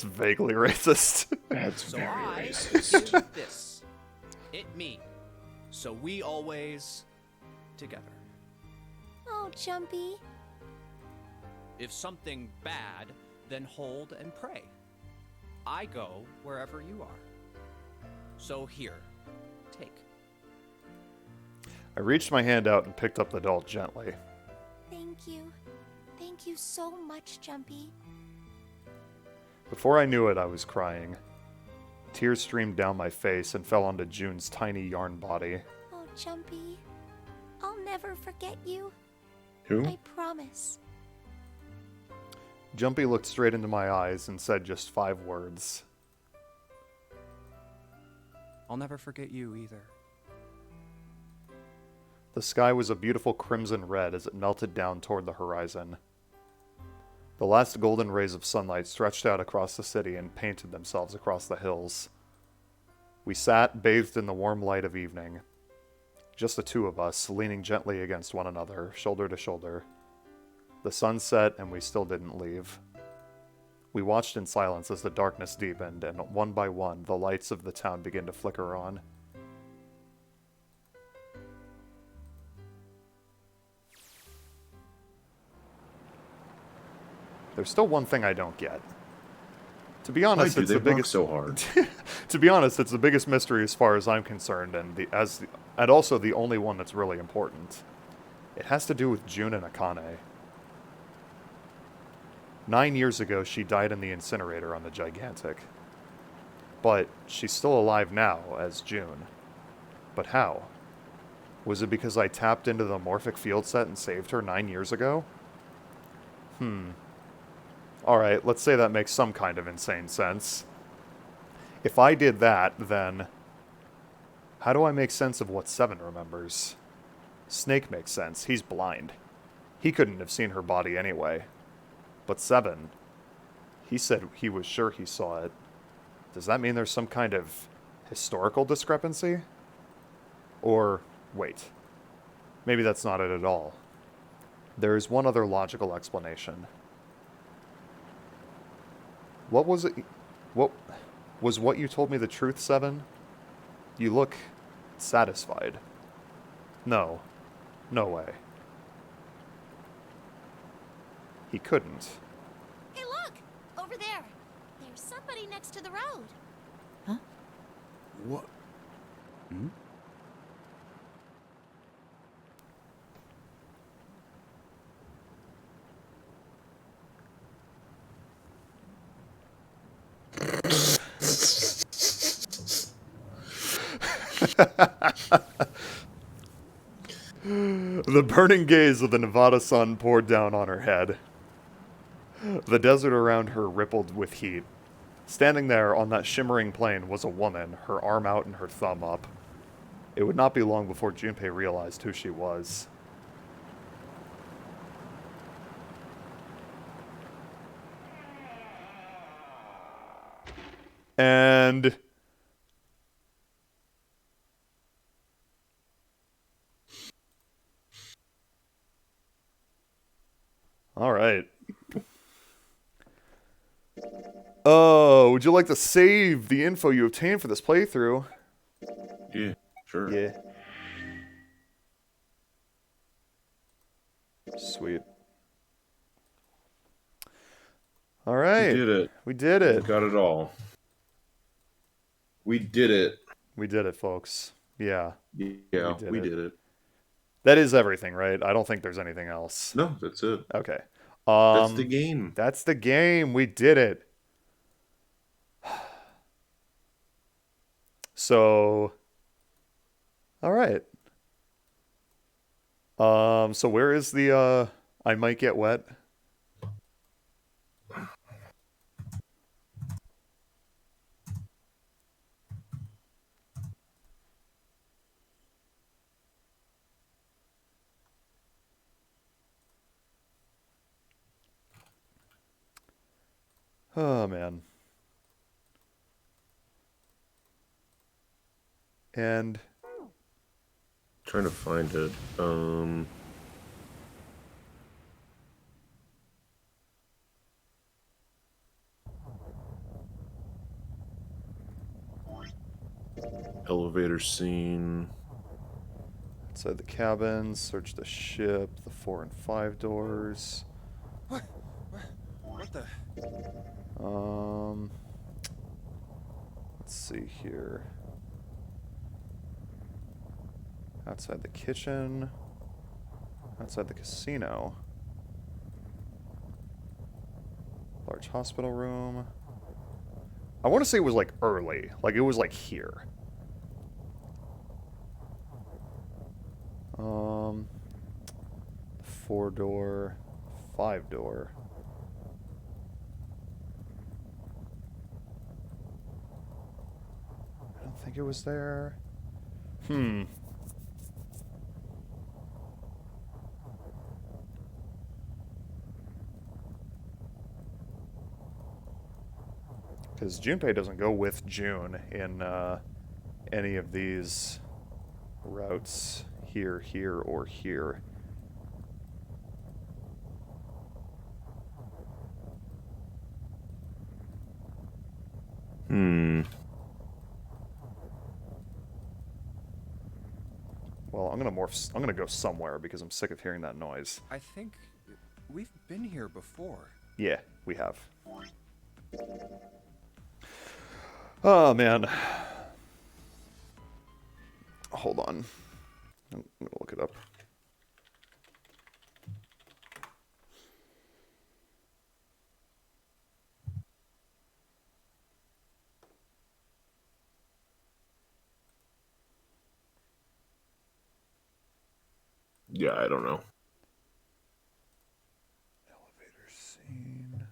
[SPEAKER 1] vaguely racist.
[SPEAKER 7] That's
[SPEAKER 4] So
[SPEAKER 7] very
[SPEAKER 4] I
[SPEAKER 7] racist.
[SPEAKER 4] give this. It me. So we always together.
[SPEAKER 5] Oh, Jumpy.
[SPEAKER 4] If something bad, then hold and pray. I go wherever you are. So here, take.
[SPEAKER 1] I reached my hand out and picked up the doll gently.
[SPEAKER 5] Thank you. Thank you so much, Jumpy.
[SPEAKER 1] Before I knew it, I was crying. Tears streamed down my face and fell onto June's tiny yarn body.
[SPEAKER 5] Oh, Jumpy. I'll never forget you.
[SPEAKER 7] Who?
[SPEAKER 5] I promise.
[SPEAKER 1] Jumpy looked straight into my eyes and said just 5 words.
[SPEAKER 4] I'll never forget you either.
[SPEAKER 1] The sky was a beautiful crimson red as it melted down toward the horizon. The last golden rays of sunlight stretched out across the city and painted themselves across the hills. We sat, bathed in the warm light of evening. Just the two of us, leaning gently against one another, shoulder to shoulder. The sun set and we still didn't leave. We watched in silence as the darkness deepened, and one by one, the lights of the town began to flicker on. There's still one thing I don't get. To be honest,
[SPEAKER 7] Why do
[SPEAKER 1] it's
[SPEAKER 7] they
[SPEAKER 1] the
[SPEAKER 7] block
[SPEAKER 1] biggest.
[SPEAKER 7] so hard?
[SPEAKER 1] To be honest, it's the biggest mystery as far as I'm concerned, and also the only one that's really important. It has to do with June and Akane. 9 years ago, she died in the incinerator on the Gigantic. But she's still alive now as June. But how? Was it because I tapped into the morphic field set and saved her 9 years ago? Alright, let's say that makes some kind of insane sense. If I did that, then how do I make sense of what Seven remembers? Snake makes sense. He's blind. He couldn't have seen her body anyway. But Seven, he said he was sure he saw it. Does that mean there's some kind of historical discrepancy? Or, wait, maybe that's not it at all. There is one other logical explanation. What was it? What was what you told me the truth, Seven? You look satisfied. No. No way. He couldn't.
[SPEAKER 5] Hey, look! Over there. There's somebody next to the road.
[SPEAKER 9] What? Hmm?
[SPEAKER 1] The burning gaze of the Nevada sun poured down on her head. The desert around her rippled with heat. Standing there on that shimmering plain was a woman, her arm out and her thumb up. It would not be long before Junpei realized who she was. And all right. Oh, would you like to save the info you obtained for this playthrough?
[SPEAKER 7] Yeah, sure.
[SPEAKER 1] Yeah. Sweet. All right.
[SPEAKER 7] We did it.
[SPEAKER 1] We did it.
[SPEAKER 7] We got it all. We did it.
[SPEAKER 1] We did it, folks. Yeah.
[SPEAKER 7] Yeah, we did it.
[SPEAKER 1] That is everything, right? I don't think there's anything else.
[SPEAKER 7] No, that's it.
[SPEAKER 1] Okay.
[SPEAKER 7] That's the game.
[SPEAKER 1] That's the game. We did it. So, all right. So where is the I might get wet? Oh man. And
[SPEAKER 2] Trying to find it. Elevator scene.
[SPEAKER 1] outside the cabin, search the ship, the 4 and 5 doors.
[SPEAKER 4] What the?
[SPEAKER 1] Let's see here. Outside the kitchen. Outside the casino. Large hospital room. I want to say it was like early. Like it was like here. 4-door, 5-door. I don't think it was there. Because Junpei doesn't go with June in any of these routes. Here, here, or here. Well, I'm gonna go somewhere because I'm sick of hearing that noise.
[SPEAKER 4] I think we've been here before.
[SPEAKER 1] Yeah, we have. Oh, man. Hold on. I'm gonna look it up.
[SPEAKER 2] Yeah, I don't know.
[SPEAKER 1] Elevator scene.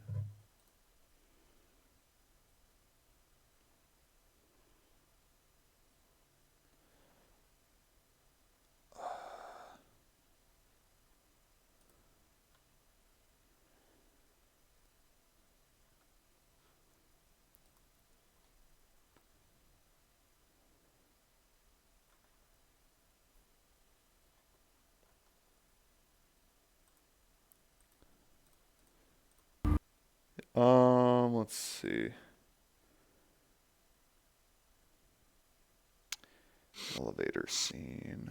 [SPEAKER 1] Let's see. Elevator scene.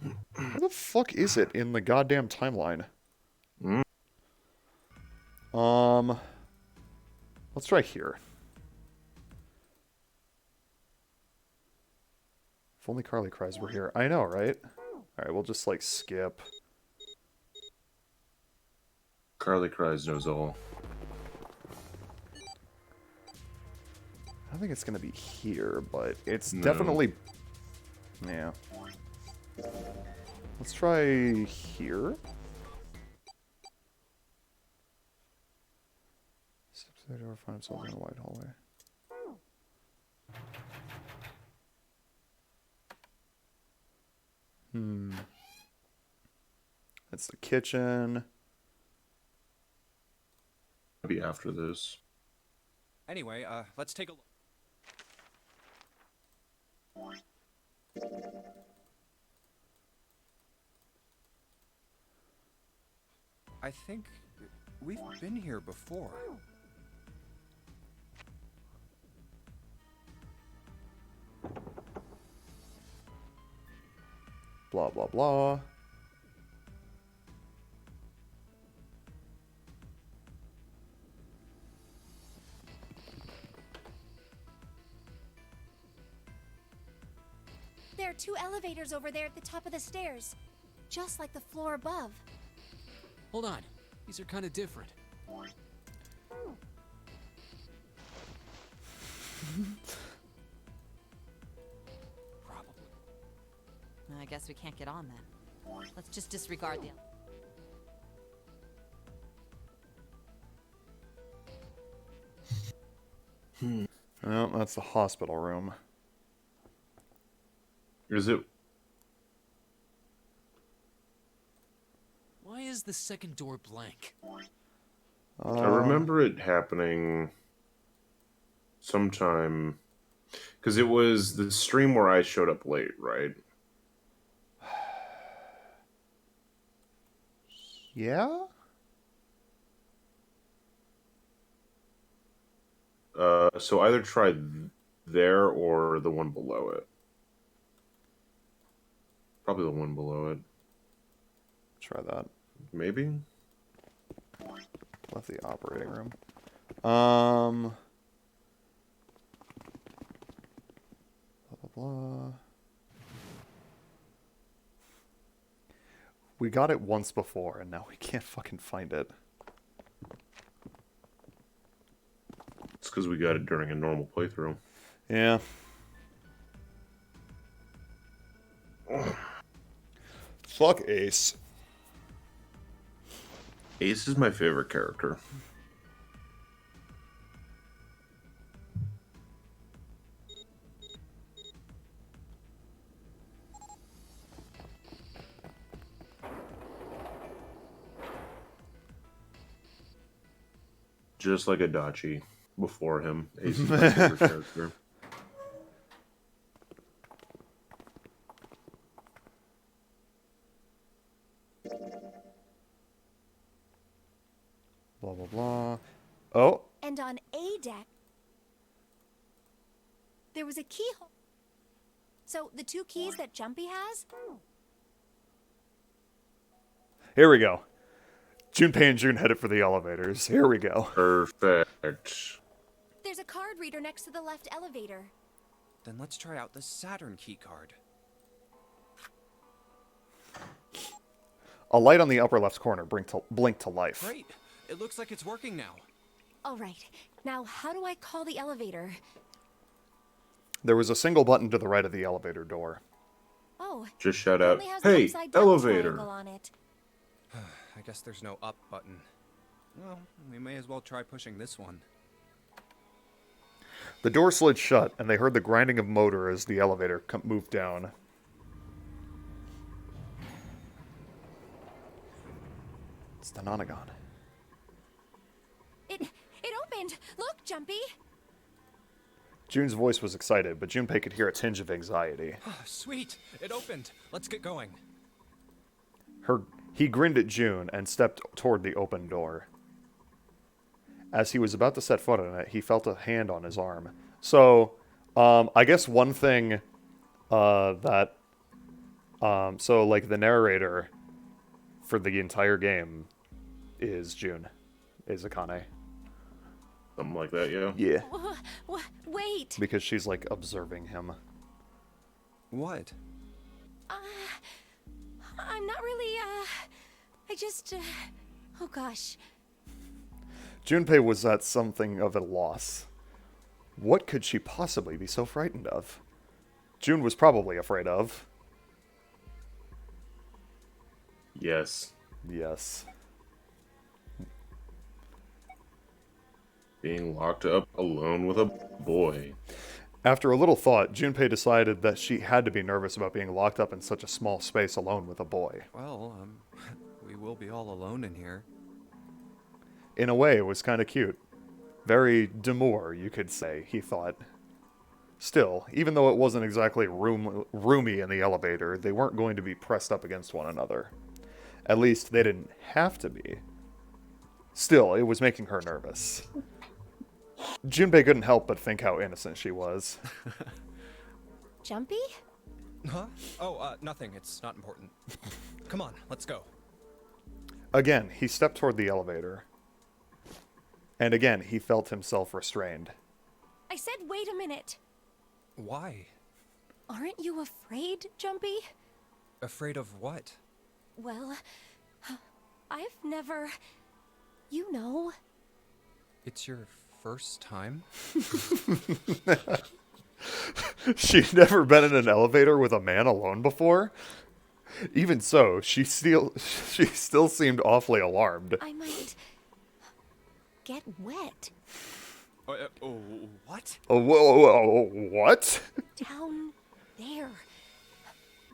[SPEAKER 1] Where the fuck is it in the goddamn timeline? Let's try here. If only Carly cries were here. I know, right? Alright, we'll just, like, skip.
[SPEAKER 2] Carly Cries knows all.
[SPEAKER 1] I don't think it's gonna be here, but it's definitely... Yeah. Let's try here. Step to the door, find himself in a wide hallway. That's the kitchen.
[SPEAKER 2] Maybe after this.
[SPEAKER 4] Anyway, let's take a look. I think we've been here before.
[SPEAKER 1] Blah, blah, blah.
[SPEAKER 5] There are 2 elevators over there at the top of the stairs, just like the floor above.
[SPEAKER 6] Hold on. These are kind of different.
[SPEAKER 10] I guess we can't get on then. Let's just disregard the...
[SPEAKER 1] Oh, that's the hospital room.
[SPEAKER 7] Is it?
[SPEAKER 6] Why is the second door blank?
[SPEAKER 7] I remember it happening sometime, because it was the stream where I showed up late, right?
[SPEAKER 1] Yeah?
[SPEAKER 7] So either try there or the one below it. Probably the one below it.
[SPEAKER 1] Try that.
[SPEAKER 7] Maybe?
[SPEAKER 1] Left the operating room. Blah, blah, blah. We got it once before, and now we can't fucking find it.
[SPEAKER 7] It's because we got it during a normal playthrough.
[SPEAKER 1] Yeah. Fuck Ace.
[SPEAKER 7] Ace is my favorite character. Just like Adachi before him. Ace is my favorite character.
[SPEAKER 1] Blah, blah, blah. Oh.
[SPEAKER 5] And on A deck, there was a keyhole. So the two keys that Jumpy has?
[SPEAKER 1] Here we go. Junpei and June headed for the elevators. Here we go.
[SPEAKER 7] Perfect.
[SPEAKER 5] There's a card reader next to the left elevator.
[SPEAKER 4] Then let's try out the Saturn key card.
[SPEAKER 1] A light on the upper left corner blinked to life.
[SPEAKER 4] Great. It looks like it's working now.
[SPEAKER 5] All right. Now, how do I call the elevator?
[SPEAKER 1] There was a single button to the right of the elevator door.
[SPEAKER 5] Oh.
[SPEAKER 7] Just shout
[SPEAKER 5] it
[SPEAKER 7] out,
[SPEAKER 5] only has the
[SPEAKER 7] "Hey,
[SPEAKER 5] upside down
[SPEAKER 7] elevator."
[SPEAKER 5] triangle on it.
[SPEAKER 4] I guess there's no up button. Well, we may as well try pushing this one.
[SPEAKER 1] The door slid shut, and they heard the grinding of motor as the elevator moved down. It's the Nonagon.
[SPEAKER 5] It opened! Look, Jumpy!
[SPEAKER 1] June's voice was excited, but Junpei could hear a tinge of anxiety.
[SPEAKER 4] Sweet! It opened! Let's get going.
[SPEAKER 1] He grinned at June and stepped toward the open door. As he was about to set foot on it, he felt a hand on his arm. So, I guess one thing so like the narrator for the entire game is June, is Akane.
[SPEAKER 7] Something like that, yeah.
[SPEAKER 1] Yeah.
[SPEAKER 5] Wait.
[SPEAKER 1] Because she's like observing him.
[SPEAKER 4] What?
[SPEAKER 5] I'm not really, I just, oh gosh.
[SPEAKER 1] Junpei was at something of a loss. What could she possibly be so frightened of? June was probably afraid of.
[SPEAKER 7] Yes.
[SPEAKER 1] Yes.
[SPEAKER 7] Being locked up alone with a boy.
[SPEAKER 1] After a little thought, Junpei decided that she had to be nervous about being locked up in such a small space alone with a boy.
[SPEAKER 4] Well, we will be all alone in here.
[SPEAKER 1] In a way, it was kind of cute. Very demure, you could say, he thought. Still, even though it wasn't exactly roomy in the elevator, they weren't going to be pressed up against one another. At least, they didn't have to be. Still, it was making her nervous. Junpei couldn't help but think how innocent she was.
[SPEAKER 5] Jumpy?
[SPEAKER 4] Huh? Oh, nothing. It's not important. Come on, let's go.
[SPEAKER 1] Again, he stepped toward the elevator. And again, he felt himself restrained.
[SPEAKER 5] I said wait a minute.
[SPEAKER 4] Why?
[SPEAKER 5] Aren't you afraid, Jumpy?
[SPEAKER 4] Afraid of what?
[SPEAKER 5] Well, I've never... You know.
[SPEAKER 4] It's your first time?
[SPEAKER 1] She'd never been in an elevator with a man alone before? Even so, she still seemed awfully alarmed.
[SPEAKER 5] I might get wet.
[SPEAKER 4] What?
[SPEAKER 1] Oh, whoa, what?
[SPEAKER 5] Down there.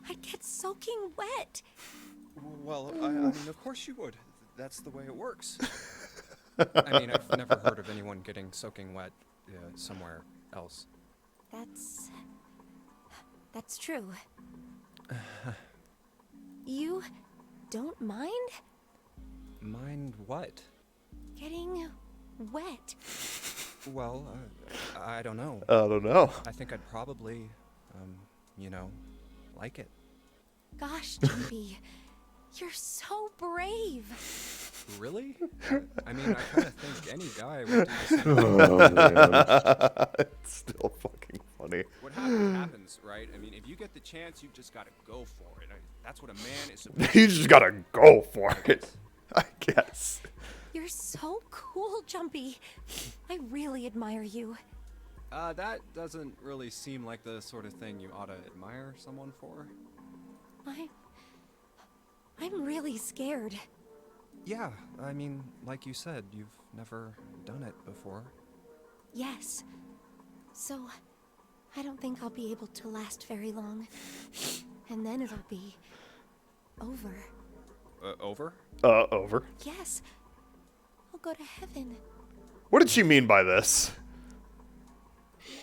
[SPEAKER 5] I'd get soaking wet.
[SPEAKER 4] Well, I mean, of course you would. That's the way it works. I mean, I've never heard of anyone getting soaking wet somewhere else.
[SPEAKER 5] That's true. You don't mind?
[SPEAKER 4] Mind what?
[SPEAKER 5] Getting wet.
[SPEAKER 4] Well, I don't know.
[SPEAKER 1] I don't know.
[SPEAKER 4] I think I'd probably, like it.
[SPEAKER 5] Gosh, Jumpy, you're so brave.
[SPEAKER 4] Really? I mean, I kind of think any guy would do the same.
[SPEAKER 1] Oh, it's still fucking funny.
[SPEAKER 4] What happens, right? I mean, if you get the chance, you've just got to go for it. That's what a man is supposed to
[SPEAKER 1] You just gotta go for it, I guess.
[SPEAKER 5] You're so cool, Jumpy. I really admire you.
[SPEAKER 4] That doesn't really seem like the sort of thing you ought to admire someone for.
[SPEAKER 5] I'm really scared.
[SPEAKER 4] Yeah, I mean, like you said, you've never done it before.
[SPEAKER 5] Yes. So, I don't think I'll be able to last very long. And then it'll be over.
[SPEAKER 4] Over?
[SPEAKER 1] Over.
[SPEAKER 5] Yes. I'll go to heaven.
[SPEAKER 1] What did she mean by this?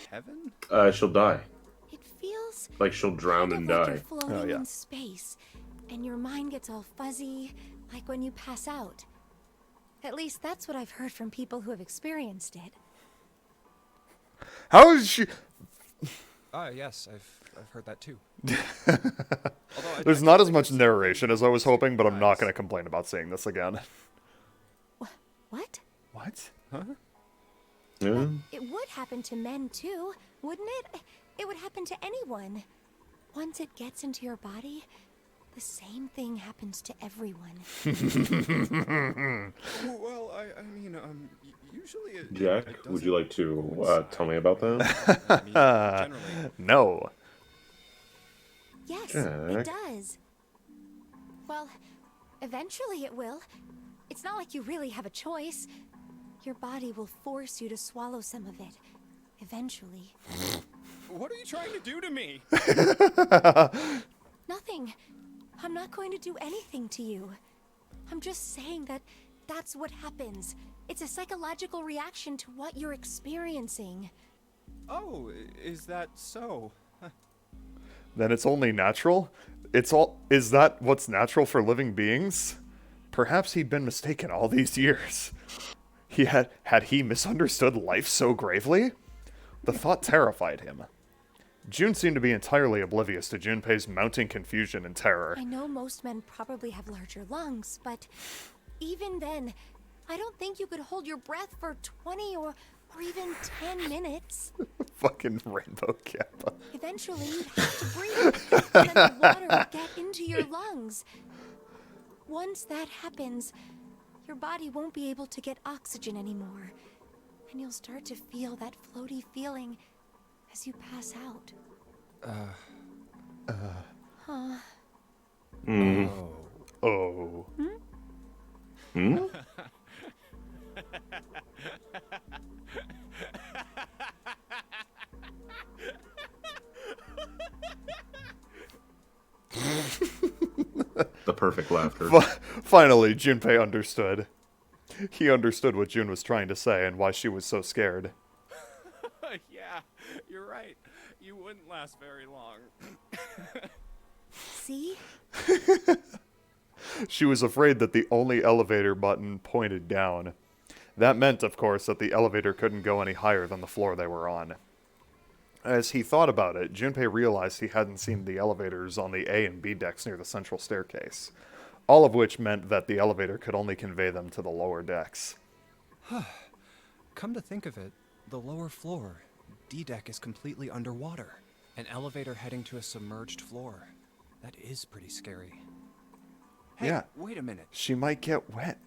[SPEAKER 4] Heaven?
[SPEAKER 2] She'll die.
[SPEAKER 5] It feels
[SPEAKER 2] like she'll drown and
[SPEAKER 5] like
[SPEAKER 2] die.
[SPEAKER 5] you're floating in space, and your mind gets all fuzzy, like when you pass out. At least that's what I've heard from people who have experienced it.
[SPEAKER 1] How is she?
[SPEAKER 4] Yes, I've heard that too.
[SPEAKER 1] There's not as much narration as I was hoping, but I'm not going to complain about seeing this again.
[SPEAKER 5] What?
[SPEAKER 1] What?
[SPEAKER 4] Huh?
[SPEAKER 2] Yeah.
[SPEAKER 5] It would happen to men too, wouldn't it? It would happen to anyone. Once it gets into your body, the same thing happens to everyone.
[SPEAKER 4] Well, I mean, usually
[SPEAKER 2] Jack, would you like to tell me about that?
[SPEAKER 4] I mean, generally.
[SPEAKER 1] No.
[SPEAKER 5] Yes,
[SPEAKER 2] Jack.
[SPEAKER 5] it does. Well, eventually it will. It's not like you really have a choice. Your body will force you to swallow some of it. Eventually.
[SPEAKER 4] What are you trying to do to me?
[SPEAKER 5] Nothing. I'm not going to do anything to you. I'm just saying that that's what happens. It's a psychological reaction to what you're experiencing.
[SPEAKER 4] Oh, is that so?
[SPEAKER 1] Then it's only natural? Is that what's natural for living beings? Perhaps he'd been mistaken all these years. Had he misunderstood life so gravely? The thought terrified him. June seemed to be entirely oblivious to Junpei's mounting confusion and terror.
[SPEAKER 5] I know most men probably have larger lungs, but even then, I don't think you could hold your breath for 20 or even 10 minutes.
[SPEAKER 1] Fucking Rainbow Kappa.
[SPEAKER 5] Eventually, you'd have to breathe, and then the water would get into your lungs. Once that happens, your body won't be able to get oxygen anymore, and you'll start to feel that floaty feeling as you pass out. Huh.
[SPEAKER 1] Oh.
[SPEAKER 2] Hmm? The perfect laughter.
[SPEAKER 1] Finally, Junpei understood. He understood what June was trying to say and why she was so scared.
[SPEAKER 4] Yeah, you're right. You wouldn't last very long.
[SPEAKER 5] See?
[SPEAKER 1] She was afraid that the only elevator button pointed down. That meant, of course, that the elevator couldn't go any higher than the floor they were on. As he thought about it, Junpei realized he hadn't seen the elevators on the A and B decks near the central staircase, all of which meant that the elevator could only convey them to the lower decks.
[SPEAKER 4] Come to think of it, the lower floor, D deck, is completely underwater. An elevator heading to a submerged floor. That is pretty scary. Hey,
[SPEAKER 1] Yeah.
[SPEAKER 4] wait a minute.
[SPEAKER 1] She might get wet.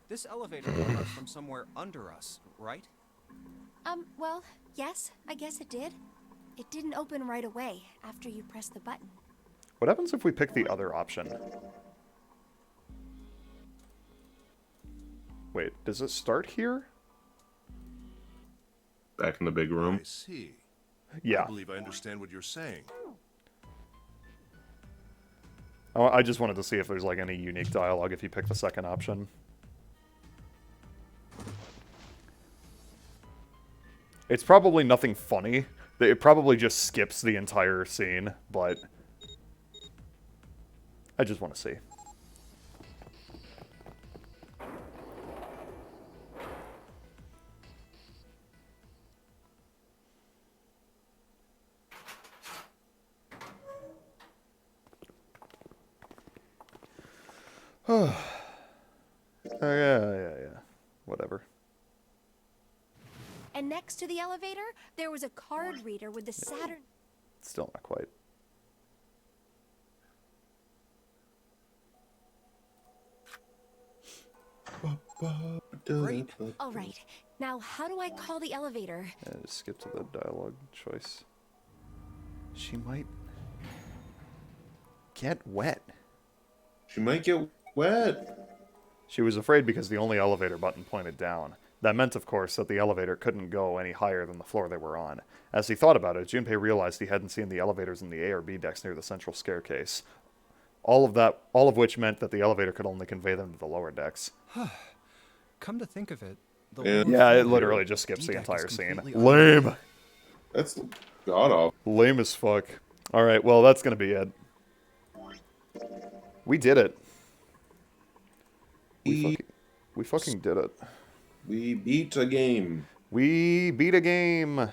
[SPEAKER 4] This elevator came up from somewhere under us, right?
[SPEAKER 5] Well, yes, I guess it did. It didn't open right away after you pressed the button.
[SPEAKER 1] What happens if we pick the other option? Wait, does it start here?
[SPEAKER 7] Back in the big room.
[SPEAKER 3] I see.
[SPEAKER 1] Yeah.
[SPEAKER 3] I believe I understand what you're saying.
[SPEAKER 1] Oh, I just wanted to see if there's like any unique dialogue if you pick the second option. It's probably nothing funny. It probably just skips the entire scene, but I just want to see. Oh, yeah. Whatever.
[SPEAKER 5] And next to the elevator, there was a card reader with the Saturn.
[SPEAKER 1] Still not quite.
[SPEAKER 5] Great. All right. Now, how do I call the elevator?
[SPEAKER 1] Just skip to the dialogue choice. She might get wet.
[SPEAKER 7] She might get wet.
[SPEAKER 1] She was afraid because the only elevator button pointed down. That meant, of course, that the elevator couldn't go any higher than the floor they were on. As he thought about it, Junpei realized he hadn't seen the elevators in the A or B decks near the central staircase. All of which meant that the elevator could only convey them to the lower decks.
[SPEAKER 4] Come to think of it, the
[SPEAKER 1] Yeah, it literally just skips the
[SPEAKER 4] D-deck
[SPEAKER 1] entire
[SPEAKER 4] is
[SPEAKER 1] scene.
[SPEAKER 4] completely
[SPEAKER 1] Lame.
[SPEAKER 7] That's god awful.
[SPEAKER 1] Lame as fuck. Alright, well, that's gonna be it. We did it. We fucking did it.
[SPEAKER 7] We beat a game.
[SPEAKER 1] We beat a game.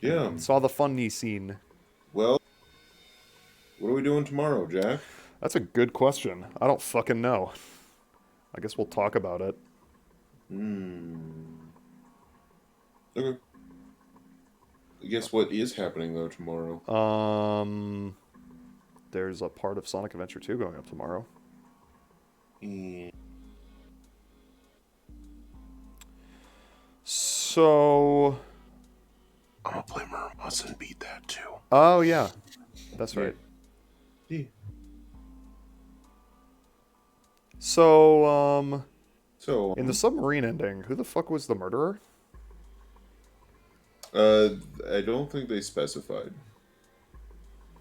[SPEAKER 7] Yeah.
[SPEAKER 1] Saw the funny scene.
[SPEAKER 7] Well, what are we doing tomorrow, Jack?
[SPEAKER 1] That's a good question. I don't fucking know. I guess we'll talk about it.
[SPEAKER 7] Okay. I guess what is happening, though, tomorrow?
[SPEAKER 1] There's a part of Sonic Adventure 2 going up tomorrow. So...
[SPEAKER 7] I'm gonna play Murmus and beat that, too.
[SPEAKER 1] Oh, yeah. That's right.
[SPEAKER 7] Yeah.
[SPEAKER 1] So,
[SPEAKER 7] So,
[SPEAKER 1] in the submarine ending, who the fuck was the murderer?
[SPEAKER 7] I don't think they specified.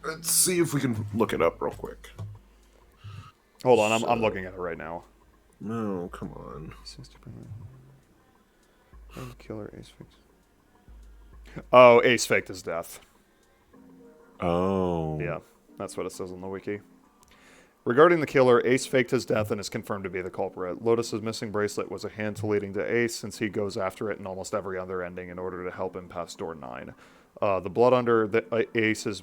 [SPEAKER 7] Let's see if we can look it up real quick.
[SPEAKER 1] Hold on, I'm looking at it right now.
[SPEAKER 7] No, come on.
[SPEAKER 1] Killer Ace faked. Oh, Ace faked his death.
[SPEAKER 7] Oh.
[SPEAKER 1] Yeah, that's what it says on the wiki. Regarding the killer, Ace faked his death and is confirmed to be the culprit. Lotus's missing bracelet was a hint leading to Ace, since he goes after it in almost every other ending in order to help him pass door 9. The blood under the Ace is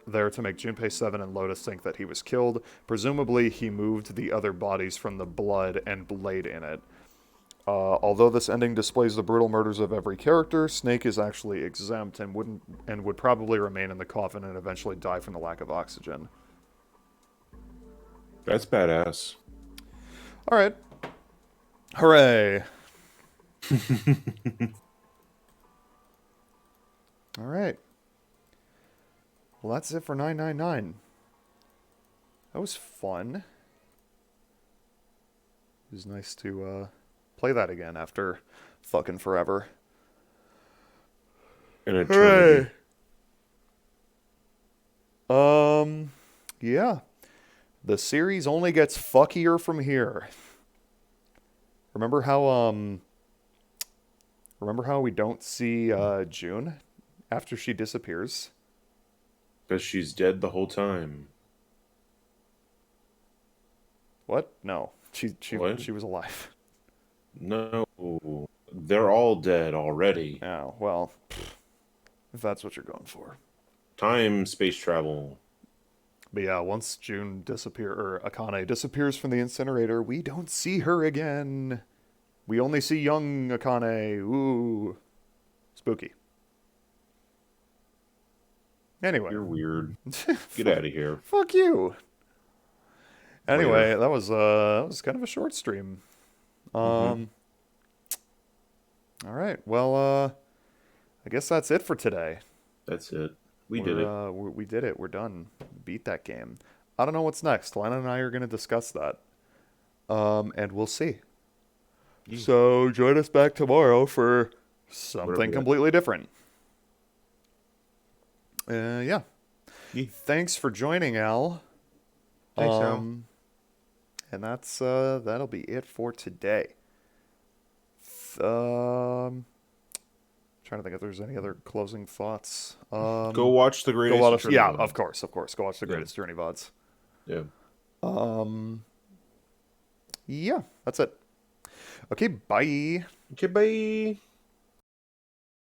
[SPEAKER 1] there to make Junpei 7 and Lotus think that he was killed. Presumably, he moved the other bodies from the blood and laid in it. Although this ending displays the brutal murders of every character, Snake is actually exempt and would probably remain in the coffin and eventually die from the lack of oxygen.
[SPEAKER 7] That's badass.
[SPEAKER 1] All right. Hooray. All right. Well, that's it for 999. That was fun. It was nice to play that again after fucking forever.
[SPEAKER 7] An eternity.
[SPEAKER 1] Hooray. Yeah. The series only gets fuckier from here. Remember how we don't see June after she disappears?
[SPEAKER 7] Because she's dead the whole time.
[SPEAKER 1] What? No. She
[SPEAKER 7] What?
[SPEAKER 1] was alive.
[SPEAKER 7] No. They're all dead already.
[SPEAKER 1] Oh, well, if that's what you're going for.
[SPEAKER 7] Time, space travel.
[SPEAKER 1] But yeah, once June Akane disappears from the incinerator, we don't see her again. We only see young Akane. Ooh. Spooky. Anyway.
[SPEAKER 7] You're weird. Get out of here.
[SPEAKER 1] Fuck you. Anyway, that was kind of a short stream. All right. Well, I guess that's it for today.
[SPEAKER 7] That's it. We did it.
[SPEAKER 1] We did it. We're done. Beat that game. I don't know what's next. Lana and I are going to discuss that. And we'll see. Yeah. So join us back tomorrow for something completely different. Yeah. Thanks for joining, Al.
[SPEAKER 7] Thanks, Al.
[SPEAKER 1] And that'll be it for today. Trying to think if there's any other closing thoughts.
[SPEAKER 7] Go watch the Greatest Journey.
[SPEAKER 1] Yeah, of course. Go watch the Greatest Journey VODs.
[SPEAKER 7] Yeah.
[SPEAKER 1] Yeah, that's it. Okay, bye.
[SPEAKER 7] Okay, bye.